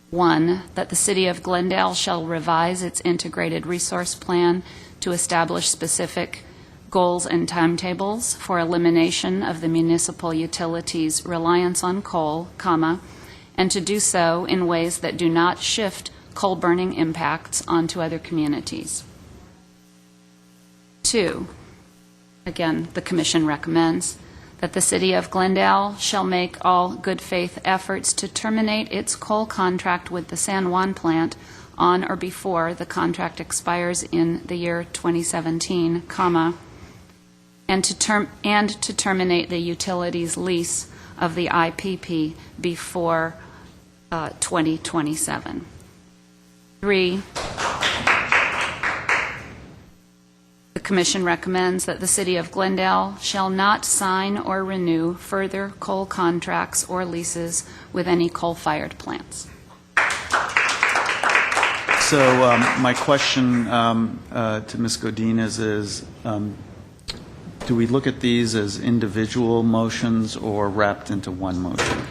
one, that the City of Glendale shall revise its integrated resource plan to establish specific goals and timetables for elimination of the municipal utilities' reliance on coal, and to do so in ways that do not shift coal burning impacts onto other communities. Two, again, the Commission recommends that the City of Glendale shall make all good faith efforts to terminate its coal contract with the San Juan plant on or before the contract expires in the year 2017, and to terminate the utilities lease of the IPP before 2027. Three, the Commission recommends that the City of Glendale shall not sign or renew further coal contracts or leases with any coal-fired plants. So my question to Ms. Godinez is, do we look at these as individual motions or wrapped into one motion?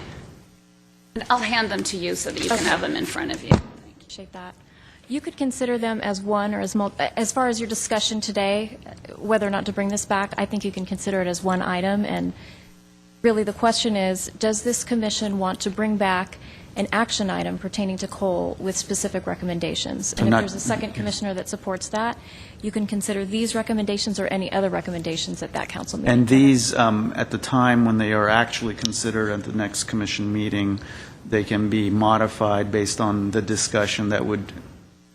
And I'll hand them to you so that you can have them in front of you. Appreciate that. You could consider them as one or as multiple. As far as your discussion today, whether or not to bring this back, I think you can consider it as one item. And really the question is, does this commission want to bring back an action item pertaining to coal with specific recommendations? And if there's a second commissioner that supports that, you can consider these recommendations or any other recommendations at that council meeting. And these, at the time when they are actually considered at the next commission meeting, they can be modified based on the discussion that would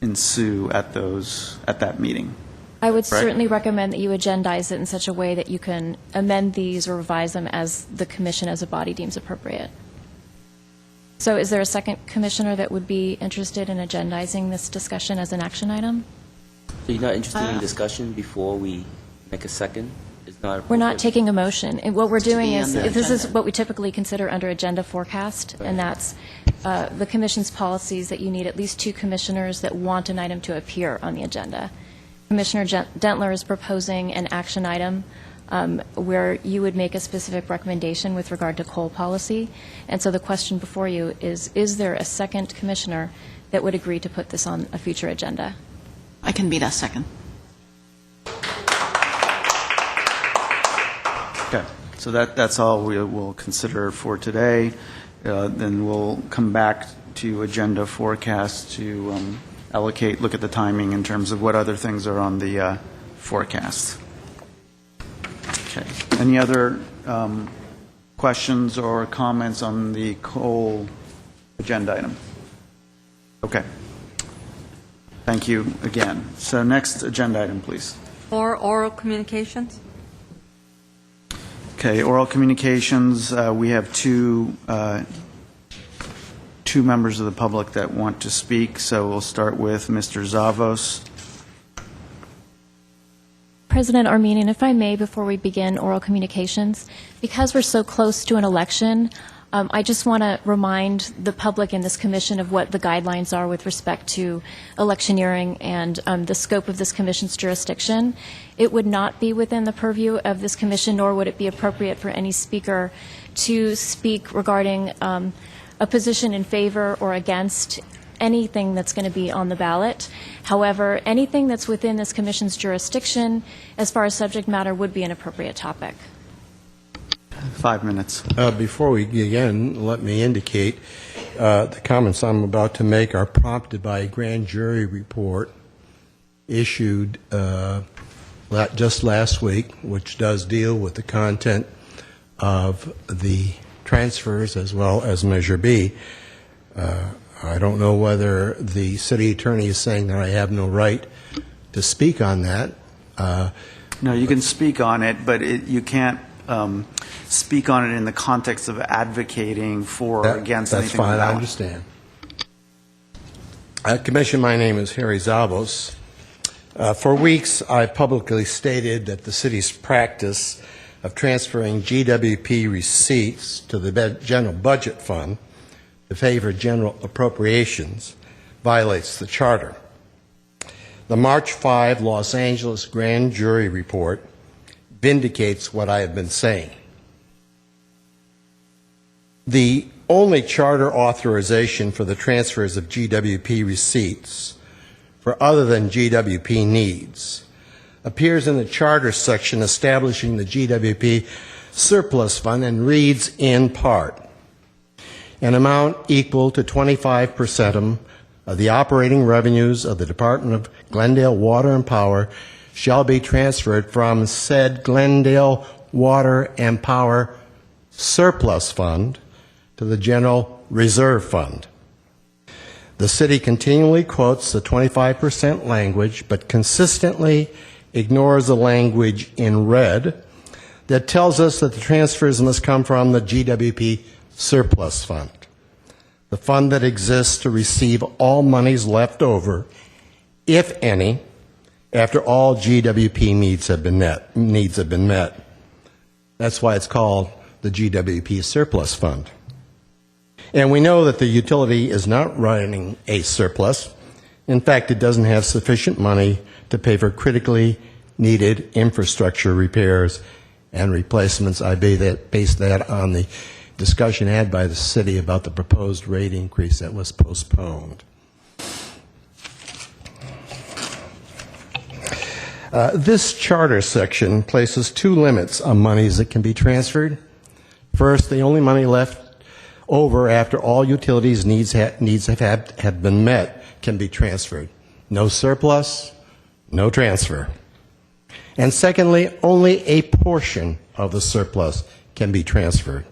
ensue at that meeting. I would Right. certainly recommend that you agendize it in such a way that you can amend these or revise them as the commission as a body deems appropriate. So is there a second commissioner that would be interested in agendizing this discussion as an action item? So you're not interested in discussion before we make a second? It's not. We're not taking a motion. And what we're doing be is, on the this is agenda. what we typically consider under agenda forecast, and that's the commission's policies that you need at least two commissioners that want an item to appear on the agenda. Commissioner Dentler is proposing an action item where you would make a specific recommendation with regard to coal policy. And so the question before you is there a second commissioner that would agree to put this on a future agenda? I can be that second. Okay, so that's all we will consider for today. Then we'll come back to agenda forecast to allocate, look at the timing in terms of what other things are on the forecast. Okay. Any other questions or comments on the coal agenda item? Okay. Thank you again. So next agenda item, please. Or oral communications? Okay, oral communications, we have two members of the public that want to speak, so we'll start with Mr. Zavos. President Armenian, if I may, before we begin oral communications, because we're so close to an election, I just want to remind the public in this commission of what the guidelines are with respect to electioneering and the scope of this commission's jurisdiction. It would not be within the purview of this commission, nor would it be appropriate for any speaker to speak regarding a position in favor or against anything that's going to be on the ballot. However, anything that's within this commission's jurisdiction as far as subject matter would be an appropriate topic. 5 minutes. Before we begin, let me indicate the comments I'm about to make are prompted by a grand jury report issued just last week, which does deal with the content of the transfers as well as Measure B. I don't know whether the city attorney is saying that I have no right to speak on that. No, you can speak on it, but you can't speak on it in the context of advocating for or against anything. That's fine, I understand. Commission, my name is Harry Zavos. For weeks, I publicly stated that the city's practice of transferring GWP receipts to the general budget fund to favor general appropriations violates the charter. The March 5 Los Angeles grand jury report vindicates what I have been saying. The only charter authorization for the transfers of GWP receipts for other than GWP needs appears in the charter section establishing the GWP surplus fund and reads in part, an amount equal to 25% of the operating revenues of the Department of Glendale Water and Power shall be transferred from said Glendale Water and Power surplus fund to the General Reserve Fund. The city continually quotes the 25% language, but consistently ignores the language in red that tells us that the transfers must come from the GWP surplus fund, the fund that exists to receive all monies left over, if any, after all GWP needs have been met. That's why it's called the GWP surplus fund. And we know that the utility is not running a surplus. In fact, it doesn't have sufficient money to pay for critically needed infrastructure repairs and replacements. I base that on the discussion had by the city about the proposed rate increase that was postponed. This charter section places two limits on monies that can be transferred. First, the only money left over after all utilities needs have been met can be transferred. No surplus, no transfer. And secondly, only a portion of the surplus can be transferred.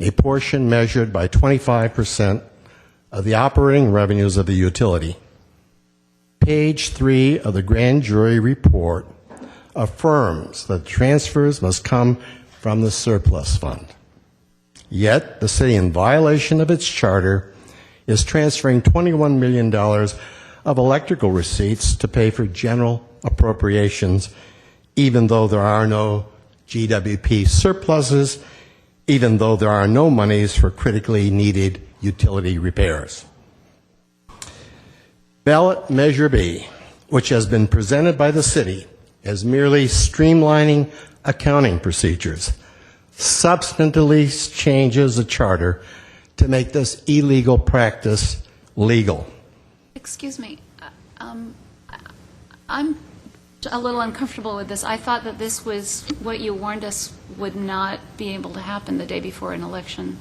A portion measured by 25% of the operating revenues of the utility. Page 3 of the grand jury report affirms that transfers must come from the surplus fund. Yet, the city, in violation of its charter, is transferring $21 million of electrical receipts to pay for general appropriations, even though there are no GWP surpluses, even though there are no monies for critically needed utility repairs. Ballot Measure B, which has been presented by the city as merely streamlining accounting procedures, substantively changes the charter to make this illegal practice legal. Excuse me. I'm a little uncomfortable with this. I thought that this was what you warned us would not be able to happen the day before an election.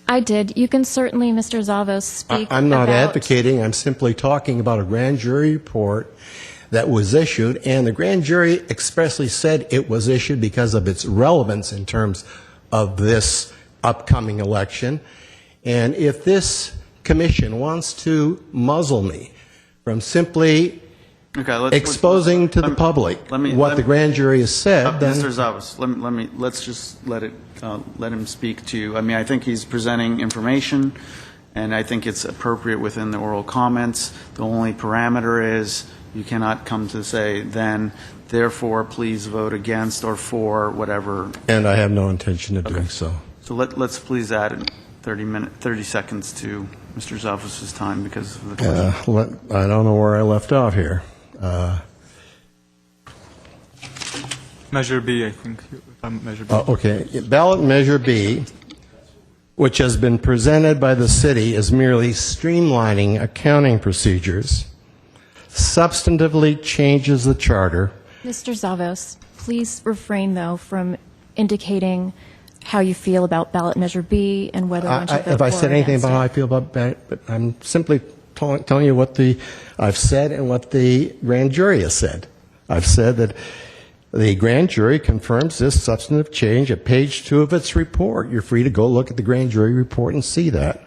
I did. You can certainly, Mr. Zavos, speak I'm not about... advocating. I'm simply talking about a grand jury report that was issued, and the grand jury expressly said it was issued because of its relevance in terms of this upcoming election. And if this commission wants to muzzle me from simply exposing to the public what the grand jury has said, then... Mr. Zavos, let's just let him speak to, I think he's presenting information, and I think it's appropriate within the oral comments. The only parameter is you cannot come to say then, therefore, please vote against or for whatever. And I have no intention of doing so. So let's please add 30 seconds to Mr. Zavos' time because of the question. I don't know where I left off here. Measure B, I think. Measure B. Okay. Ballot Measure B which has been presented by the city as merely streamlining accounting procedures, substantively changes the charter. Mr. Zavos, please refrain, though, from indicating how you feel about ballot measure B and whether or not you vote Have I for said or anything against about how it. I feel about that? But I'm simply telling you what I've said and what the grand jury has said. I've said that the grand jury confirms this substantive change at page 2 of its report. You're free to go look at the grand jury report and see that.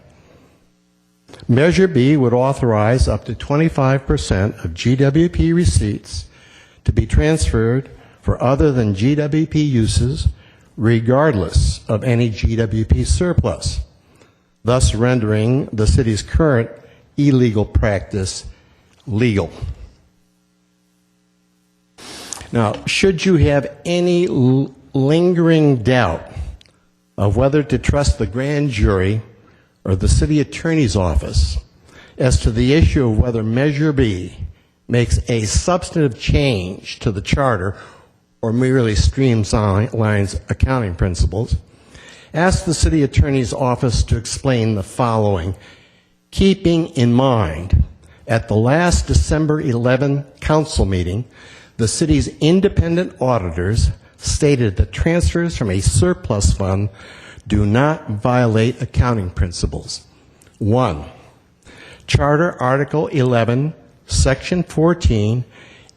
Measure B would authorize up to 25% of GWP receipts to be transferred for other than GWP uses, regardless of any GWP surplus, thus rendering the city's current illegal practice legal. Now, should you have any lingering doubt of whether to trust the grand jury or the city attorney's office as to the issue of whether Measure B makes a substantive change to the charter or merely streamlines accounting principles, ask the city attorney's office to explain the following, keeping in mind at the last December 11 council meeting, the city's independent auditors stated that transfers from a surplus fund do not violate accounting principles. 1. Charter Article 11, Section 14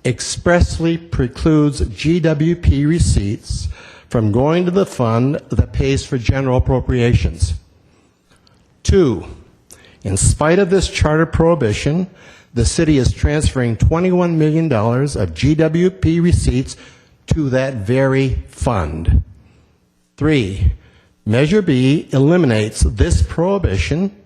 expressly precludes GWP receipts from going to the fund that pays for general appropriations. 2. In spite of this charter prohibition, the city is transferring $21 million of GWP receipts to that very fund. 3. Measure B eliminates this prohibition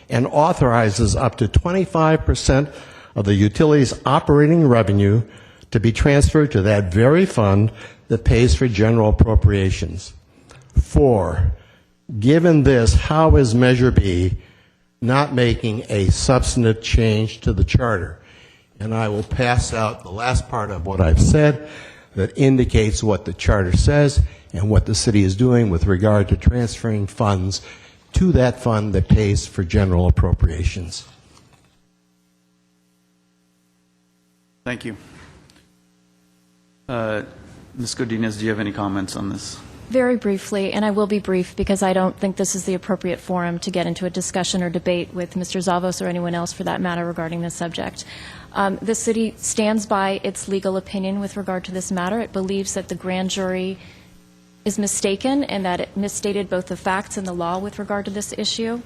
and authorizes up to 25% of the utility's operating revenue to be transferred to that very fund that pays for general appropriations. 4. Given this, how is Measure B not making a substantive change to the charter? And I will pass out the last part of what I've said that indicates what the charter says and what the city is doing with regard to transferring funds to that fund that pays for general appropriations. Thank you. Ms. Godinez, do you have any comments on this? Very briefly, and I will be brief because I don't think this is the appropriate forum to get into a discussion or debate with Mr. Zavos or anyone else for that matter regarding this subject. The city stands by its legal opinion with regard to this matter. It believes that the grand jury is mistaken and that it misstated both the facts and the law with regard to this issue.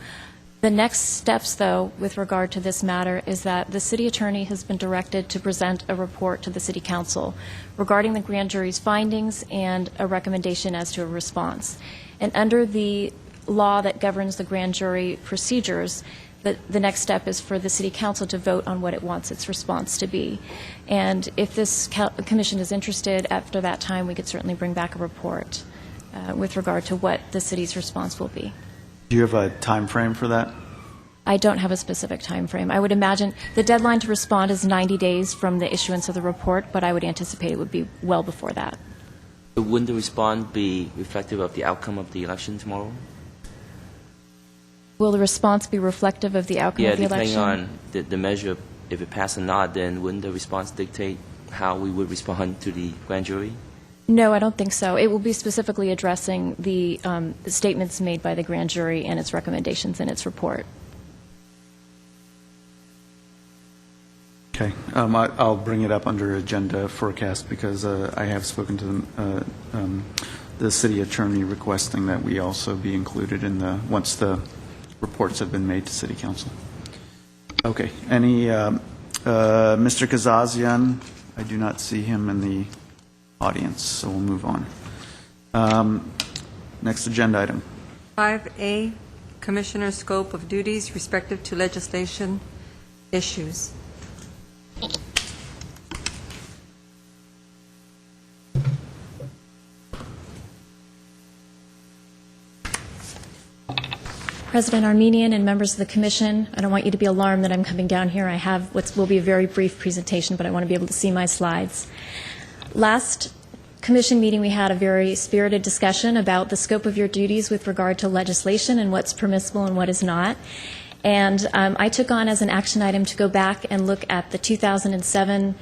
The next steps, though, with regard to this matter is that the city attorney has been directed to present a report to the city council regarding the grand jury's findings and a recommendation as to a response. And under the law that governs the grand jury procedures, the next step is for the city council to vote on what it wants its response to be. And if this commission is interested, after that time, we could certainly bring back a report with regard to what the city's response will be. Do you have a time frame for that? I don't have a specific time frame. I would imagine the deadline to respond is 90 days from the issuance of the report, but I would anticipate it would be well before that. Wouldn't the response be reflective of the outcome of the election tomorrow? Will the response be reflective of the outcome of the election? Yeah, depending on the measure, if it passed or not, then wouldn't the response dictate how we would respond to the grand jury? No, I don't think so. It will be specifically addressing the statements made by the grand jury and its recommendations in its report. Okay. I'll bring it up under agenda forecast because I have spoken to the city attorney requesting that we also be included in once the reports have been made to city council. Okay. Any, Mr. Kazazian, I do not see him in the audience, so we'll move on. Next agenda item. 5A, Commissioner Scope of Duties respective to legislation issues. President Armenian and members of the Commission, I don't want you to be alarmed that I'm coming down here. I have what will be a very brief presentation, but I want to be able to see my slides. Last commission meeting, we had a very spirited discussion about the scope of your duties with regard to legislation and what's permissible and what is not. And I took on as an action item to go back and look at the 2007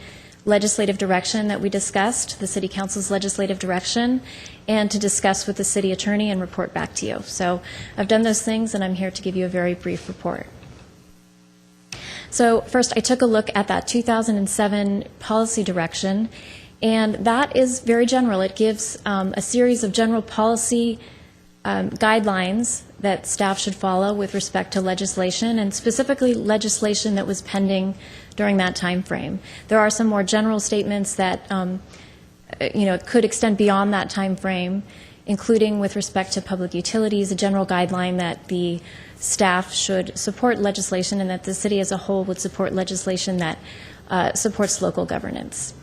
legislative direction that we discussed, the City Council's legislative direction, and to discuss with the City Attorney and report back to you. So I've done those things, and I'm here to give you a very brief report. So first, I took a look at that 2007 policy direction, and that is very general. It gives a series of general policy guidelines that staff should follow with respect to legislation, and specifically legislation that was pending during that time frame. There are some more general statements that could extend beyond that time frame, including with respect to public utilities, a general guideline that the staff should support legislation and that the city as a whole would support legislation that supports local governance.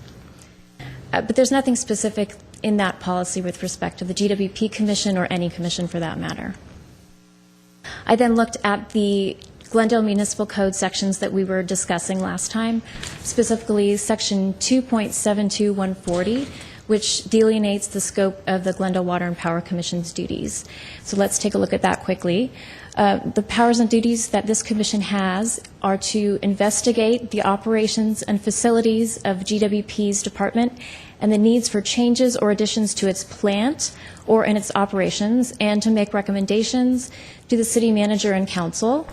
But there's nothing specific in that policy with respect to the GWP Commission or any commission for that matter. I then looked at the Glendale Municipal Code sections that we were discussing last time, specifically Section 2.72140, which delineates the scope of the Glendale Water and Power Commission's duties. So let's take a look at that quickly. The powers and duties that this commission has are to investigate the operations and facilities of GWP's department and the needs for changes or additions to its plant or in its operations, and to make recommendations to the city manager and council,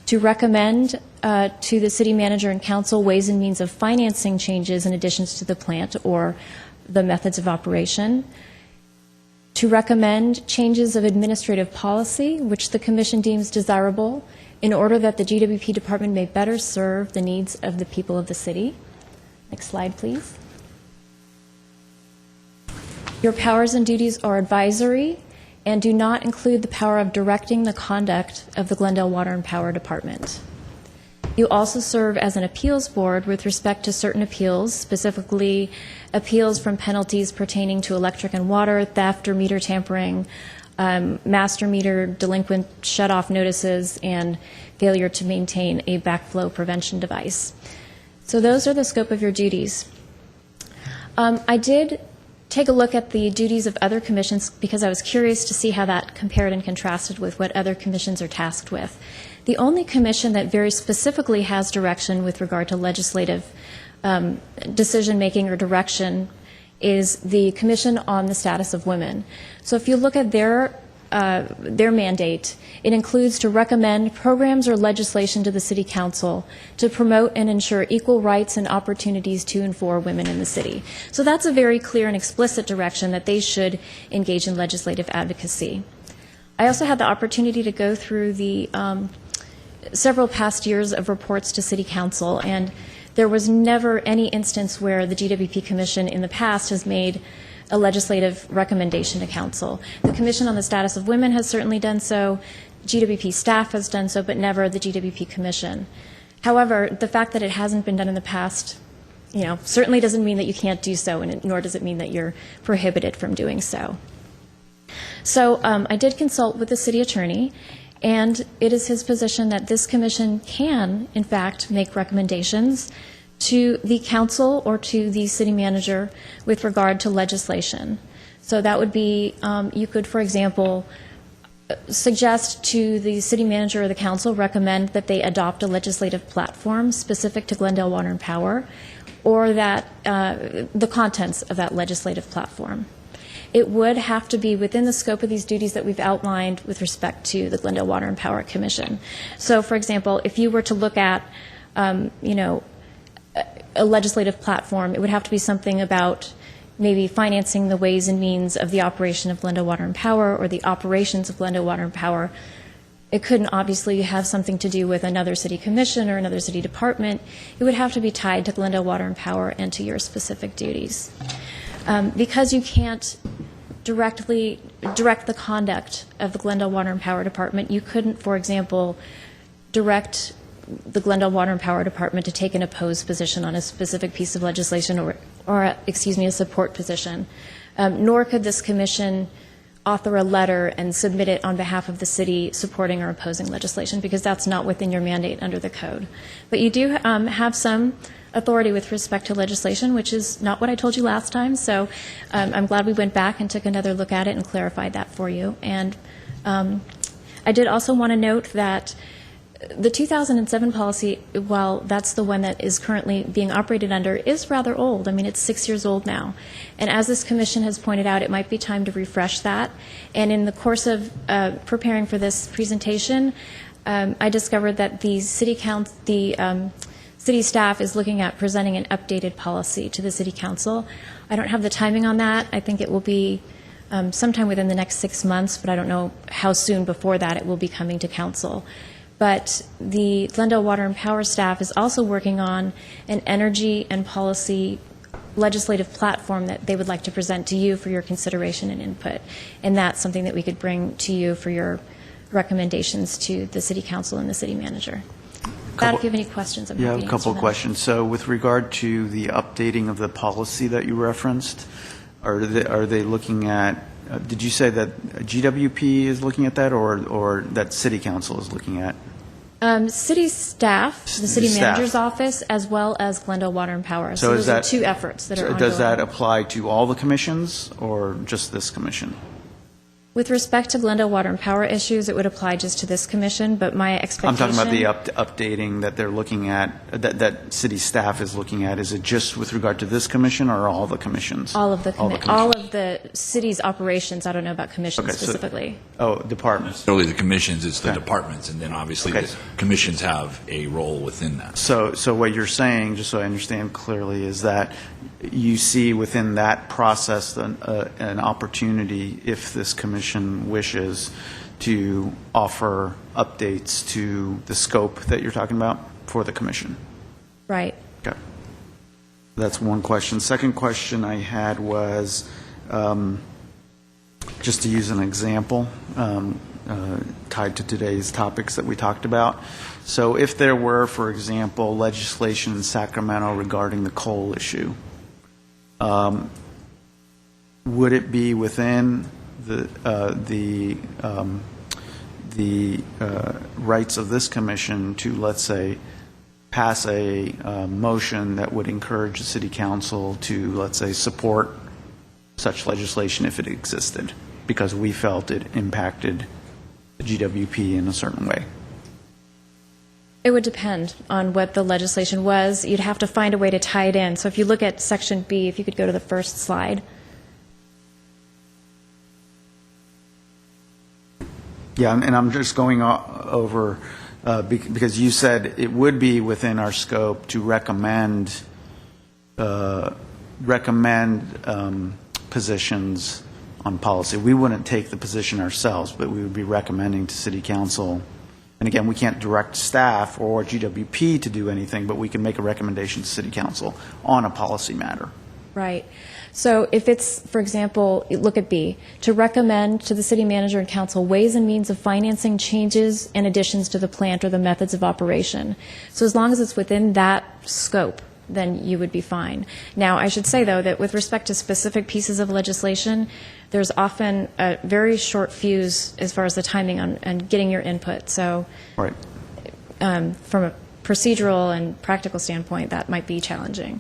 to recommend to the city manager and council ways and means of financing changes and additions to the plant or the methods of operation, to recommend changes of administrative policy which the commission deems desirable in order that the GWP department may better serve the needs of the people of the city. Next slide, please. Your powers and duties are advisory and do not include the power of directing the conduct of the Glendale Water and Power Department. You also serve as an appeals board with respect to certain appeals, specifically appeals from penalties pertaining to electric and water, theft or meter tampering, master meter delinquent shut-off notices, and failure to maintain a backflow prevention device. So those are the scope of your duties. I did take a look at the duties of other commissions because I was curious to see how that compared and contrasted with what other commissions are tasked with. The only commission that very specifically has direction with regard to legislative decision-making or direction is the Commission on the Status of Women. So if you look at their mandate, it includes to recommend programs or legislation to the City Council to promote and ensure equal rights and opportunities to and for women in the city. So that's a very clear and explicit direction that they should engage in legislative advocacy. I also had the opportunity to go through the several past years of reports to City Council, and there was never any instance where the GWP Commission in the past has made a legislative recommendation to Council. The Commission on the Status of Women has certainly done so, GWP staff has done so, but never the GWP Commission. However, the fact that it hasn't been done in the past, certainly doesn't mean that you can't do so, and nor does it mean that you're prohibited from doing so. So I did consult with the City Attorney, and it is his position that this Commission can, in fact, make recommendations to the council or to the city manager with regard to legislation. So that would be, you could, for example, suggest to the city manager or the council, recommend that they adopt a legislative platform specific to Glendale Water and Power, or that the contents of that legislative platform. It would have to be within the scope of these duties that we've outlined with respect to the Glendale Water and Power Commission. So, for example, if you were to look at, a legislative platform, it would have to be something about maybe financing the ways and means of the operation of Glendale Water and Power or the operations of Glendale Water and Power. It couldn't obviously have something to do with another city commission or another city department. It would have to be tied to Glendale Water and Power and to your specific duties. Because you can't directly direct the conduct of the Glendale Water and Power Department, you couldn't, for example, direct the Glendale Water and Power Department to take an opposed position on a specific piece of legislation or a support position. Nor could this commission author a letter and submit it on behalf of the city supporting or opposing legislation, because that's not within your mandate under the code. But you do have some authority with respect to legislation, which is not what I told you last time. So I'm glad we went back and took another look at it and clarified that for you. And I did also want to note that the 2007 policy, while that's the one that is currently being operated under, is rather old. I mean, it's 6 years old now. And as this commission has pointed out, it might be time to refresh that. And in the course of preparing for this presentation, I discovered that the city staff is looking at presenting an updated policy to the city council. I don't have the timing on that. I think it will be sometime within the next 6 months, but I don't know how soon before that it will be coming to council. But the Glendale Water and Power staff is also working on an energy and policy legislative platform that they would like to present to you for your consideration and input. And that's something that we could bring to you for your recommendations to the city council and the city manager. If you have any questions, I'm happy to answer them. Yeah, a couple of questions. So with regard to the updating of the policy that you referenced, are they looking at, did you say that GWP is looking at that, or that city council is looking at? City staff, the city manager's office, as well as Glendale Water and Power. So those are two efforts that are ongoing. Does that apply to all the commissions or just this commission? With respect to Glendale Water and Power issues, it would apply just to this commission, but my expectation... I'm talking about the updating that they're looking at, that city staff is looking at. Is it just with regard to this commission or all the commissions? All of the city's operations. I don't know about commissions specifically. Departments. Not only the commissions, it's the departments, and then obviously the commissions have a role within that. So what you're saying, just so I understand clearly, is that you see within that process an opportunity, if this commission wishes, to offer updates to the scope that you're talking about for the commission. Right. Okay. That's one question. Second question I had was, just to use an example tied to today's topics that we talked about. So if there were, for example, legislation in Sacramento regarding the coal issue, would it be within the rights of this commission to, let's say, pass a motion that would encourage the city council to, let's say, support such legislation if it existed, because we felt it impacted the GWP in a certain way? It would depend on what the legislation was. You'd have to find a way to tie it in. So if you look at Section B, if you could go to the first slide. Yeah, and I'm just going over, because you said it would be within our scope to recommend positions on policy. We wouldn't take the position ourselves, but we would be recommending to City Council. And again, we can't direct staff or GWP to do anything, but we can make a recommendation to City Council on a policy matter. Right. So if it's, for example, look at B, to recommend to the city manager and council ways and means of financing changes and additions to the plant or the methods of operation. So as long as it's within that scope, then you would be fine. Now, I should say, though, that with respect to specific pieces of legislation, there's often a very short fuse as far as the timing on getting your input. So right. From a procedural and practical standpoint, that might be challenging.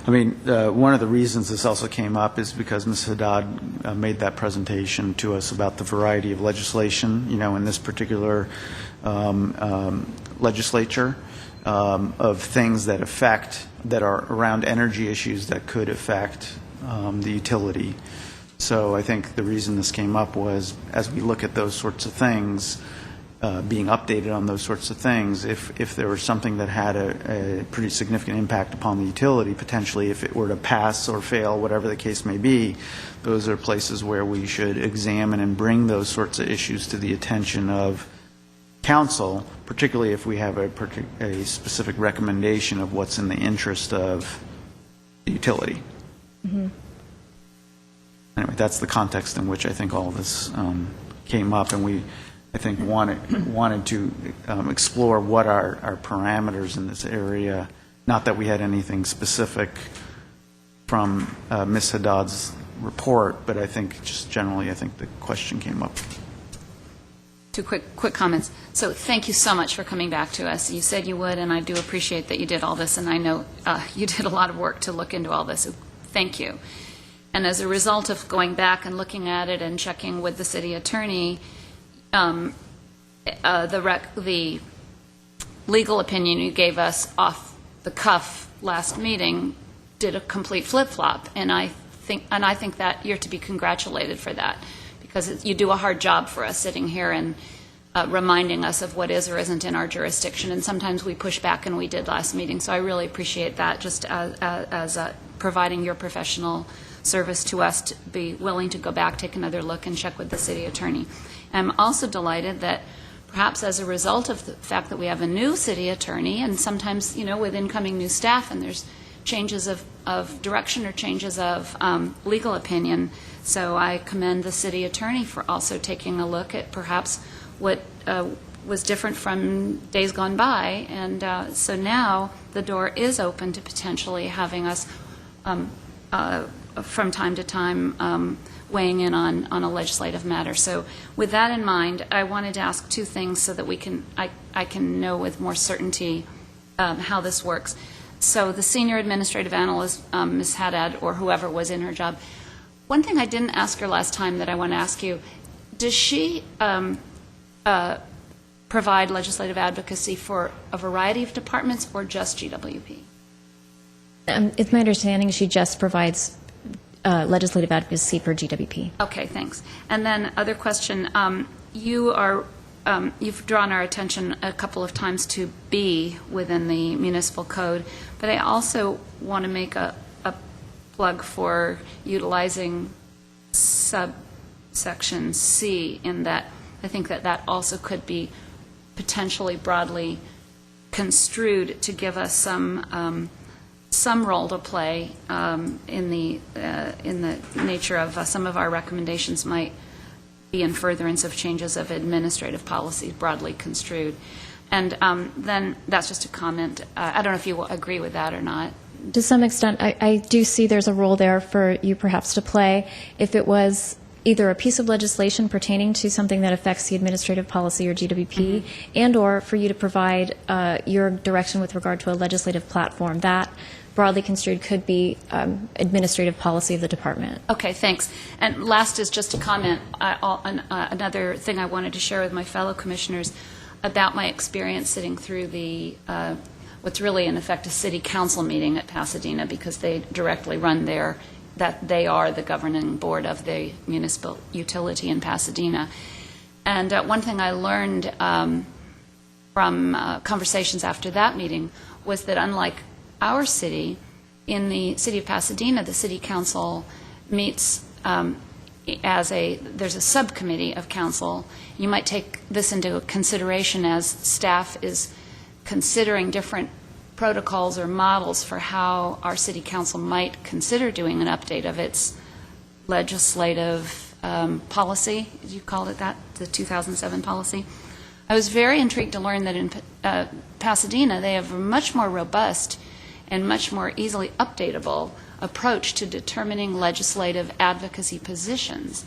I mean, one of the reasons this also came up is because Ms. Haddad made that presentation to us about the variety of legislation, in this particular legislature, of things that are around energy issues that could affect the utility. So I think the reason this came up was, as we look at those sorts of things, being updated on those sorts of things, if there was something that had a pretty significant impact upon the utility, potentially if it were to pass or fail, whatever the case may be, those are places where we should examine and bring those sorts of issues to the attention of council, particularly if we have a specific recommendation of what's in the interest of the utility. Mm-hmm. Anyway, that's the context in which I think all of this came up, and we, I think, wanted to explore what our parameters in this area. Not that we had anything specific from Ms. Haddad's report, but I think just generally, I think the question came up. Two quick comments. So thank you so much for coming back to us. You said you would, and I do appreciate that you did all this, and I know you did a lot of work to look into all this. So thank you. And as a result of going back and looking at it and checking with the city attorney, the legal opinion you gave us off the cuff last meeting did a complete flip-flop, and I think that you're to be congratulated for that, because you do a hard job for us sitting here and reminding us of what is or isn't in our jurisdiction, and sometimes we push back, and we did last meeting. So I really appreciate that, just as providing your professional service to us to be willing to go back, take another look, and check with the city attorney. I'm also delighted that perhaps as a result of the fact that we have a new city attorney, and sometimes, with incoming new staff, and there's changes of direction or changes of legal opinion. So I commend the city attorney for also taking a look at perhaps what was different from days gone by. And so now the door is open to potentially having us from time to time weighing in on a legislative matter. So with that in mind, I wanted to ask two things so that I can know with more certainty how this works. So the senior administrative analyst, Ms. Haddad, or whoever was in her job, one thing I didn't ask her last time that I want to ask you, does she provide legislative advocacy for a variety of departments or just GWP? It's my understanding she just provides legislative advocacy for GWP. Okay, thanks. And then other question, you've drawn our attention a couple of times to B within the municipal code, but I also want to make a plug for utilizing subsection C, in that I think that also could be potentially broadly construed to give us some role to play in the nature of some of our recommendations might be in furtherance of changes of administrative policy, broadly construed. And then that's just a comment. I don't know if you agree with that or not. To some extent, I do see there's a role there for you perhaps to play. If it was either a piece of legislation pertaining to something that affects the administrative policy or GWP, and or for you to provide your direction with regard to a legislative platform, that broadly construed could be administrative policy of the department. Okay, thanks. And last is just a comment, another thing I wanted to share with my fellow commissioners about my experience sitting through the what's really in effect a city council meeting at Pasadena, because they directly run that they are the governing board of the municipal utility in Pasadena. And one thing I learned from conversations after that meeting was that unlike our city, in the city of Pasadena, the city council meets there's a subcommittee of council. You might take this into consideration as staff is considering different protocols or models for how our city council might consider doing an update of its legislative policy, as you called it that, the 2007 policy. I was very intrigued to learn that in Pasadena they have a much more robust and much more easily updatable approach to determining legislative advocacy positions.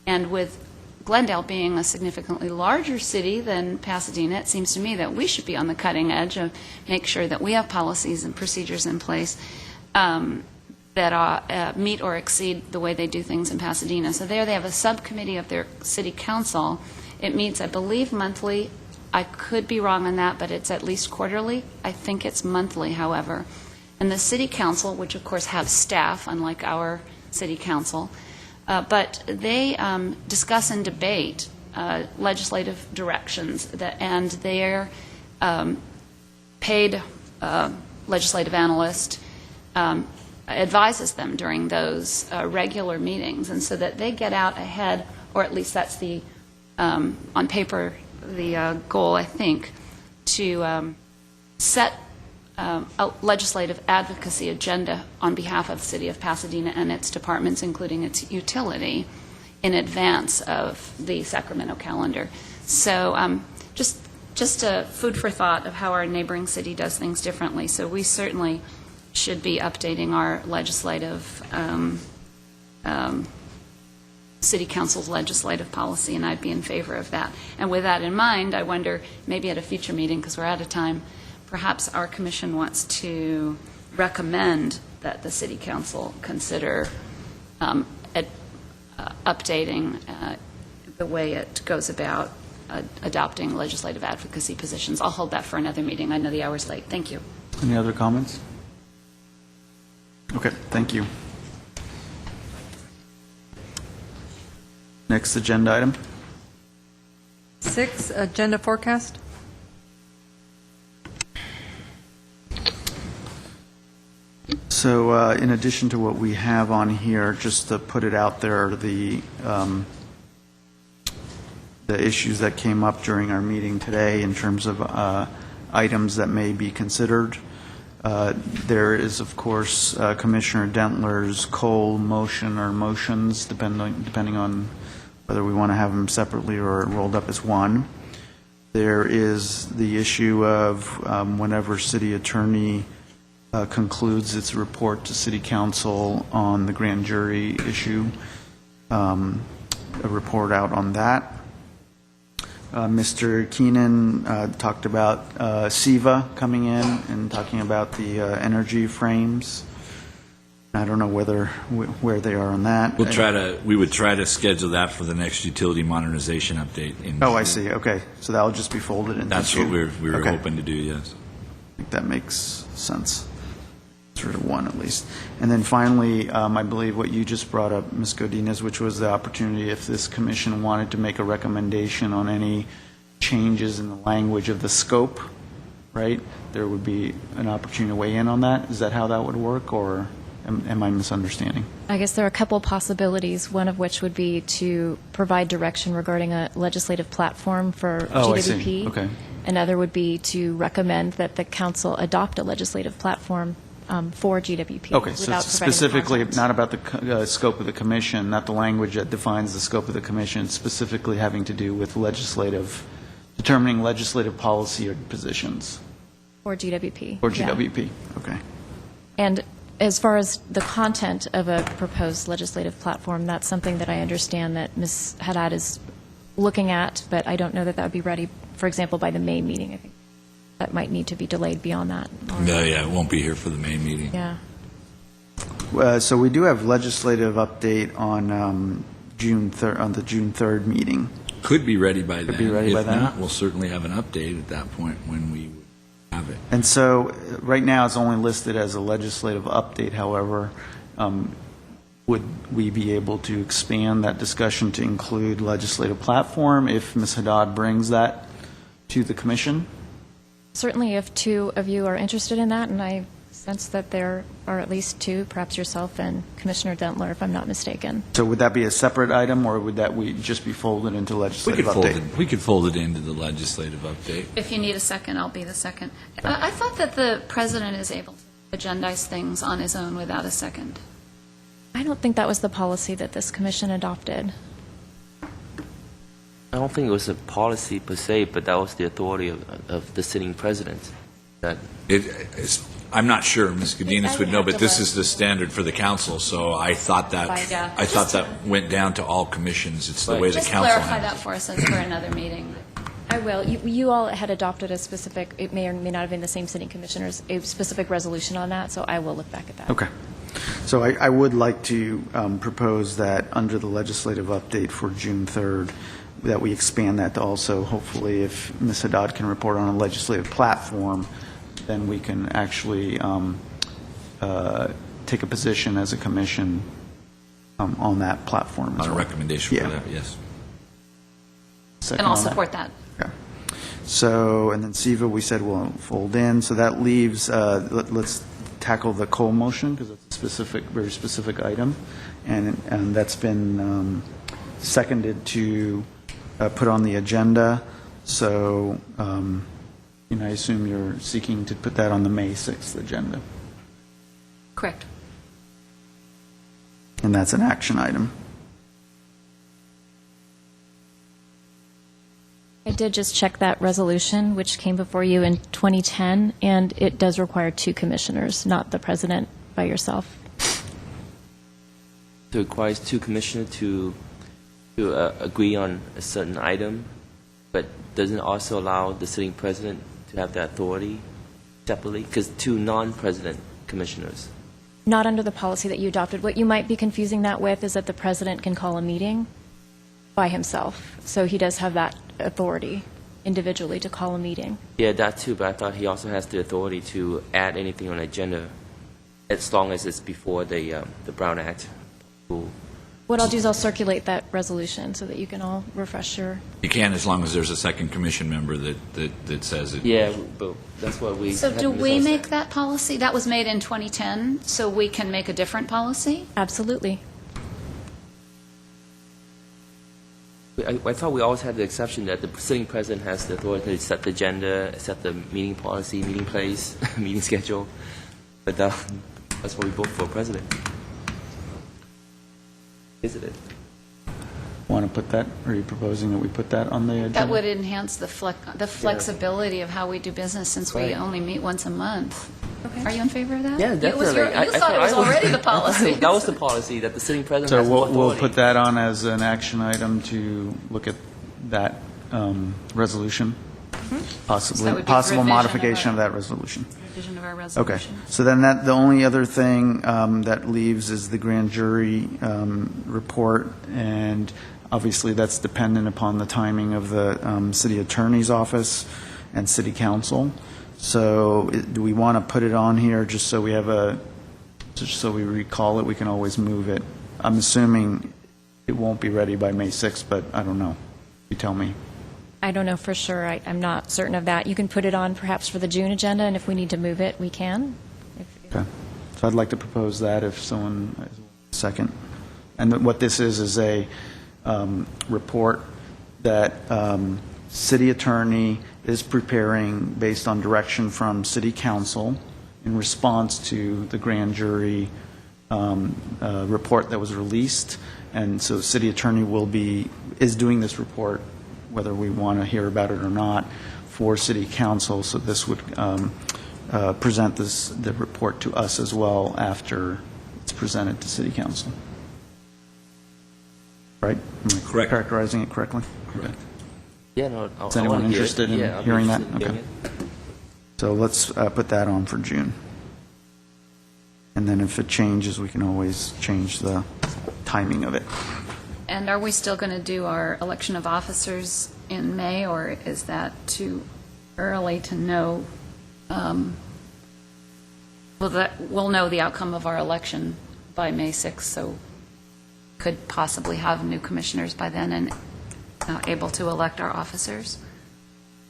And with Glendale being a significantly larger city than Pasadena, it seems to me that we should be on the cutting edge of make sure that we have policies and procedures in place that meet or exceed the way they do things in Pasadena. So there they have a subcommittee of their city council. It meets, I believe, monthly. I could be wrong on that, but it's at least quarterly. I think it's monthly, however. And the city council, which of course have staff, unlike our city council, but they discuss and debate legislative directions, and their paid legislative analyst advises them during those regular meetings, and so that they get out ahead, or at least that's the, on paper, the goal, I think, to set a legislative advocacy agenda on behalf of the city of Pasadena and its departments, including its utility, in advance of the Sacramento calendar. So just a food for thought of how our neighboring city does things differently. So we certainly should be updating our legislative City Council's legislative policy, and I'd be in favor of that. And with that in mind, I wonder, maybe at a future meeting, because we're out of time, perhaps our commission wants to recommend that the City Council consider updating the way it goes about adopting legislative advocacy positions. I'll hold that for another meeting. I know the hour's late. Thank you. Any other comments? Okay, thank you. Next agenda item. 6, agenda forecast. So in addition to what we have on here, just to put it out there, the issues that came up during our meeting today in terms of items that may be considered. There is, of course, Commissioner Dentler's coal motion or motions, depending on whether we want to have them separately or rolled up as one. There is the issue of whenever city attorney concludes its report to City Council on the grand jury issue, a report out on that. Mr. Keenan talked about SEVA coming in and talking about the energy frames. I don't know where they are on that. We would try to schedule that for the next utility modernization update. Oh, I see. Okay, so that will just be folded into. That's what we were okay. hoping to do. Yes, I think that makes sense. Sort of one at least. And then finally, I believe what you just brought up, Ms. Godinez, which was the opportunity if this commission wanted to make a recommendation on any changes in the language of the scope, right? There would be an opportunity to weigh in on that. Is that how that would work, or am I misunderstanding? I guess there are a couple possibilities, one of which would be to provide direction regarding a legislative platform for GWP. I see. Okay. Another would be to recommend that the council adopt a legislative platform for GWP. Okay, so it's specifically not about the scope of the commission, not the language that defines the scope of the commission, specifically having to do with determining legislative policy or positions. For GWP. For GWP, yeah. Okay. And as far as the content of a proposed legislative platform, that's something that I understand that Ms. Haddad is looking at, but I don't know that that would be ready, for example, by the May meeting. I think that might need to be delayed beyond that. No, yeah, it won't be here for the May meeting. Yeah. So we do have legislative update on June 3rd meeting. Could be ready by then. Could be ready by then. If not, we'll certainly have an update at that point when we have it. And so right now it's only listed as a legislative update. However, would we be able to expand that discussion to include legislative platform if Ms. Haddad brings that to the commission? Certainly, if two of you are interested in that, and I sense that there are at least two, perhaps yourself and Commissioner Dentler, if I'm not mistaken. So would that be a separate item, or would that just be folded into legislative update? We could fold it into the legislative update. If you need a second, I'll be the second. I thought that the president is able to agendize things on his own without a second. I don't think that was the policy that this commission adopted. I don't think it was a policy per se, but that was the authority of the sitting president. I'm not sure, Ms. Godinez would know, but this is the standard for the council, so I thought that went down to all commissions. It's the way the council Just clarify that for us for another meeting. I will. You all had adopted a specific, it may or may not have been the same sitting commissioners, a specific resolution on that, so I will look back at that. Okay. So I would like to propose that under the legislative update for June 3rd, that we expand that to also, hopefully, if Ms. Haddad can report on a legislative platform, then we can actually take a position as a commission on that platform. On a recommendation for that, yes. Second And I'll on that? support that. Okay. So, and then SEVA, we said we'll fold in. So that leaves, let's tackle the coal motion, because it's a very specific item. And that's been seconded to put on the agenda. So, I assume you're seeking to put that on the May 6th agenda. Correct. And that's an action item. I did just check that resolution, which came before you in 2010, and it does require two commissioners, not the president by yourself. it requires two commissioners to agree on a certain item, but doesn't also allow the sitting president to have that authority separately? Because two non-president commissioners. Not under the policy that you adopted. What you might be confusing that with is that the president can call a meeting by himself. So he does have that authority individually to call a meeting. Yeah, that too, but I thought he also has the authority to add anything on the agenda as long as it's before the Brown Act rule. What I'll do is I'll circulate that resolution so that you can all refresh your... You can, as long as there's a second commission member that says it. Yeah, but that's what we... So do we make that policy? That was made in 2010, so we can make a different policy? Absolutely. I thought we always had the exception that the sitting president has the authority to set the agenda, set the meeting policy, meeting place, meeting schedule. But that's what we vote for president. Isn't it? Want to put that, or are you proposing that we put that on the agenda? That would enhance the flexibility of how we do business since we only meet once a month. Okay. Are you in favor of that? Yeah, definitely. You thought it was already the policy. That was the policy, that the sitting president So has more we'll authority. put that on as an action item to look at that resolution, So that possibly, would be possible revision of modification our- of that resolution. Revision of our Okay, resolution. so then the only other thing that leaves is the grand jury report, and obviously that's dependent upon the timing of the city attorney's office and city council. So do we want to put it on here just so we have just so we recall it? We can always move it. I'm assuming it won't be ready by May 6th, but I don't know. You tell me. I don't know for sure. I'm not certain of that. You can put it on perhaps for the June agenda, and if we need to move it, we can. Okay. So I'd like to propose that if someone second. And what this is a report that city attorney is preparing based on direction from city council in response to the grand jury report that was released. And so city attorney is doing this report, whether we want to hear about it or not, for city council. So this would present the report to us as well after it's presented to city council. Right? Am I Correct. characterizing it correctly? Correct. Yeah, no, Is anyone interested in I'll be hearing that? interested in Okay. hearing it. So let's put that on for June. And then if it changes, we can always change the timing of it. And are we still going to do our election of officers in May, or is that too early to know? We'll know the outcome of our election by May 6th, so could possibly have new commissioners by then and able to elect our officers.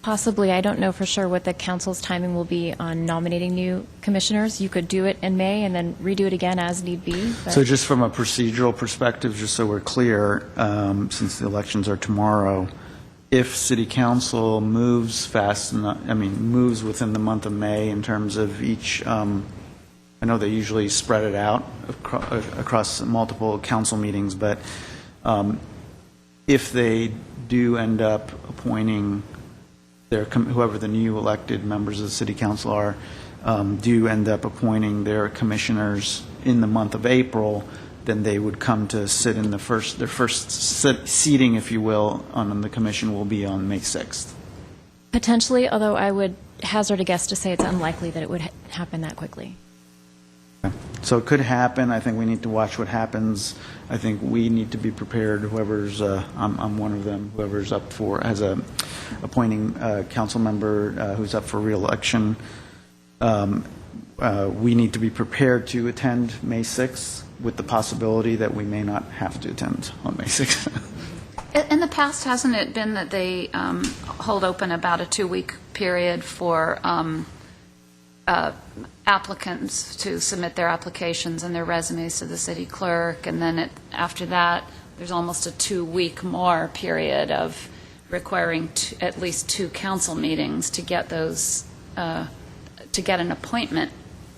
Possibly. I don't know for sure what the council's timing will be on nominating new commissioners. You could do it in May and then redo it again as need be. but- So just from a procedural perspective, just so we're clear, since the elections are tomorrow, if city council moves moves within the month of May in terms of each, I know they usually spread it out across multiple council meetings, but if they do end up appointing whoever the new elected members of the city council are, do end up appointing their commissioners in the month of April, then they would come to sit in their first seating, if you will, on the commission will be on May 6th. Potentially, although I would hazard a guess to say it's unlikely that it would happen that quickly. So it could happen. I think we need to watch what happens. I think we need to be prepared, whoever's, I'm one of them, whoever's up for, as a appointing council member who's up for reelection. We need to be prepared to attend May 6th with the possibility that we may not have to attend on May 6th. In the past, hasn't it been that they hold open about a 2-week period for applicants to submit their applications and their resumes to the city clerk, and then after that, there's almost a 2-week more period of requiring at least 2 council meetings to get those, to get an appointment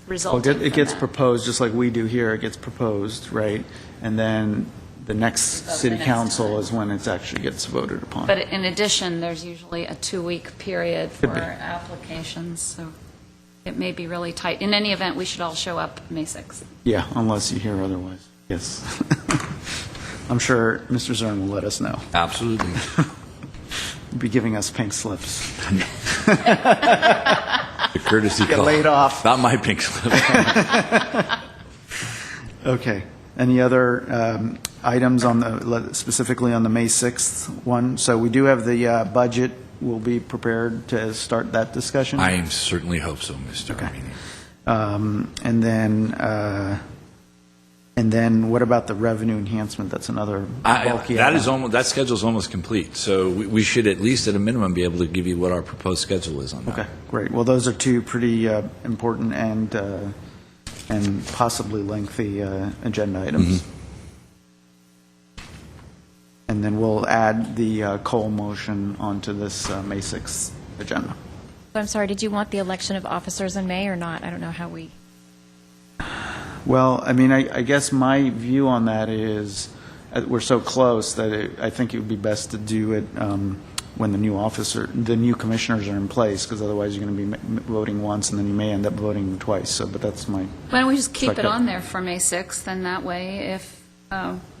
resulting Well, it gets from that. proposed, just like we do here, it gets proposed, right? And then the next city next council time. is when it actually gets voted upon. But in addition, there's usually a 2-week period Could for be. applications, so it may be really tight. In any event, we should all show up May 6th. Yeah, unless you hear otherwise. Yes. I'm sure Mr. Zern will let us know. Absolutely. Be giving us pink slips. The courtesy Get call. laid off. Not my pink slip. Okay. Any other items on the, specifically on the May 6th one? So we do have the budget. We'll be prepared to start that discussion. I certainly hope so, Mr. Armini. And then what about the revenue enhancement? That's another bulky item. That schedule's almost complete, so we should at least at a minimum be able to give you what our proposed schedule is on that. Okay, great. Well, those are two pretty important and possibly lengthy agenda items. Mm-hmm. And then we'll add the Cole motion onto this May 6th agenda. I'm sorry, did you want the election of officers in May or not? I don't know how we... Well, I mean, I guess my view on that is we're so close that I think it would be best to do it when the new commissioners are in place, because otherwise you're going to be voting once and then you may end up voting twice. So, but that's my... Why don't we just keep it on there for May 6th, and that way if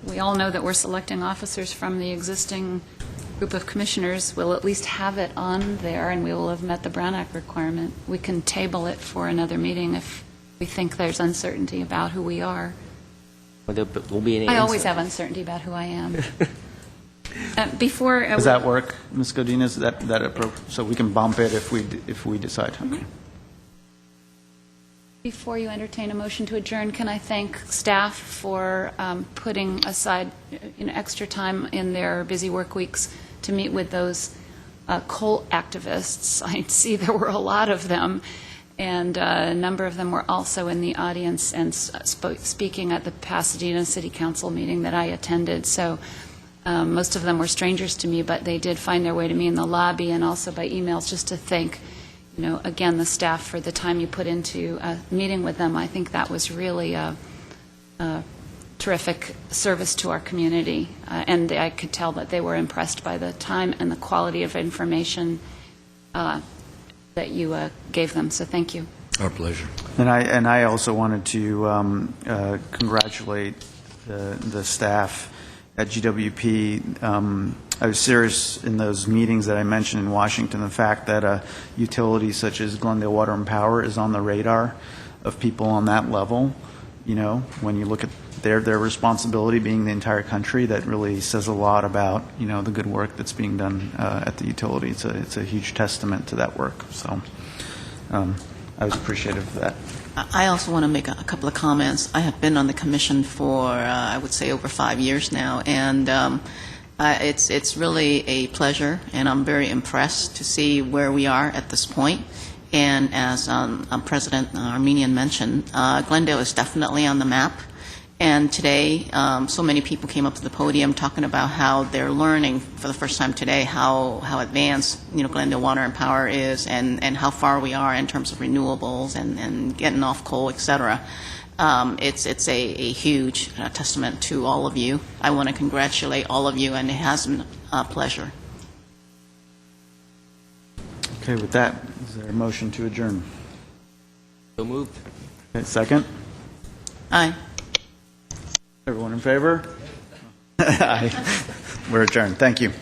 we all know that we're selecting officers from the existing group of commissioners, we'll at least have it on there and we will have met the Brown Act requirement. We can table it for another meeting if we think there's uncertainty about who we are. Well, there will be any I always have uncertainty about who I am. Before Does that work, Ms. Godinez? That appropriate? So we can bump it if we decide. Okay. Before you entertain a motion to adjourn, can I thank staff for putting aside extra time in their busy work weeks to meet with those coal activists. I see there were a lot of them, and a number of them were also in the audience and speaking at the Pasadena City Council meeting that I attended. So most of them were strangers to me, but they did find their way to me in the lobby and also by emails just to thank again, the staff for the time you put into meeting with them. I think that was really a terrific service to our community, and I could tell that they were impressed by the time and the quality of information that you gave them. So thank you. Our pleasure. And I also wanted to congratulate the staff at GWP. I was serious in those meetings that I mentioned in Washington, the fact that a utility such as Glendale Water and Power is on the radar of people on that level. When you look at their responsibility being the entire country, that really says a lot about, the good work that's being done at the utility. It's a huge testament to that work. So I was appreciative of that. I also want to make a couple of comments. I have been on the commission for, I would say, over 5 years now, and it's really a pleasure, and I'm very impressed to see where we are at this point. And as President Armenian mentioned, Glendale is definitely on the map. And today, so many people came up to the podium talking about how they're learning for the first time today how advanced Glendale Water and Power is, and how far we are in terms of renewables and getting off coal, et cetera. It's a huge testament to all of you. I want to congratulate all of you, and it has been a pleasure. Okay, with that, is there a motion to adjourn? So moved. Okay, second? Aye. Everyone in favor? Aye. We're adjourned. Thank you.